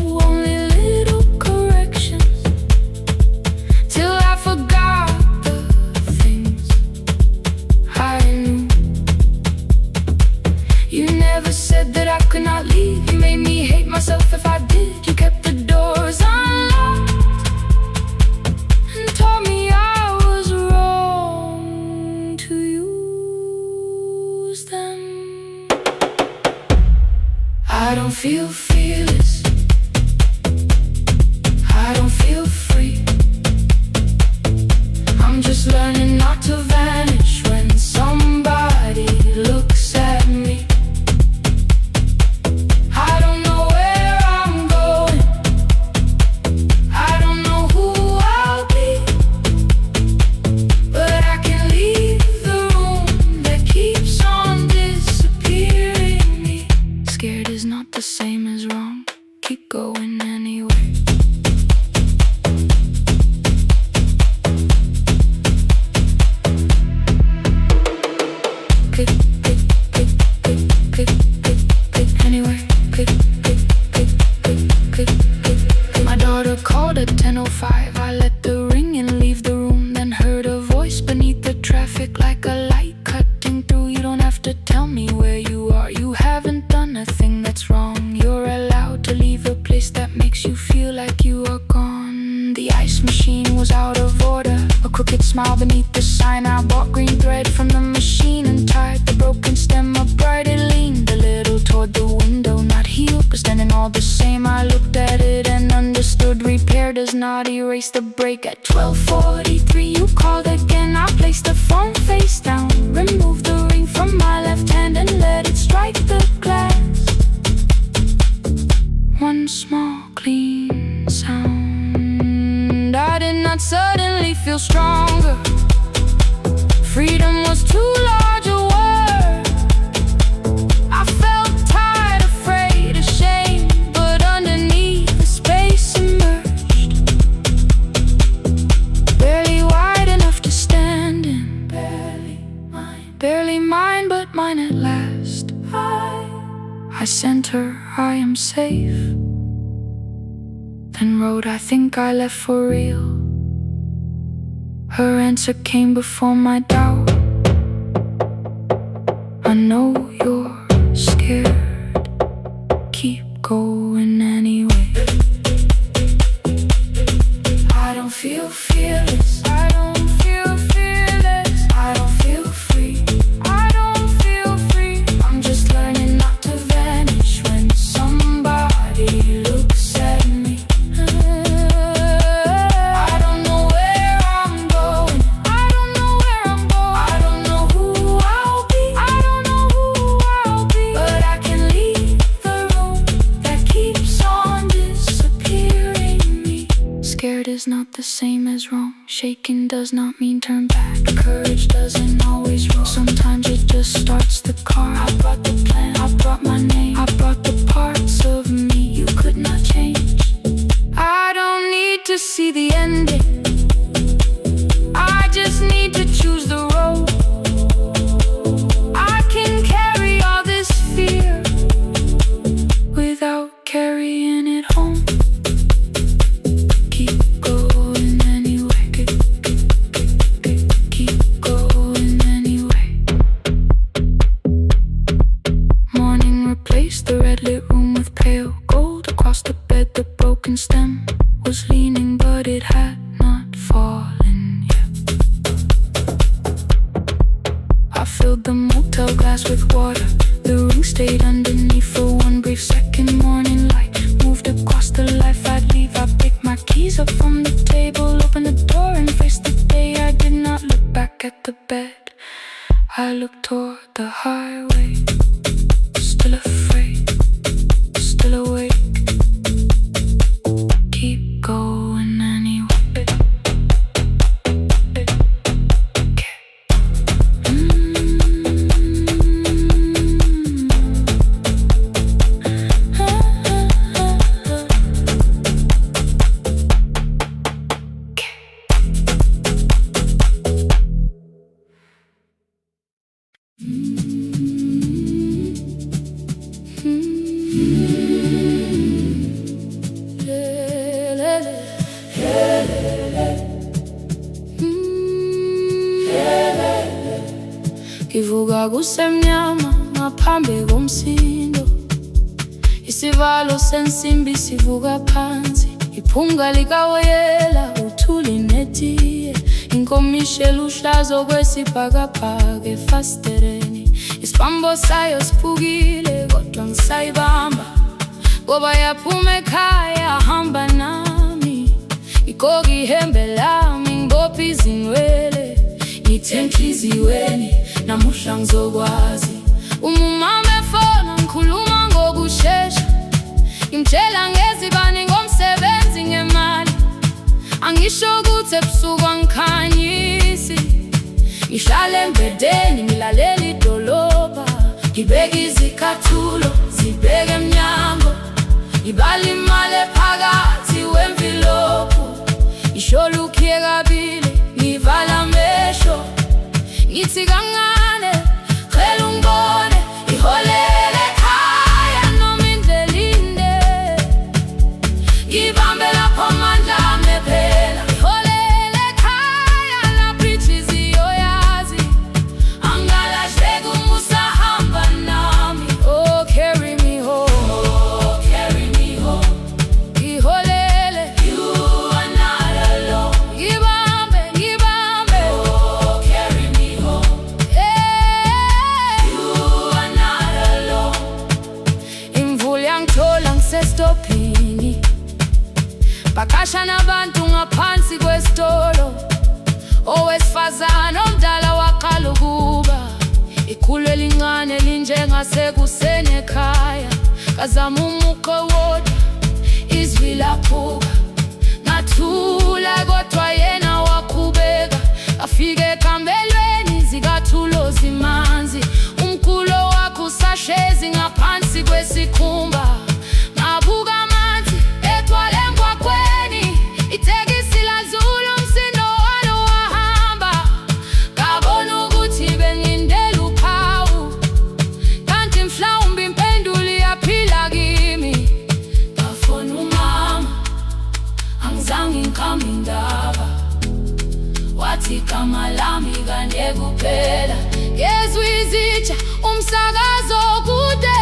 called at 10:05. I let the ring and leave the room, then heard a voice beneath the traffic like a light cutting through. You don't have to tell me where you are. You haven't done a thing that's wrong. You're allowed to leave a place that makes you feel like you are gone. The ice machine was out of order, a crooked smile beneath the sign. I bought green thread from the machine and tied the broken stem upright. It leaned a little toward the window, not healed but standing all the same. I looked at it and understood repair does not erase the break. At 12:43 you called again. I placed the phone face down, removed the ring from my left hand and let it strike the glass. One small clean sound. I did not suddenly feel stronger. Freedom was too large a word. I felt tired, afraid, ashamed, but underneath the space emerged, barely wide enough to stand in. Barely mine, but mine at last. I sent her, I am safe. Then wrote, I think I left for real. Her answer came before my doubt. I know you're scared, keep going anyway. I don't feel fearless, I don't feel fearless, I don't feel free, I don't feel free. I'm just learning not to vanish when somebody looks at me. I don't know where I'm going, I don't know where I'm going, I don't know who I'll be, I don't know who I'll be. But I can leave the room that keeps on disappearing me. Scared is not the same as wrong. Shaking does not mean turn back. Courage doesn't always roll. Sometimes it just starts the car. I brought the plan, I brought my name, I brought the parts of me you could not change. I don't need to see the ending, I just need to choose the road. I can carry all this fear without carrying it home. Keep going anyway, keep going anyway. Morning replaced the red lit room with pale gold. Across the bed the broken stem was leaning, but it had not fallen yet. I filled the motel glass with water. The ring stayed underneath for one brief second. Morning light moved across the life I'd leave. I picked my keys up from the table, opened the door and faced the day. I did not look back at the bed, I looked toward the highway. Still afraid, still awake, keep going anyway. Ngivuka kusemnyama ngaphambi komsindo, isivalo sensimbi sivuka phansi, iphunga likawoyela uthuli netiye, inkomishi eluhlaza okwesibhakabhaka efasitereni. Isibambo sayo siphukile kodwa ngisayibamba, ngoba yaphuma ekhaya hamba nami. Igqoka ihembe lami ngibopha izinwele, ngithe enhliziyweni namuhla ngizokwazi. Umama efona ngikhuluma ngokushesha, ngimtshela ngezibani ngomsebenzi ngemali. Angisho ukuthi ebusuku angikhanyisi, ngihlala embedeni ngilalela idolobha. Ngibeka izicathulo zibheke emnyango, ngibala imali ephakathi wemvilophu. Ishola ukhiye kabili ngivala amehlo, ngithi kancane cela ungibone, iholele ekhaya noma indlela inde. Ngibambe lapho manje bakasha nabantu ngaphansi kwesitolo. Owesifazane omdala waqala ukuba ikhulu elincane linjengasekuseni ekhaya. Kazama umuqo wodwa, izwi laphuka, ngathula kodwa yena waqhubeka. Afike ekambelweni zikathulo zimanzi, umkhulo wakhe usahlezi ngaphansi kwesikhumba. Ngabuka amanzi ethwale emgwaqweni, itekisi ladlula umsindo walo wahamba. Ngabona ukuthi bengindela uphawu, kanti mhlawumbe impendulo iyaphila kimi. Ngafona umama, angizange ngikhambe indaba, wathi igama lami kanye kuphela. Ngezwe izitsha, umsakazo kude,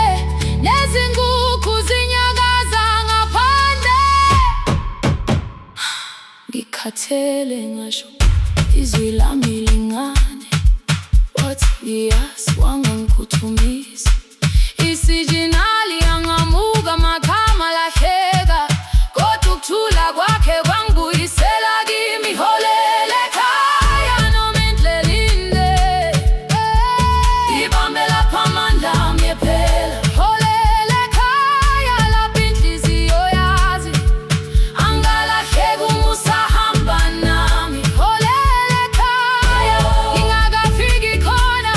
nezinkukhu zinyakaza ngaphandle. Ngikhathele ngasho izwi lami lingane, wathi yasi wangangiphuthumisa. Isijinali yangamuka magama lahleka, kodwa ukuthula kwakhe kwangibuyisela kimi. Holela ekhaya noma indlela inde, ibambe lapha amandla ami ephela. Holela ekhaya lapha inhliziyo yazi, angalahleki uma usahamba nami. Holela ekhaya ngingakafiki khona,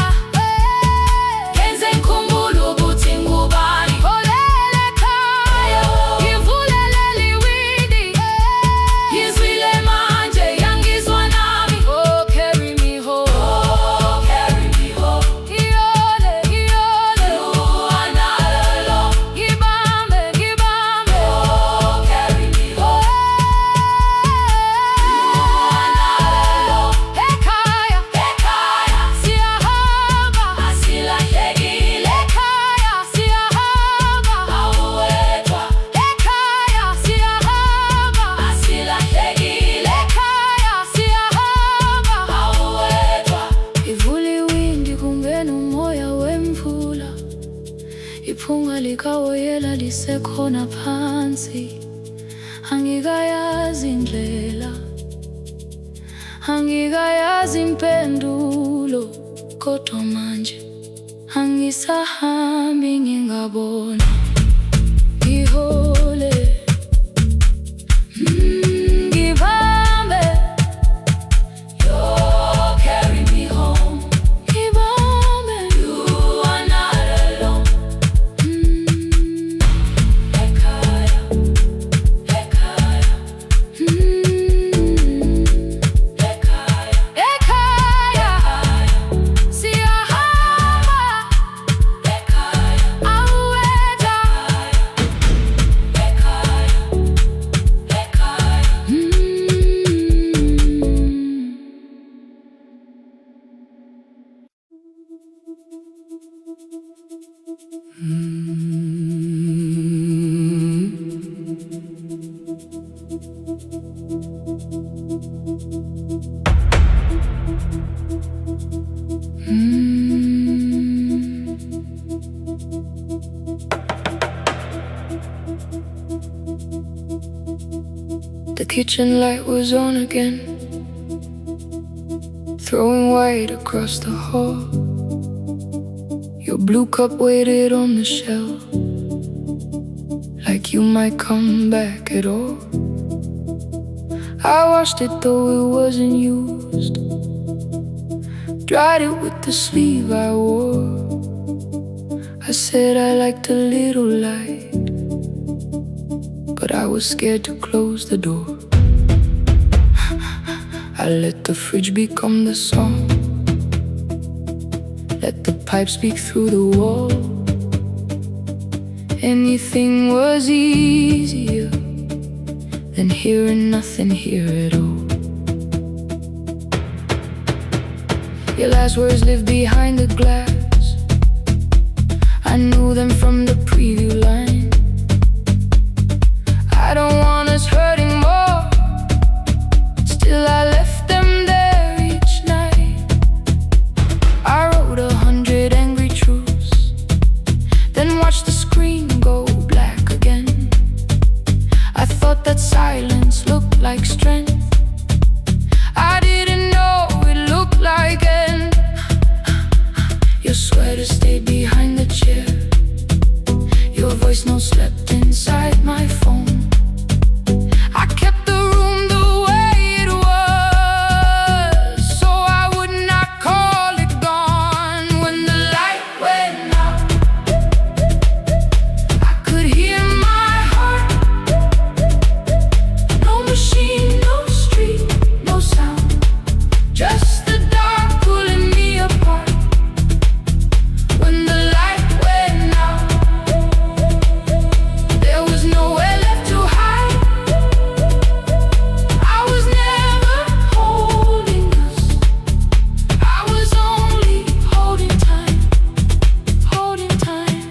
kenze ngikhumbule ukuthi ngubani. Holela ekhaya ngivulelele iwindi, ngizwile manje yangizwa nami. Oh, carry me home, oh, carry me home. Iyole, iyole, you are not alone. Ngibambe, ngibambe, oh, carry me home. You are not alone. Ekhaya, ekhaya, siyahamba, asilahlekile. Ekhaya, siyahamba, awuwedwa. Ekhaya, siyahamba, asilahlekile. Ekhaya, siyahamba, awuwedwa. Ivula iwindi kungena umoya wemvula, iphunga likawoyela lisekhona phansi. Angikayazi indlela, angikayazi impendulo, kodwa manje angisahambi ngingabona. Ngihole, ngibambe, you carry me home. Ngibambe, you are not alone. Ekhaya, ekhaya, ekhaya, ekhaya, siyahamba. Ekhaya, awuwedwa. Ekhaya, ekhaya. The kitchen light was on again, throwing white across the hall. Your blue cup waited on the shelf, like you might come back at all. I washed it though it wasn't used, dried it with the sleeve I wore. I said I liked a little light, but I was scared to close the door. I let the fridge become the song, let the pipe speak through the wall. Anything was easier than hearing nothing here at all. Your last words live behind the glass, I knew them from the preview line. I don't want us hurting more, still I left them there each night. I wrote 100 angry truths, then watched the screen go black again. I thought thought that silence looked like strength. I didn't know it looked like end. Your sweater stayed behind the chair. Your voice note slept inside my phone. I kept the room the way it was, so I would not call it gone. When the light went out, I could hear my heart. No machine, no street, no sound, just the dark pulling me apart. When the light went out, there was nowhere left to hide. I was never holding us, I was only holding time, holding time.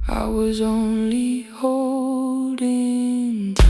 I was only holding time.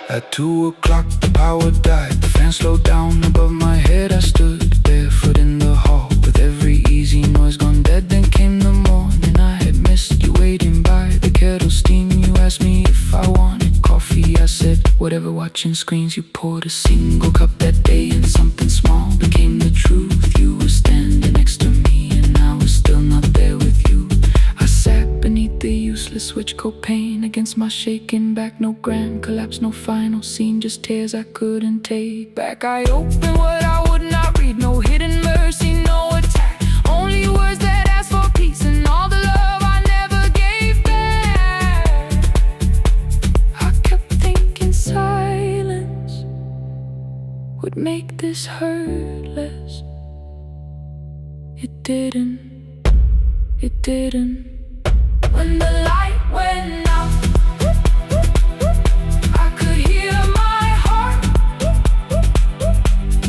At 2 o'clock the power died, the fan slowed down above my head. I stood barefoot in the hall with every easy noise gone dead. Then came the morning, I had missed you waiting by the kettle steam. You asked me if I wanted coffee, I said whatever. Watching screens, you poured a single cup that day, and something small became the truth. You were standing next to me and I was still not there with you. I sat beneath the useless switch copain against my shaking back. No grand collapse, no final scene, just tears I couldn't take back. I opened what I would not read, no hidden mercy, no attack, only words that ask for peace and all the love I never gave back. I kept thinking silence would make this hurt less. It didn't, it didn't. When the light went out, I could hear my heart.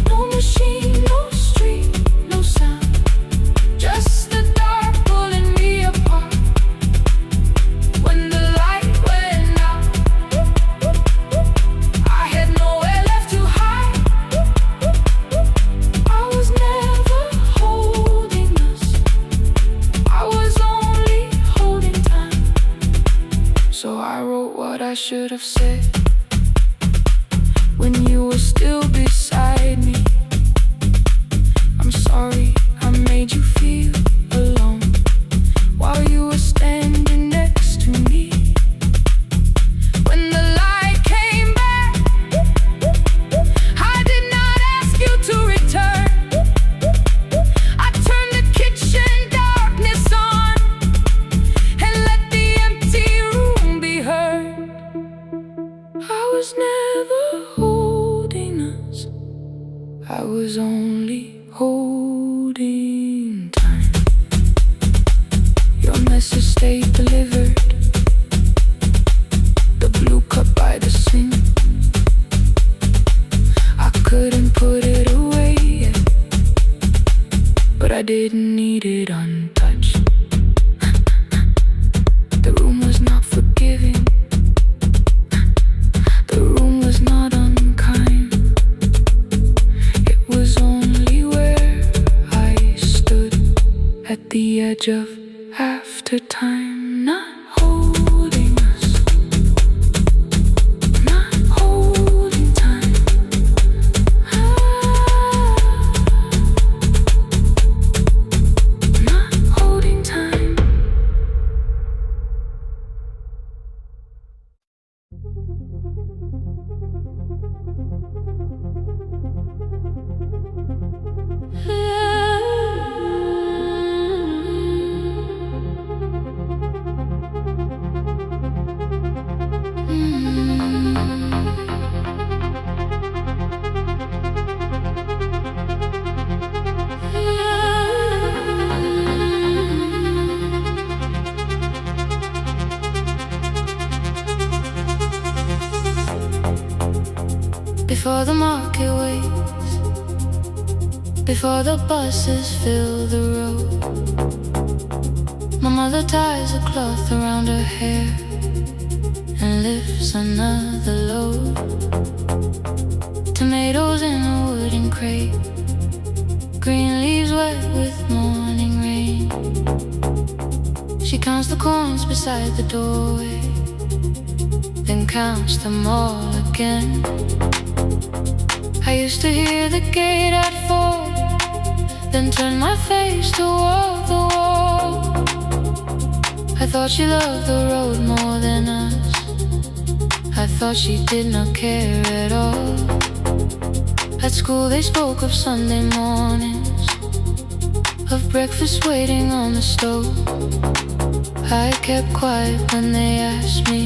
No machine, no street, no sound, just the dark pulling me apart. When the light went out, I had nowhere left to hide. I was never holding us, I was only holding time. So I wrote what I should have said when you were still beside me. I'm sorry I made you feel alone while you were standing next to me. When the light came back, I did not ask you to return. I turned the kitchen darkness on and let the empty room be heard. I was never holding us, I was only holding time. Your message stayed delivered, the blue cup by the sink. I couldn't put it away yet, but I didn't need it untouched. The room was not forgiving, the room was not unkind. It was only where I stood at the edge of after time, not holding us, not holding time. Not holding time. Before the market waits, before the buses fill the road, my mother ties a cloth around her hair lifts another load. Tomatoes in a wooden crate, green leaves wet with morning rain. She counts the coins beside the doorway, then counts them all again. I used to hear the gate at 4, then turn my face toward the wall. I thought she loved the road more than us. I thought she did not care at all. At school they spoke of Sunday mornings, of breakfast waiting on the stove. I kept quiet when they asked me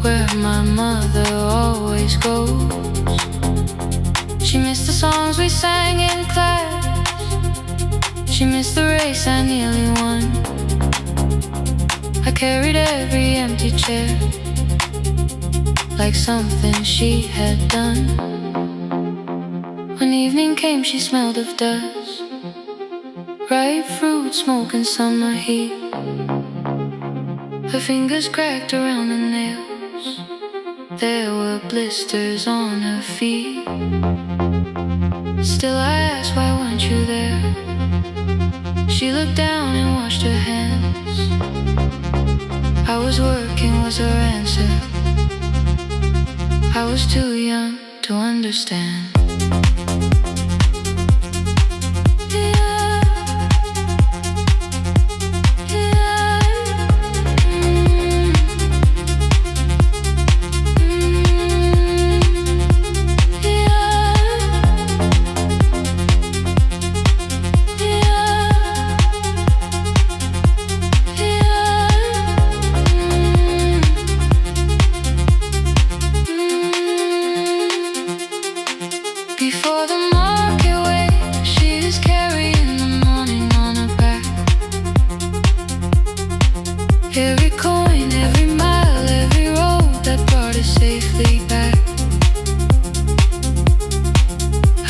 where my mother always goes. She missed the songs we sang in class, she missed the race I nearly won. I carried every empty chair like something she had done. When evening came she smelled of dust, ripe fruit, smoke and summer heat. Her fingers cracked around the nails, there were blisters on her feet. Still I asked, why weren't you there? She looked down and washed her hands. I was working was her answer. I was too young to understand. Before the market way, she is carrying the morning on her back. Every coin, every mile, every road that brought us safely back.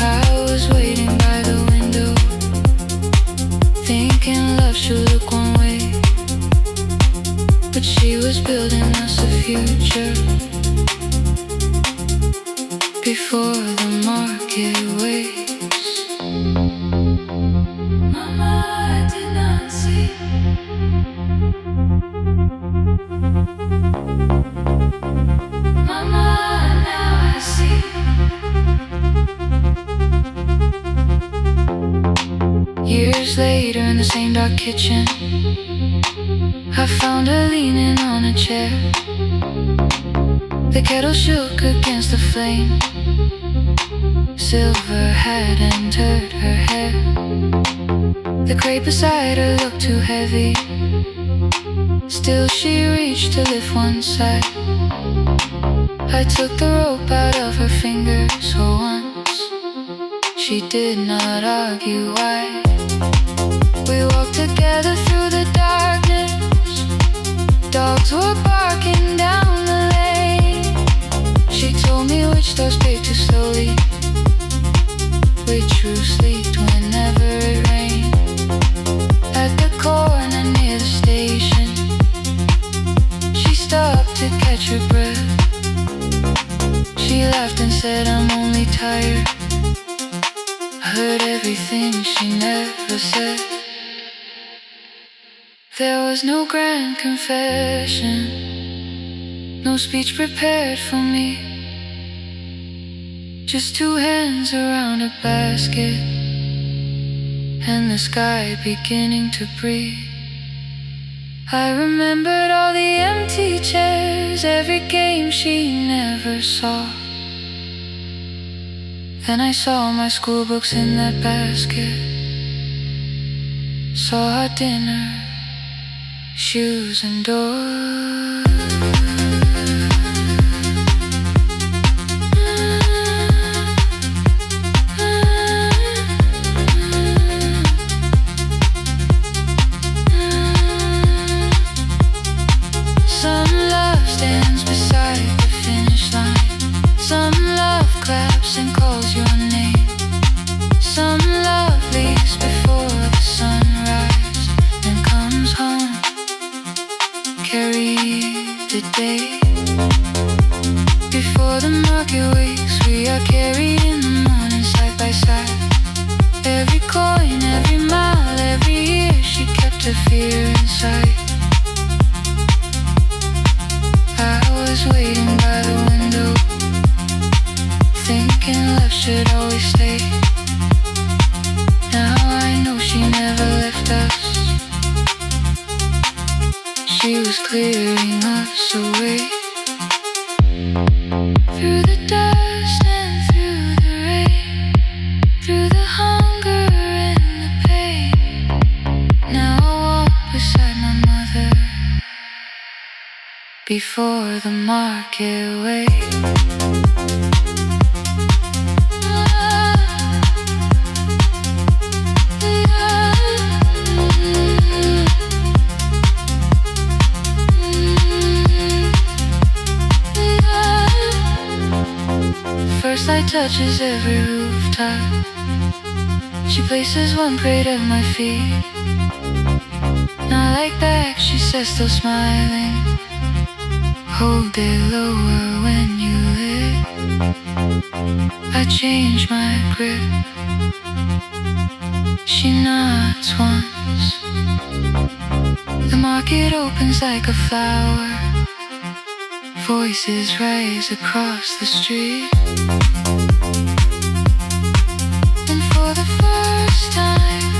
I was waiting by the window, thinking love should look one way, but she was building us a future. Before the market waits, Mama, I did not see. Mama, now I see. Years later in the same dark kitchen, I found her leaning on a chair. The kettle shook against the flame, silver had entered her hair. The crate beside her looked too heavy, still she reached to lift one side. I took the rope out of her fingers for once, she did not argue why. We walked together through the darkness, dogs were barking down the lane. She told me which doors paved too slowly, which roofs leaked whenever it rained. At the corner near the station, she stopped to catch her breath. She laughed and said, I'm only tired. I heard everything she never said. There was no grand confession, no speech prepared for me, just two hands around a basket and the sky beginning to breathe. I remembered all the empty chairs, every game she never saw. Then I saw my school books in that basket, saw our dinner, shoes and doors. Some love stands beside the finish line, some love claps and calls your name, some love leaves before the sunrise and comes home, carry day. Before the market wakes, we are carried in the morning side by side. Every coin, every mile, every year, she kept her fear inside. I was waiting by the window, thinking love should always stay. Now I know she never left us. She was clearing us away. Through the dust and through the rain, through the hunger and the pain. Now I walk beside my mother before the market wakes. First light touches every rooftop. She places one braid at my feet. Not like that, she says, still smiling. Hold it lower when you lit. I change my grip. She nods once. The market opens like a flower. Voices rise across the street. And for the first time,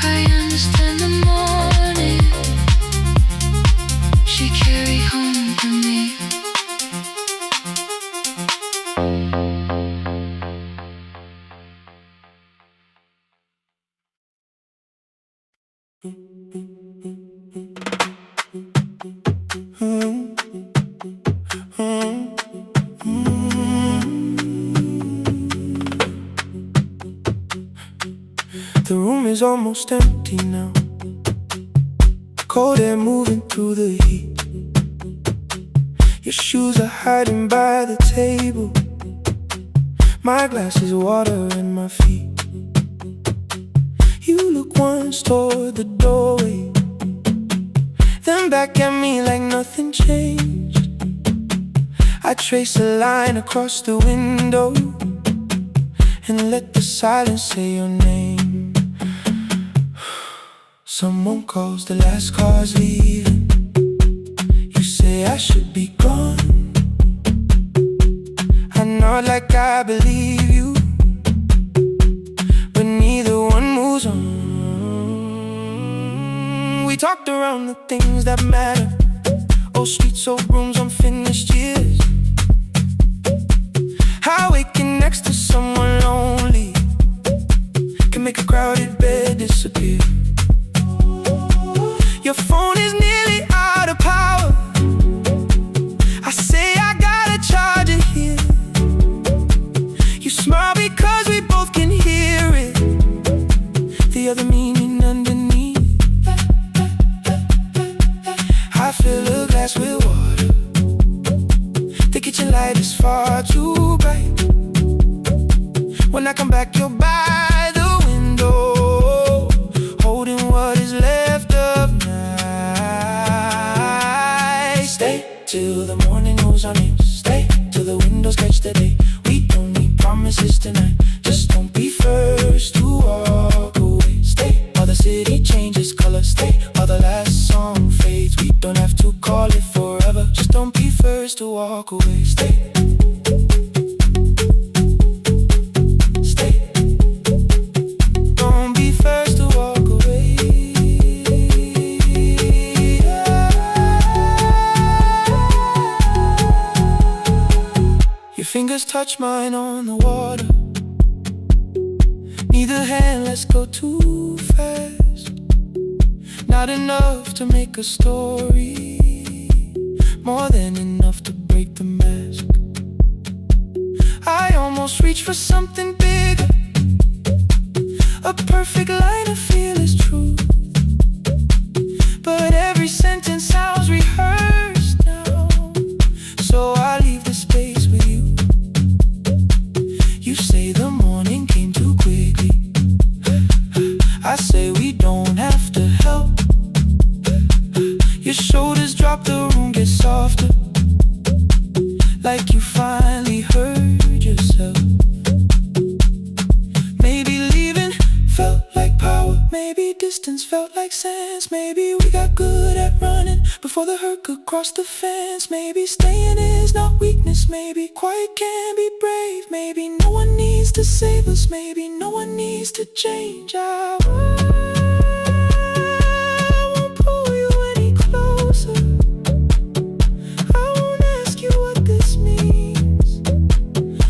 I understand the morning she carried home to me. The room is almost empty now. Cold air moving through the heat. Your shoes are hiding by the table. My glass is water in my feet. You look once toward the doorway, then back at me like nothing changed. I trace a line across the window and let the silence say your name. Someone calls, the last car's leaving. You say I should be gone. I nod like I believe you, but neither one moves on. We talked around the things that matter. Old streets, old rooms, unfinished years. How waking next to someone lonely can make a crowded bed disappear. Your phone is nearly out of power. I say I gotta charge it here. You smile because we both can hear it, the other meaning underneath. I fill a glass with water. The kitchen light is far too bright. When I come back, you're by the window, holding what is left of night. Stay till the morning moves on in. Stay till the windows catch the day. We don't need promises tonight. Just don't be first to walk away. Stay while the city changes color. Stay while the last song fades. We don't have to call it forever. Just don't be first to walk away. Stay. Fingers touch mine on the water. Neither hand lets go too fast. Not enough to make a story, more than enough to break the mask. I almost reach for something bigger, a perfect line of fearless truth. But every sentence sounds rehearsed now, so I leave the space with you. You say the morning came too quickly. I say we don't have to help. Your shoulders drop, the room gets soft. before the hurt could cross the fence. Maybe staying is not weakness. Maybe quiet can be brave. Maybe no one needs to save us. Maybe no one needs to change. I won't pull you any closer. I won't ask you what this means.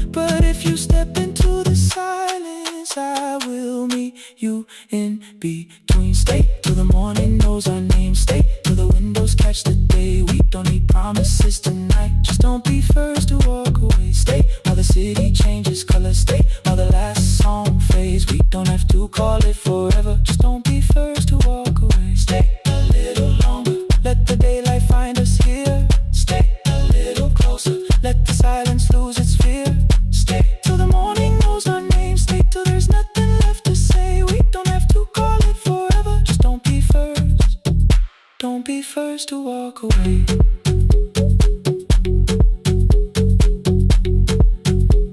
But if you step into the silence, I will meet you in between. Stay till the morning knows our name. Stay till the windows catch the day. We don't need promises tonight. Just don't be first to walk away. Stay while the city changes color. Stay while the last song fades. We don't have to call it forever. Just don't be first to walk away. Stay a little longer. Let the daylight find us here. Stay a little closer. Let the silence lose its fear. Stay till the morning knows our name. Stay till there's nothing left to say. We don't have to call it forever. Just don't be first. Don't be first to walk away.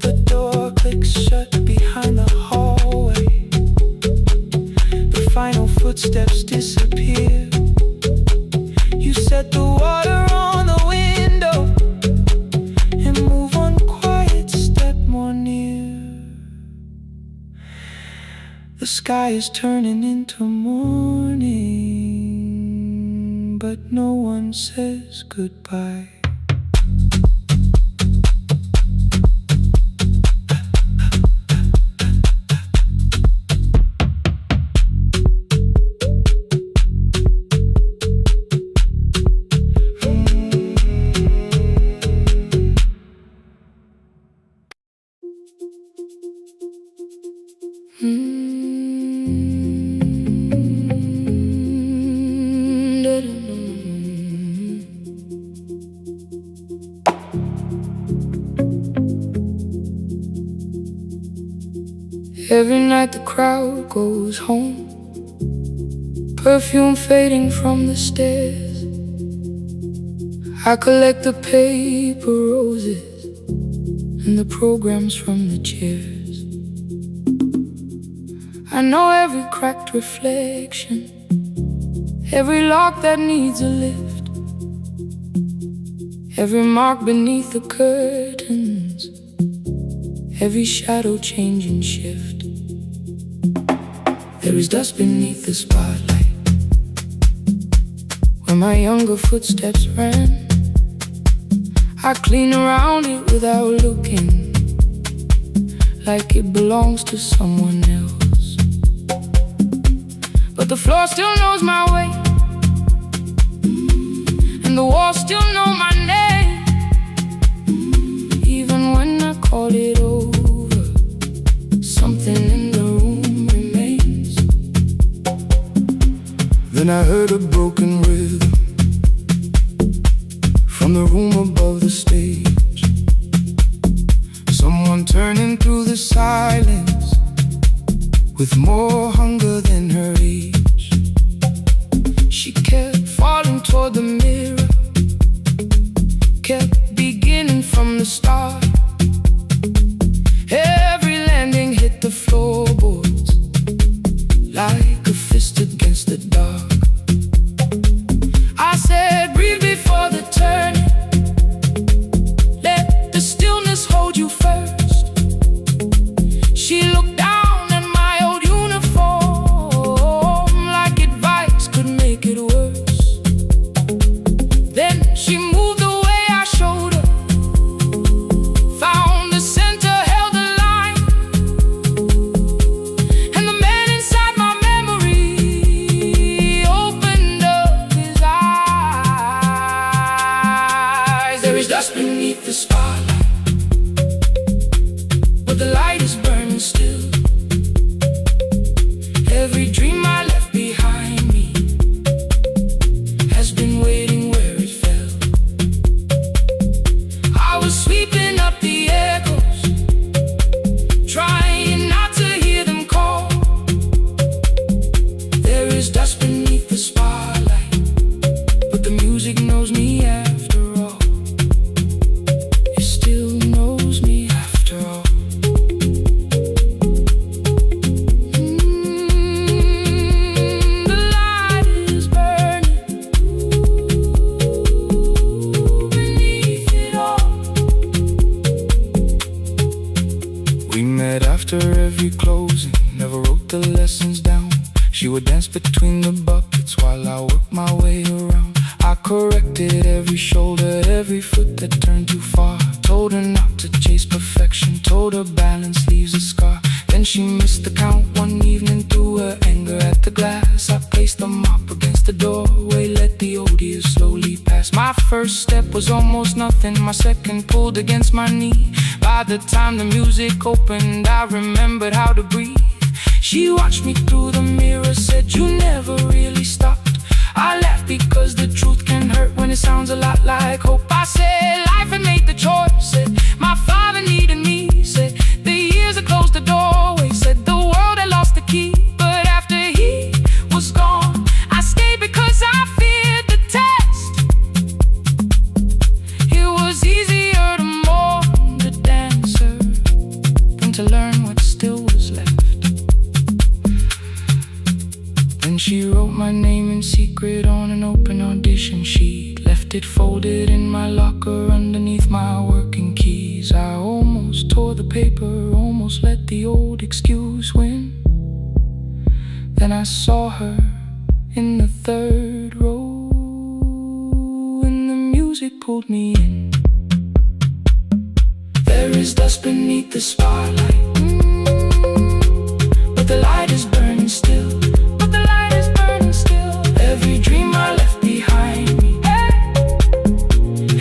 The door clicks shut behind the hallway. The final footsteps disappear. You set the water on the window and move one quiet step more near. The sky is turning into morning, but no one says goodbye. Every night the crowd goes home, perfume fading from the stairs. I collect the paper roses and the programs from the chairs. I know every cracked reflection, every lock that needs a lift, every mark beneath the curtains, every shadow change and shift. There is dust beneath the spotlight where my younger footsteps ran. I clean around it without looking, like it belongs to someone else. But the floor still knows my way, and the walls still know my name. Even when I call it over, something in the room remains. Then I heard a broken rhythm from the room above the stage. Someone turning through the silence with more hunger than her age. She kept falling toward the mirror, kept beginning from the start. Every landing hit the floorboards like a fist against the dark. I said, breathe before the turning. Let the stillness hold you first. She looked down at my old uniform like advice could make it worse. Then she moved the way I showed her, found the center, held the line, and the man inside my memory opened up his eyes. There is dust beneath the spotlight, but the light is burning still. Every dream I left behind me has been waiting where it fell. I was sweeping up the echoes, trying not to hear them call. There is dust beneath the spotlight, but the music knows me after all. It still knows me after all. every closing, never wrote the lessons down. She would dance between the buckets while I worked my way around. I corrected every shoulder, every foot that turned too far. Told her not to chase perfection, told her balance leaves a scar. Then she missed the count one evening, threw her anger at the glass. I placed the mop against the doorway, let the odious slowly pass. My first step was almost nothing, my second pulled against my knee. By the time the music opened, I remembered how to breathe. She watched me through the mirror, said, "You never really stopped." I laughed because the truth can hurt when it sounds a lot like hope. I said, life had made the choice, said, my father needed me, said, the years had closed the doorway, said, the world had lost the key. But after he was gone, I stayed because I feared the test. It was easier to mourn the dancer than to learn what still was left. Then she wrote my name in secret on an open audition sheet, left it folded in my locker underneath my working keys. I almost tore the paper, almost let the old excuse win. Then I saw her in the third row, and the music pulled me in. There is dust beneath the spotlight, but the light is burning still. Every dream I left behind me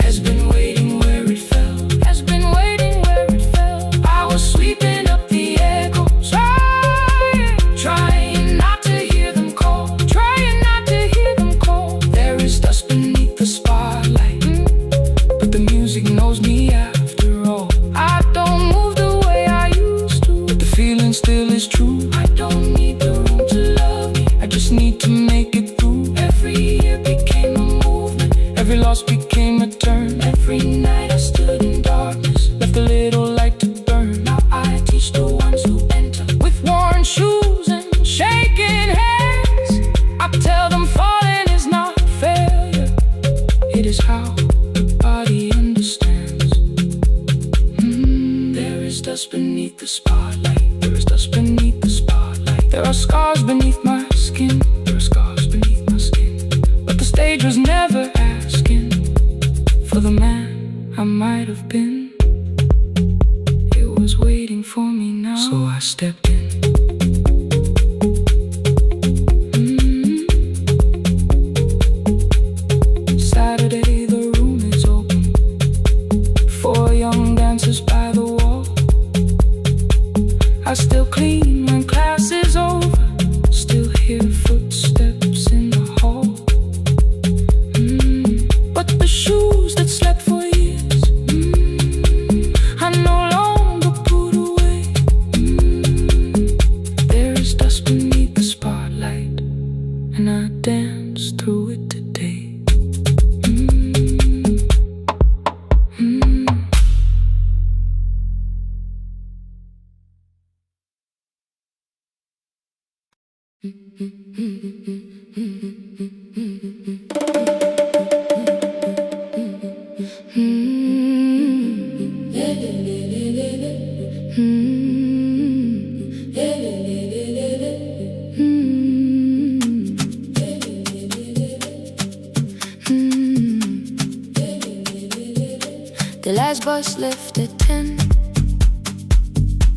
has been waiting where it fell, has been waiting where it fell. I was sweeping up the echoes, trying not to hear them call, trying not to hear them call. There is dust beneath the spotlight, but the music knows me after all. I don't move the way I used to, but the feeling still is true. I don't need the room to love me, I just need to make it. Every year became a movement, every loss became a turn. Every night I stood in darkness, left a little light to burn. Now I teach the ones who enter with worn shoes and shaking hands. I tell them falling is not failure, it is how the body understands. There is dust beneath the spotlight, there is dust beneath the spotlight. There are scars beneath my skin, there are scars beneath my skin. But the stage was never asking for the man I might have been. It was waiting for me now, so I stepped in. Saturday, the room is open, 4 young dancers by the wall. I still clean when class is over, still hear footsteps in the hall. But the shoes that slept for years, I no longer put away. There is dust beneath the spotlight, and I dance through it today. The last bus left at 10,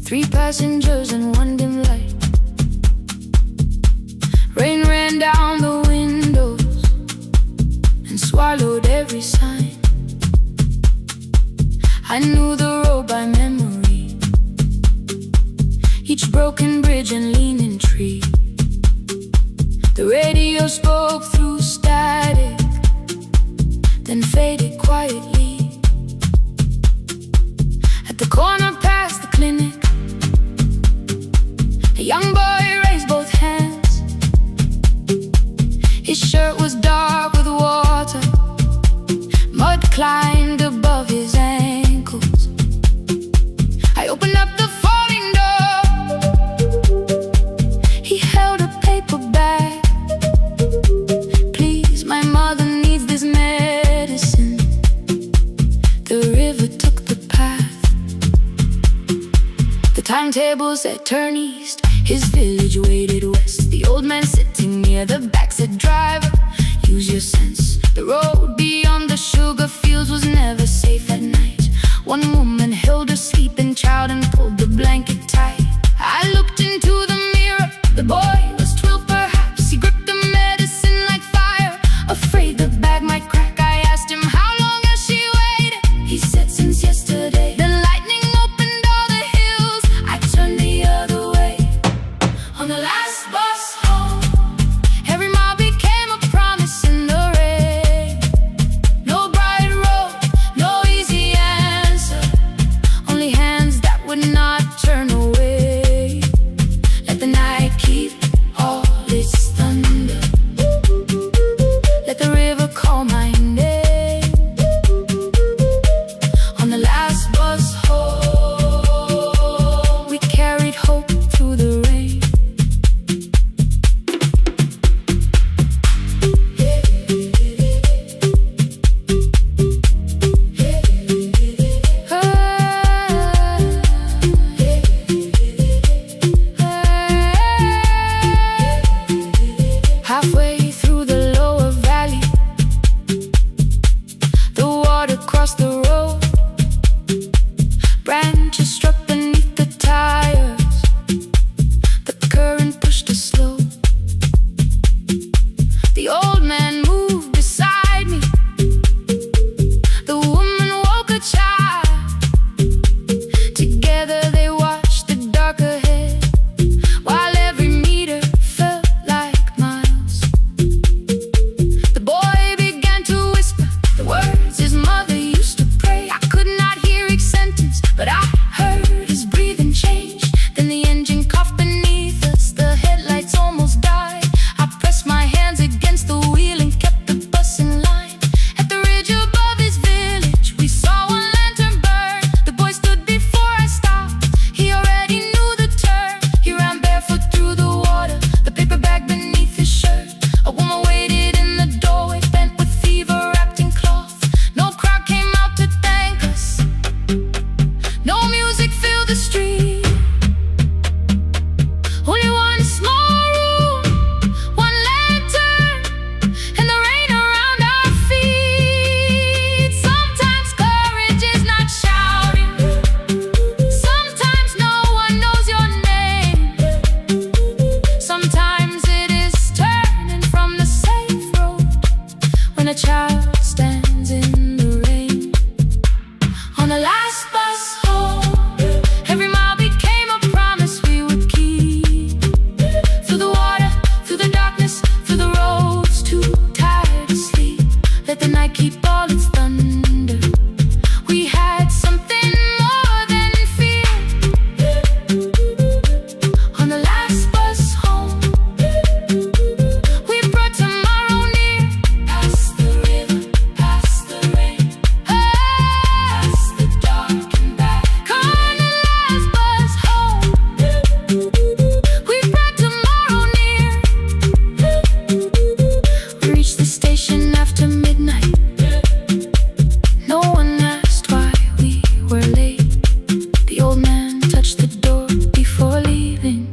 3 passengers and 1 dim light. Rain ran down the windows and swallowed every sign. I knew the road by memory, each broken bridge and leaning tree. The radio spoke through static, then faded quietly. At the corner past the clinic, a young boy raised both hands. His shirt was dark with water, mud climbed above his ankles. I opened up the folding door, he held a paper bag. Please, my mother needs this medicine. The river took the path, the timetables that turn east, his village waited west. The old man sitting near the back said, "Driver, use your sense. The road beyond the sugar fields was never safe at night." One woman held her sleeping child and pulled the blanket tight. I looked into the mirror, the boy was 12 perhaps. He gripped the medicine like fire, afraid the bag might crack. I asked him, "How long has she waited?" He said, "Since yesterday." Then lightning opened all the hills. I turned the other way. On the last bus home, every mile became a promise in the rain. No bright road, no easy answer, only hands that would not turn away. Let the night keep all its thunder, let the river call my name. On the last bus home, we carried hope through the rain. Halfway through the lower valley, the water crossed the road. Branches struck beneath the tires, the current pushed us slow. The old man moved beside me, the woman woke a child. Together they watched the dark ahead, while every meter felt like miles. The boy began to whisper the words his mother used to pray. I could not hear each sentence, but I heard his breathing change. Then the engine coughed beneath us, the headlights almost died. I pressed my hands against the wheel and kept the bus in line. At the ridge above his village, we saw one lantern burn. The boy stood before I stopped, he already knew the turn. He ran barefoot through the water, the paper bag beneath his shirt. A woman waited in the doorway, bent with fever, wrapped in cloth. No crowd came out to thank us, no music filled the street. Only one small room, one lantern, and the rain around our feet. Sometimes courage is not shouting, sometimes no one knows your name. Sometimes it is turning from the safe road when a child stands in the rain. On the last bus home, every mile became a promise we would keep. Through the water, through the darkness, through the roads too tired to sleep. Let the night keep all its thunder. We had something more than fear. On the last bus home, we brought tomorrow near. Past the river, past the rain, past the dark and back. On the last bus home, we brought tomorrow near. We reached the station after midnight. No one asked why we were late. The old man touched the door before leaving.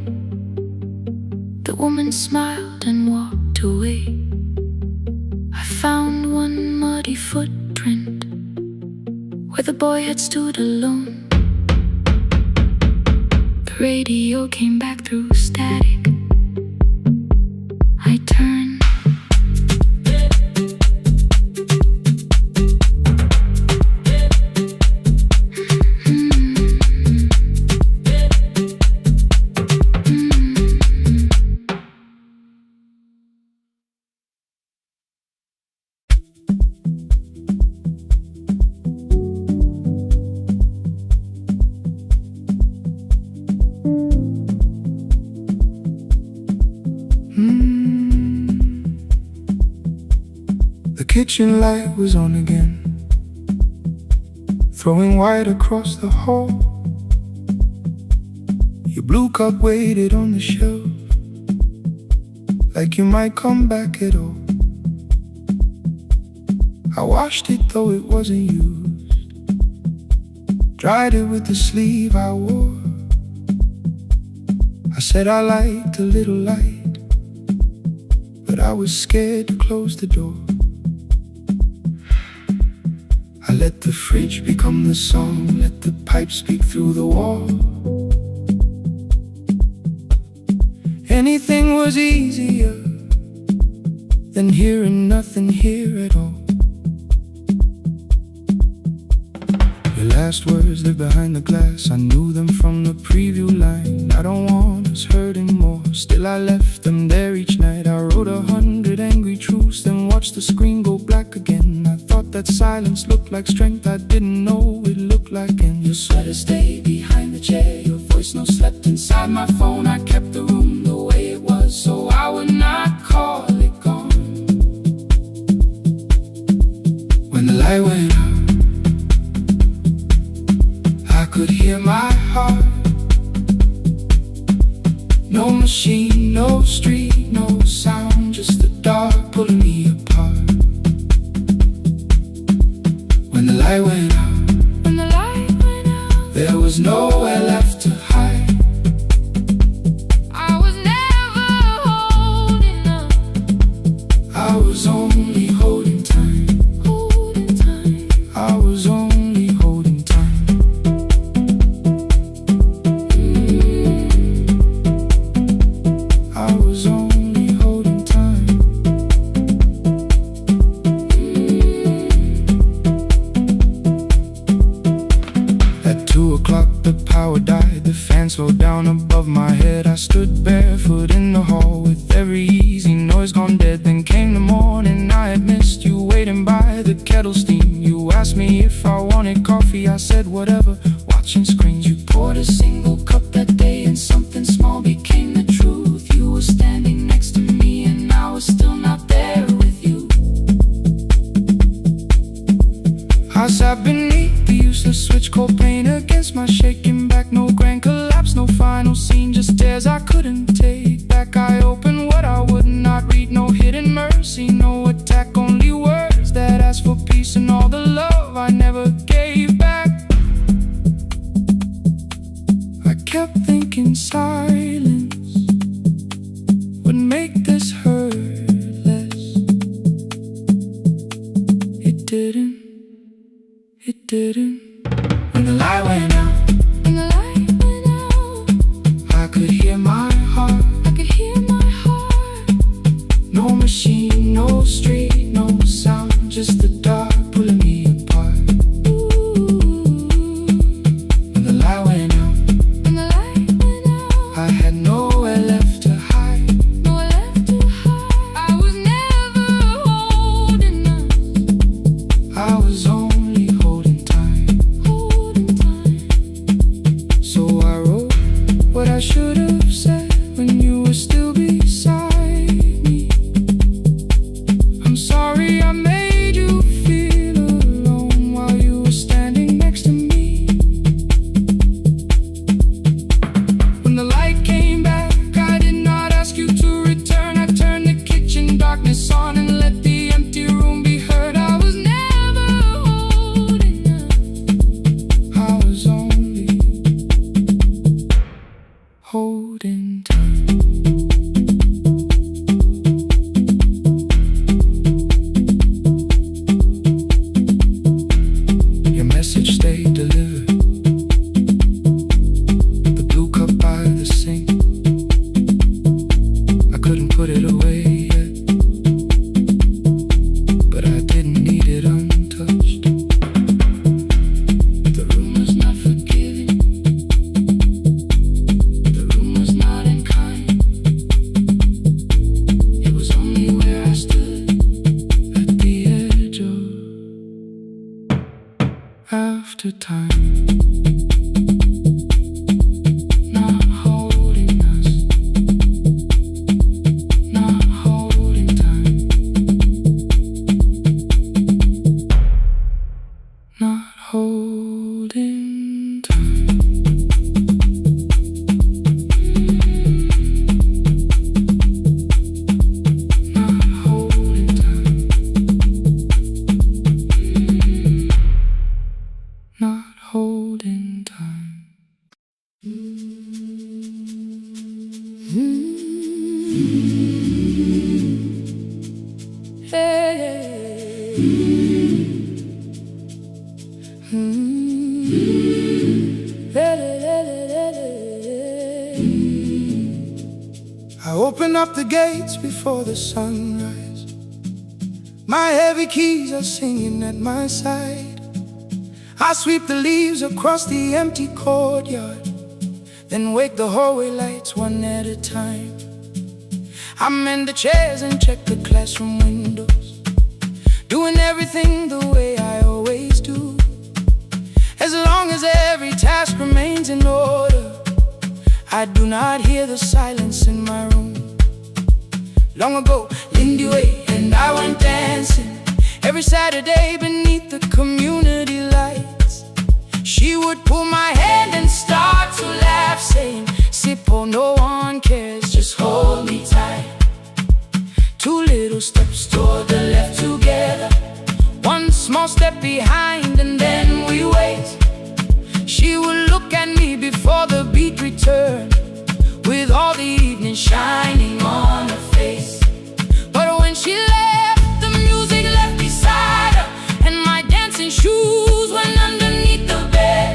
The woman smiled and walked away. I found one muddy footprint where the boy had stood alone. The radio came back through static. I turned. The kitchen light was on again, throwing white across the hall. Your blue cup waited on the shelf, like you might come back at all. I washed it though it wasn't used, dried it with the sleeve I wore. I said I liked a little light, but I was scared to close the door. I let the fridge become the song, let the pipe speak through the wall. Anything was easier than hearing nothing here at all. Your last words live behind the glass, I knew them from the preview line. I don't want us hurting more, still I left them there each night. I wrote 100 angry truths, then watched the screen go black again. I thought that silence looked like strength, I didn't know it looked like. And your sweater stayed behind the chair, your voice no slept inside my phone. I kept the room the way it was, so I would not call it gone. When the light went out, I could hear my heart. No machine, no street, no sound, just the dark pulling me apart. When the light went out, there was nowhere left to hide. I was never holding up, I was only holding time. I was only holding time. I was only holding time. At 2 o'clock the power died, the fan slowed down above my head. I stood barefoot in the hall with every easy noise gone dead. Then came the morning, I had missed you waiting by the kettle steam. You asked me if I wanted coffee, I said whatever, watching screens. You poured a single cup that day and something small became the truth. You were standing next to me and I was still not there with you. I sat beneath the useless switch, cold pain against my shaking back. No grand collapse, no final scene, just tears I couldn't take back. I opened what I would not read, no hidden mercy, no attack, only words that asked for peace and all the love I never gave back. I kept thinking silence would make this hurt less. It didn't. It didn't. When the light went out, I could hear my heart. No machine, no street, no sound, just the dark pulling me apart. When the light went out, I had nowhere left to hide. I was never holding up, I was only holding time. So I wrote what I should have said when you were still beside me. I'm sorry I made you feel alone while you were standing next to me. When the light came back, I did not ask you to return. I turned the kitchen darkness on and let the empty room be heard. I was never holding up, I was only holding time. Your message stayed delivered, the blue cup by the sink. I couldn't put it away yet, but I didn't need it untouched. The room was not forgiving, the room was not unkind. It was only where I stood at the edge of after time. Not holding us, not holding time, not holding time. Not holding time, not holding time. I open up the gates before the sunrise. My heavy keys are singing at my side. I sweep the leaves across the empty courtyard, then wake the hallway lights one at a time. I mend the chairs and check the classroom windows, doing everything the way I always do. As long as every task remains in order, I do not hear the silence in my room. Long ago, Lindy Way and I went dancing every Saturday beneath the community lights. She would pull my hand and start to laugh, saying, "Sippo, no one cares, just hold me tight." Two little steps toward the left together, one small step behind, and then we wait. She would look at me before the beat returned, with all the evening shining on her face. But when she left, the music left beside her, and my dancing shoes went underneath the bed.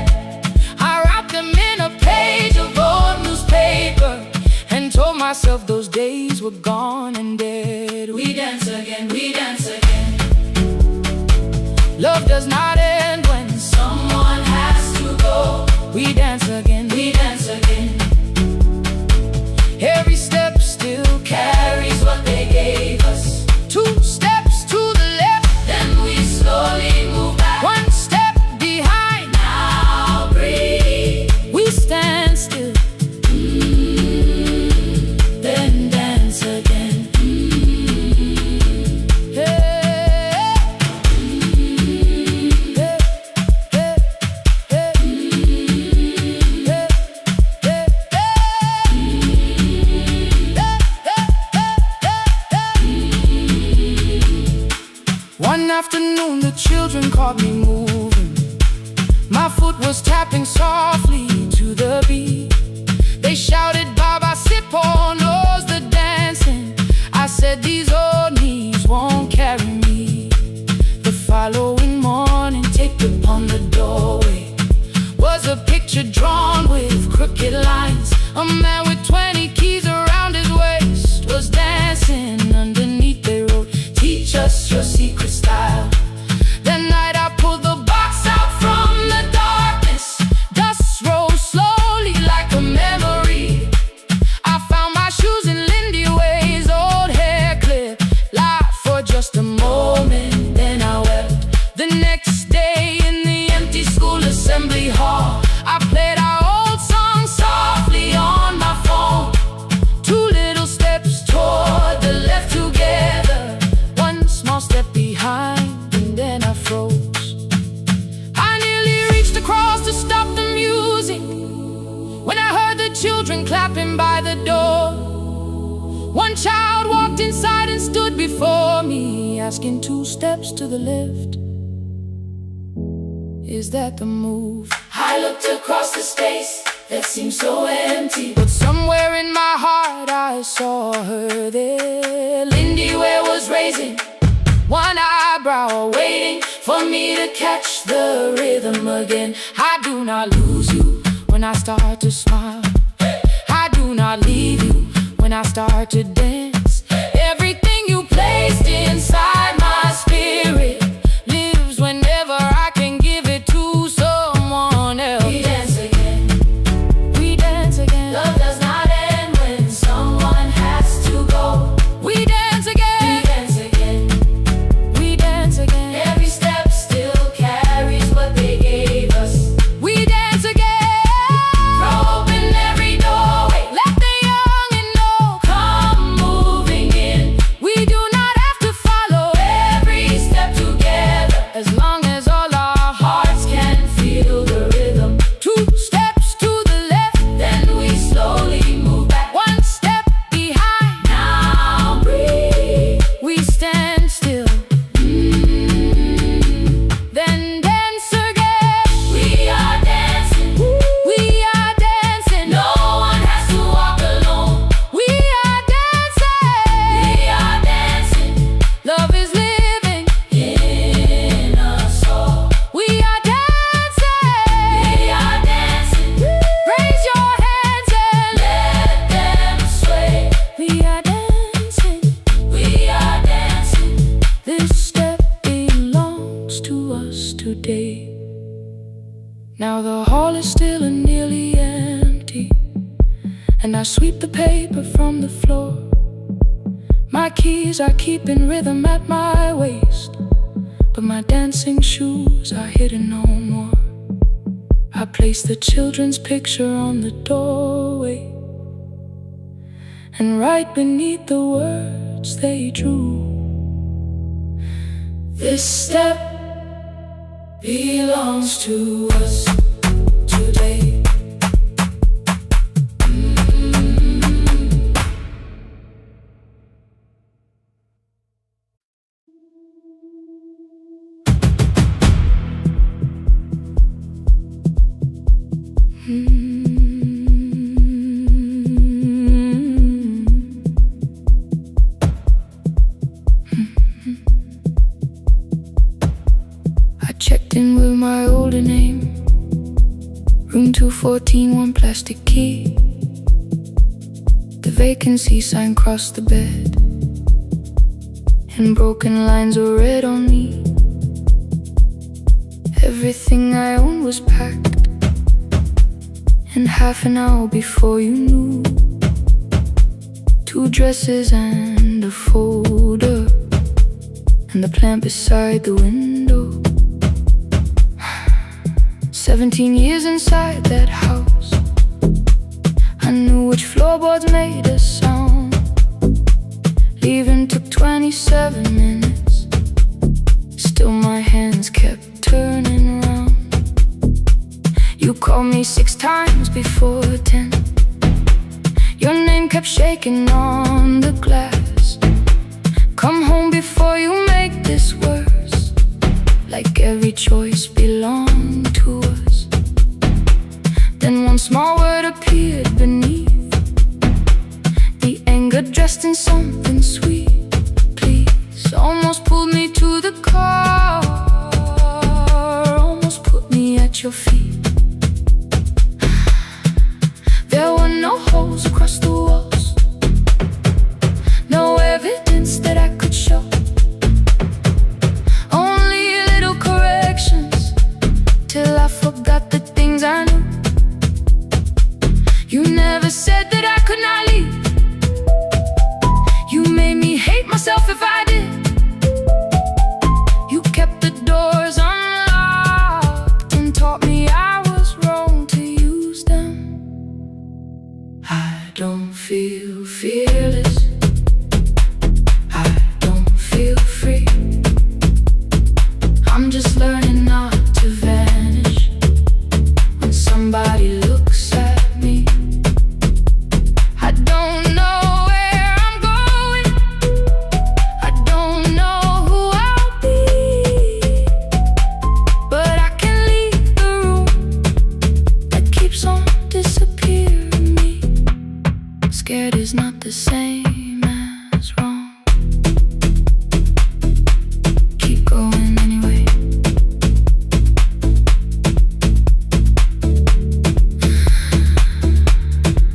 I wrapped them in a page of old newspaper and told myself those days were gone and dead. We dance again, we dance again. Love does not end when someone has to go. We dance again, we dance again. Every step still carries what they gave us. Two steps to the left, then we slowly move back. One step behind, now breathe. We stand still, then dance again. One afternoon the children caught me moving. My foot was tapping softly to the beat. They shouted, "Baba Sippo knows the dancing." I said, "These old knees won't carry me." The following morning, taped upon the doorway was a picture drawn with crooked lines. A man with 20 keys around his waist was dancing underneath. They wrote, "Teach us your secret style." That night I pulled the box out from the darkness. Dust rose slowly like a memory. I found my shoes in Lindy Way's old hair clip. Laughed for just a moment, then I wept. The next day in the empty school assembly hall, I played our old song softly on my phone. Two little steps toward the left together, one small step behind, and then I froze. I nearly reached across to stop the music when I heard the children clapping by the door. One child walked inside and stood before me, asking, "Two steps to the left, is that the move?" I looked across the space that seemed so empty, but somewhere in my heart I saw her there. Lindy Ware was raising one eyebrow, waiting for me to catch the rhythm again. I do not lose you when I start to smile. I do not leave you when I start to dance. Everything you placed inside my spirit lives whenever I can give it to someone else. We dance again, we dance again. Love does not end when someone has to go. We dance again, we dance again. We dance again. Every step still carries what they gave us. We dance again. Throw open every doorway, let the young and old come move. Now the hall is still and nearly empty, and I sweep the paper from the floor. My keys I keep in rhythm at my waist, but my dancing shoes are hidden no more. I place the children's picture on the doorway, and right beneath the words they drew, this step belongs to us today. I checked in with my older name, room 214, one plastic key. The vacancy sign crossed the bed, and broken lines were read on me. Everything I owned was packed, and half an hour before you knew, 2 dresses and a folder, and the plant beside the window. 17 years inside that house, I knew which floorboards made a sound. Leaving took 27 minutes, still my hands kept turning round. You called me 6 times before 10. Your name kept shaking on the glass. Come home before you make this worse, like every choice belonged to us. Then one small word appeared beneath, the anger dressed in something sweet. Please, almost pulled me to the car, almost put me at your feet. There were no holes across the walls, no evidence that I could show, only little corrections, till I forgot the things I knew. You never said that I could not leave. You made me hate myself if I did. You kept the doors unlocked and taught me I was wrong to use them. I don't feel fearless, I don't feel free. I'm just learning not to vanish when somebody looks at me. I don't know where I'm going, I don't know who I'll be, but I can leave the room that keeps on disappearing me. Scared is not the same as wrong. Keep going anyway.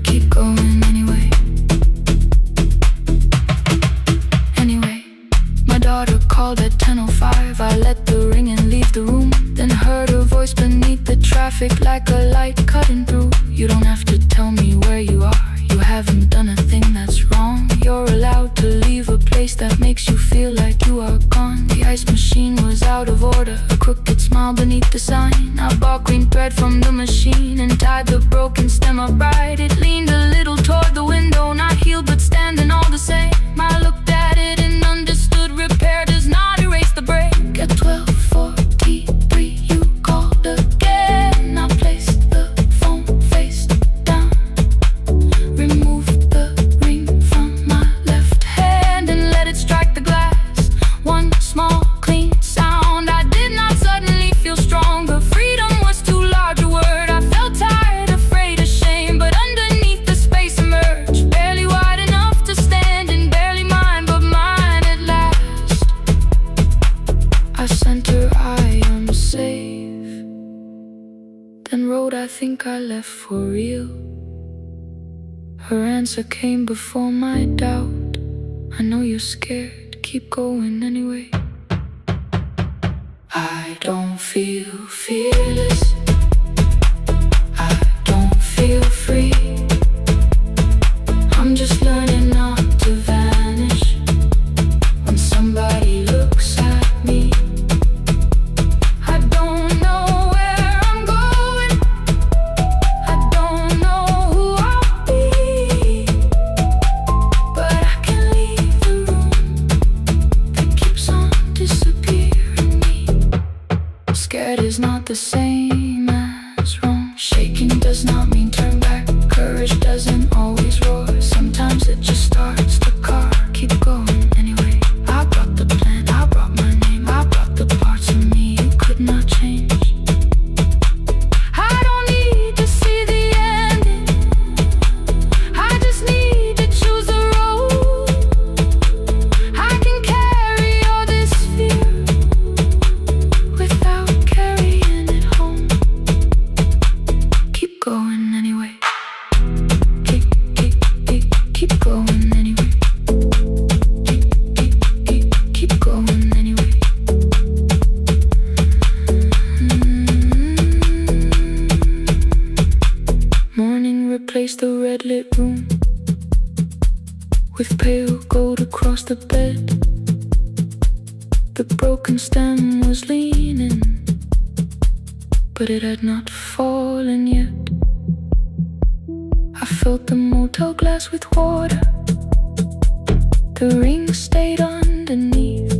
Keep going anyway. Anyway, my daughter called at 10:05. I let the ring and leave the room, then heard her voice beneath the traffic like a light cutting through. You don't have to tell me where you are, you haven't done a thing that's wrong. You're allowed to leave a place that makes you feel like you are gone. The ice machine was out of order, a crooked smile beneath the sign. I bought green thread from the machine and tied the broken stem upright. It leaned a little toward the window, not healed but standing all the same. I looked at it and understood repair does not erase the break. At 12:43 you called again. I placed the phone face down, removed the ring from my left hand and let it strike the glass. One small clean sound. I did not suddenly feel stronger. Freedom was too large a word. I felt tired, afraid, ashamed, but underneath the space emerged, barely wide enough to stand and barely mine, but mine at last. I sent her, I am safe, then wrote, I think I left for real. Her answer came before my doubt. I know you're scared, keep going anyway. I don't feel fearless, Waiting does not mean turn back. Courage doesn't always roar. Sometimes it just starts the car. Keep going anyway. I brought the plan, I brought my name, I brought the parts of me you could not change. I don't need to see the ending. I just need to choose the road. I can carry all this fear without carrying it home. Keep going anyway. Keep going anyway. Keep going anyway. Morning replaced the red lit room with pale gold across the bed. The broken stem was leaning, but it had not fallen yet. I filled the motel glass with water. The ring stayed underneath.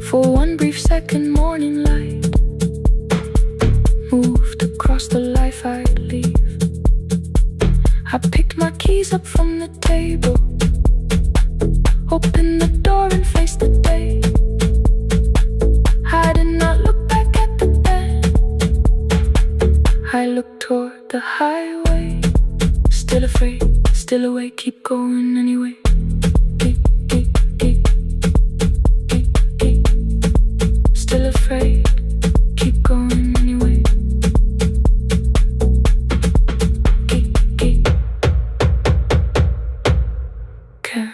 For one brief second, morning light moved across the life I'd leave. I picked my keys up from the table, opened the door and faced the day. I did not look back at the bed. I looked toward the highway. Still afraid, still awake, keep going anyway. Still afraid, keep going anyway. Care.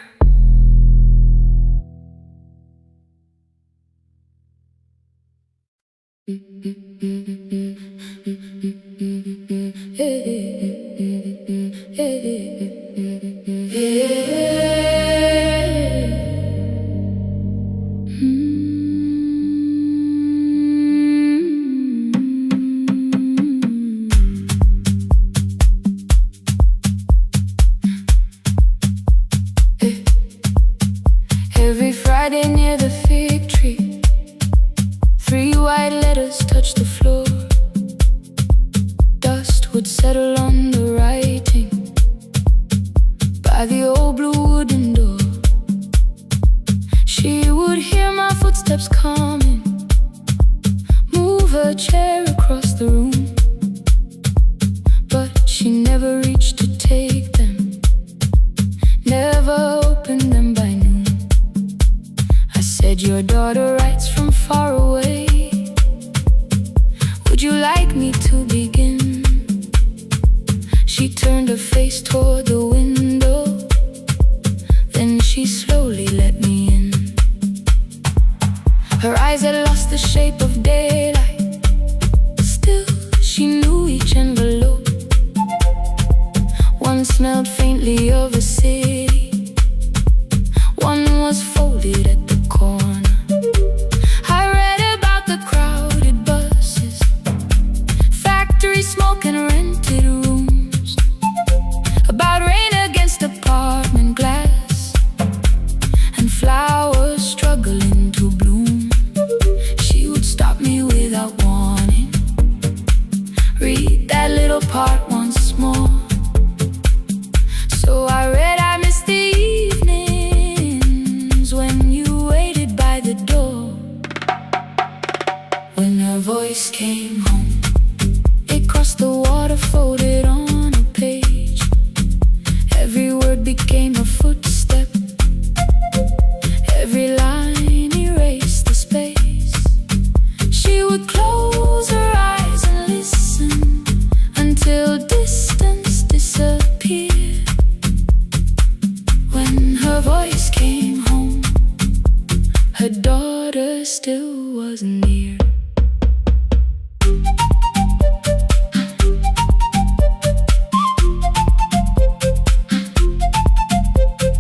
Every Friday near the fig tree, 3 white letters touched the floor. Dust would settle on the writing by the old blue wooden door. She would hear my footsteps coming, move her chair across the room, but she never reached to take them, never opened them by noon. I said, your daughter writes from far away. Would you like me to begin? She turned her face toward the window, then she slowly let me in. Her eyes had lost the shape of daylight. Still, she knew each envelope. One smelled faintly of a city, one was folded at the corner. I read about the crowded buses, factory smoke and rented rooms, about rain against apartment glass and flowers struggling to bloom. She would stop me without warning, read that little part once more. So I read, I missed the evenings when you waited by the door. When her voice came home, it crossed the water, folded on a page. Every word became a footstep, every line erased the space. She would close her eyes and listen until distance disappeared. When her voice came home, her daughter still wasn't near. When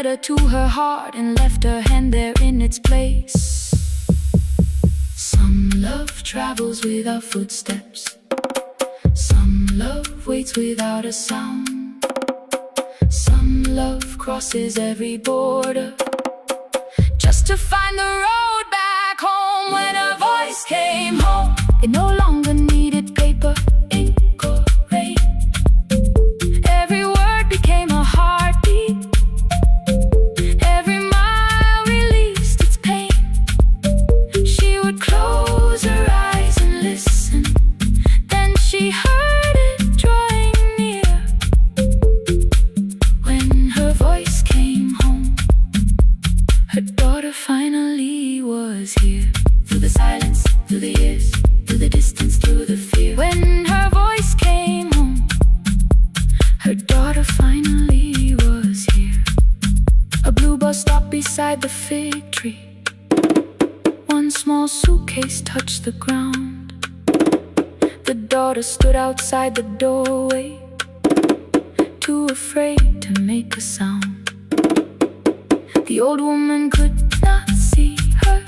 her to her heart and left her hand there in its place. Some love travels without footsteps. Some love waits without a sound. Some love crosses every border just to find the road back home. When her voice came home, it no longer needed paper, ink or rain. Every word became a heartbeat. Every mile released its pain. She would close her eyes and listen. Then she heard it drawing near. When her voice came home, her daughter finally was here. Through the silence, through the years, through the distance, through the fear. When her voice came home, her daughter finally was here. A blue bus stopped beside the fig tree. One small suitcase touched the ground. The daughter stood outside the doorway, too afraid to make a sound. The old woman could not see her.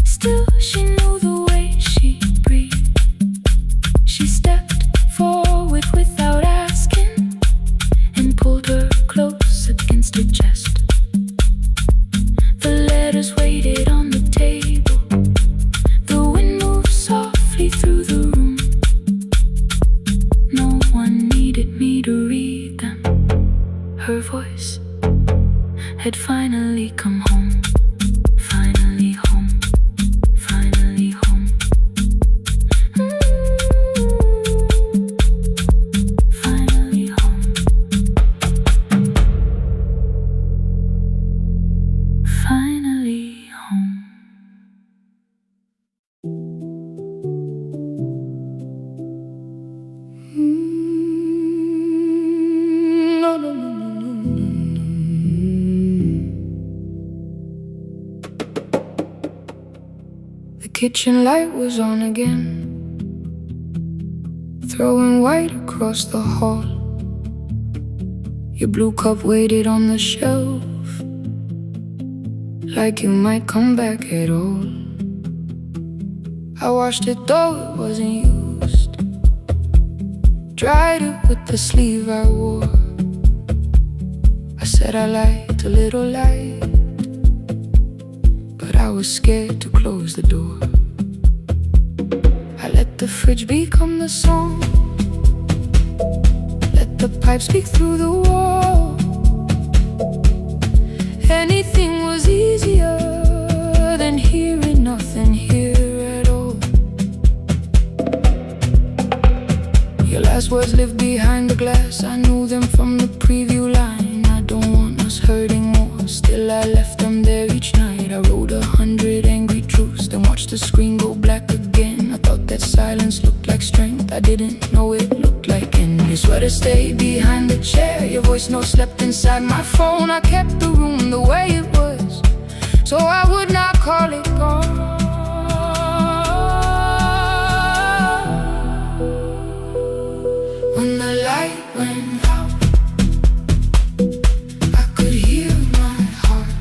Still, she knew the way she breathed. She stepped forward without asking and pulled her close against her chest. The letters waited on the table. The wind moved softly through the room. No one needed me to read them. Her voice had finally come home. Finally home. Finally home. Finally home. Finally home. No, no, no, no, no, no. The kitchen light was on again, throwing white across the hall. Your blue cup waited on the shelf, like you might come back at all. I washed it though it wasn't used, dried it with the sleeve I wore. I said I liked a little light, but I was scared to close the door. I let the fridge become the song, let the pipe speak through the wall. Anything was easier than hearing nothing here at all. Your last words lived behind the glass. I knew them from the preview line. I don't want us hurting more. Still I left them there each night. I wrote 100 angry truths, then watched the screen go black again. I thought that silence looked like strength. I didn't know it looked like end. Your sweater stayed behind the chair. Your voice note slept inside my phone. I kept the room the way it was, so I would not call it gone. When the light went out, I could hear my heart.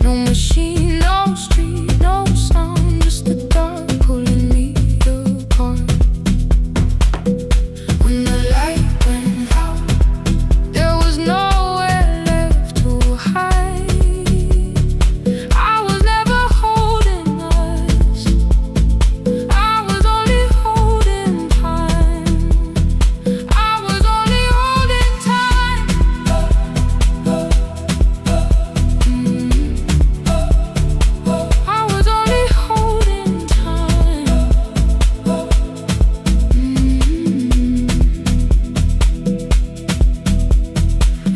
No machine, no street, no sound, just the dark pulling me apart. When the light went out, there was nowhere left to hide. I was never holding us, I was only holding time. I was only holding time. I was only holding time.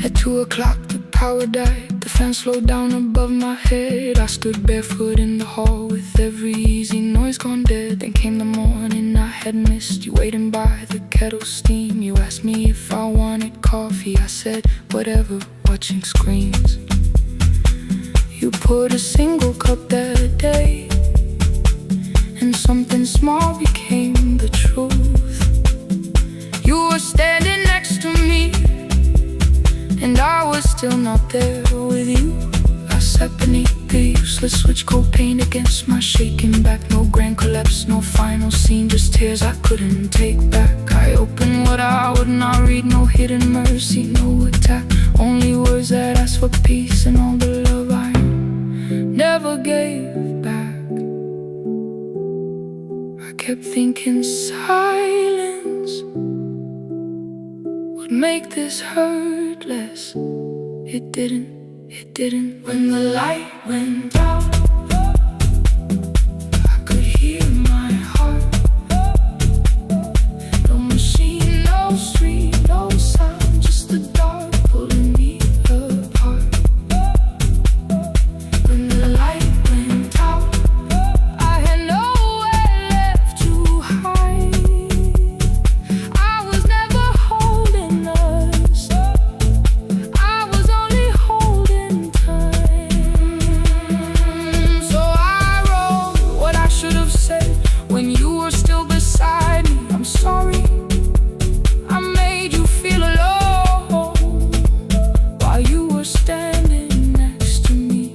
At 2 o'clock the power died. The fan slowed down above my head. I stood barefoot in the hall with every easy noise gone dead. Then came the morning I had missed. You waiting by the kettle steam. You asked me if I wanted coffee. I said whatever, watching screens. You poured a single cup that day, and something small became the truth. You were standing next to me, and I was still not there with you. I sat beneath the useless switch, cold pain against my shaking back. No grand collapse, no final scene, just tears I couldn't take back. I opened what I would not read, no hidden mercy, no attack. Only words that ask for peace and all the love I never gave back. I kept thinking silence would make this hurt less. It didn't. When the light went out, I could hear my heart. No machine, no street, no sound, just the dark pulling me apart. When the light went out, I had nowhere left to hide. I was never holding us, I was only holding time. So I wrote what I should have said when you were still beside me. I'm sorry I made you feel alone while you were standing next to me.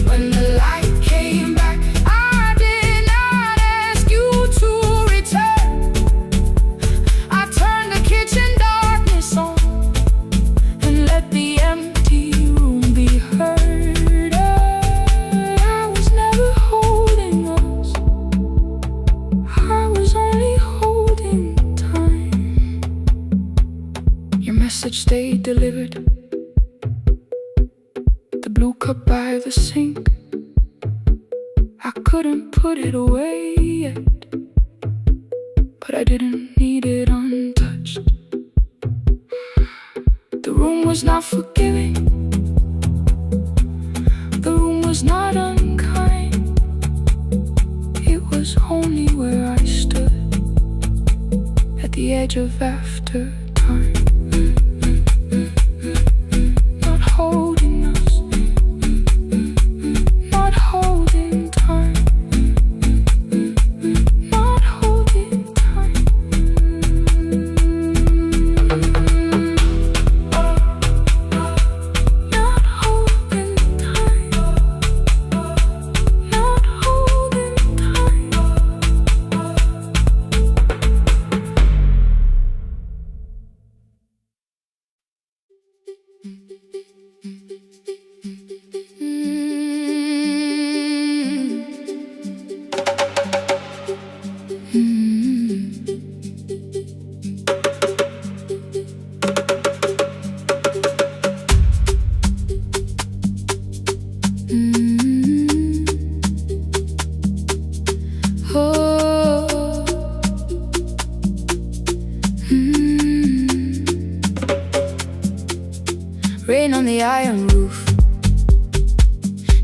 When the light came back, I did not ask you to return. I turned the kitchen darkness on and let the empty room be heard. I was never holding us, I was only holding time. Your message stayed delivered, the blue cup by the sink. I couldn't put it away yet, but I didn't need it untouched. The room was not forgiving, the room was not unkind. It was only where I stood at the edge of after time. Not holding us, not holding time, not holding time. Not holding time, not holding Rain on the iron roof,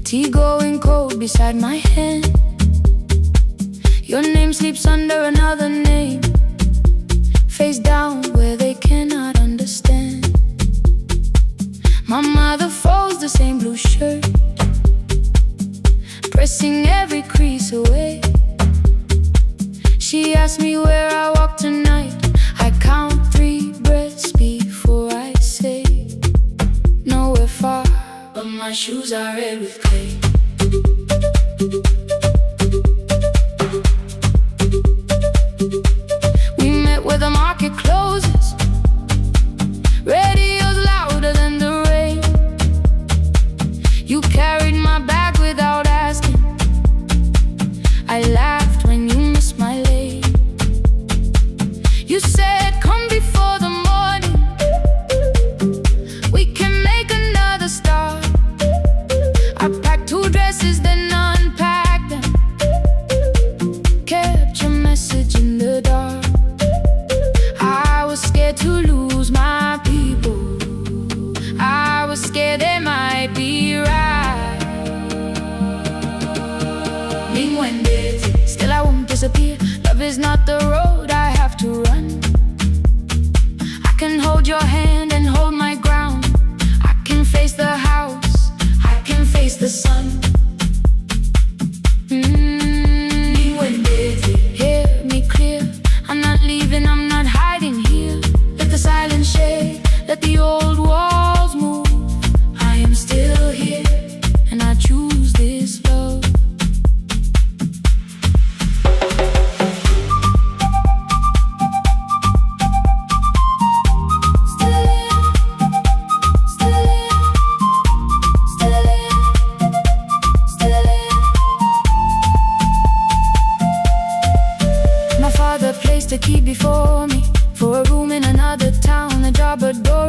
tea going cold beside my hand. Your name sleeps under another name, face down where they cannot understand. My mother folds the same blue shirt, pressing every crease away. She asks me where I walk tonight. I count 3 breaths before I say nowhere far, but my shoes are red with clay. We met where the market closes, radio's louder than the rain. You carried my bag without asking, I laughed when you missed my lane. You said come before the morning, we can make another start. I packed 2 dresses then unpacked them, kept your message in the dark. I was scared to lose my people, I was scared they might be right. Mean when still I won't disappear. Love is not the road I have to run. I can hold your hand and hold my ground. I can face the house, I can face the sun. Hear me clear, I'm not leaving, I'm not hiding here. Let the silence shake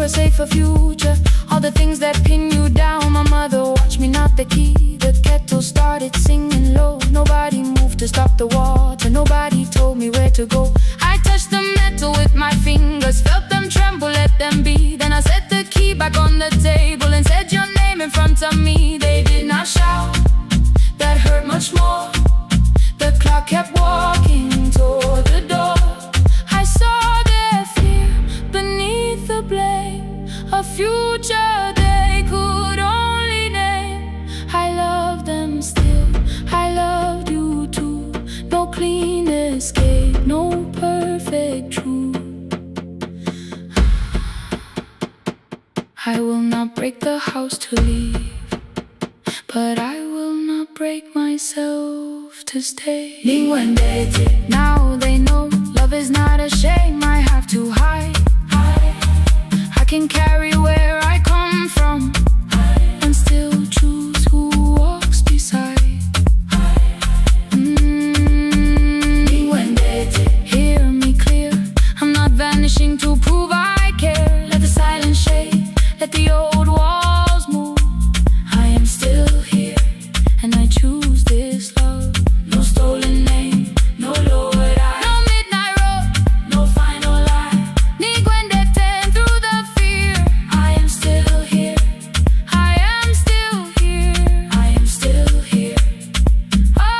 a safer future. All the things that pin you down. My mother watched me knock the key. The kettle started singing low. Nobody moved to stop the water. Nobody told me where to go. I touched the metal with my fingers, felt them tremble, let them be. Then I set the key back on the table and said your name in front of me. They did not shout, that hurt much more. The clock kept walking toward the door. I saw their fear beneath the blame, a future they could only name. I love them still, I loved you too. No clean escape, no perfect truth. I will not break the house to leave, but I will not break myself to stay. Now they know love is not a shame I have to hide. I can carry where I come from and still choose who walks beside. Hear me clear, I'm not vanishing to prove I care. Let the silence shade, let the old walls move. I am still here, and I choose this love. No stolen name, no lowered eye, no midnight road, no final lie. Ni ten through the fear. I am still here, I am still here, I am still here. Oh,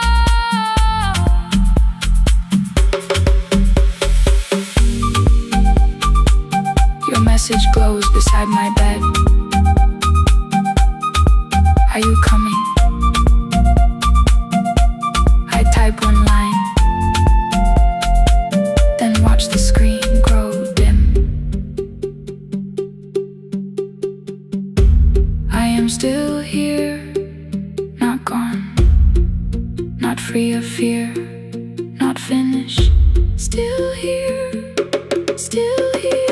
your message glows beside my bed. Are you coming? I type one line, then watch the screen grow dim. I am still here, not gone, not free of fear, not finished. Still here, still here.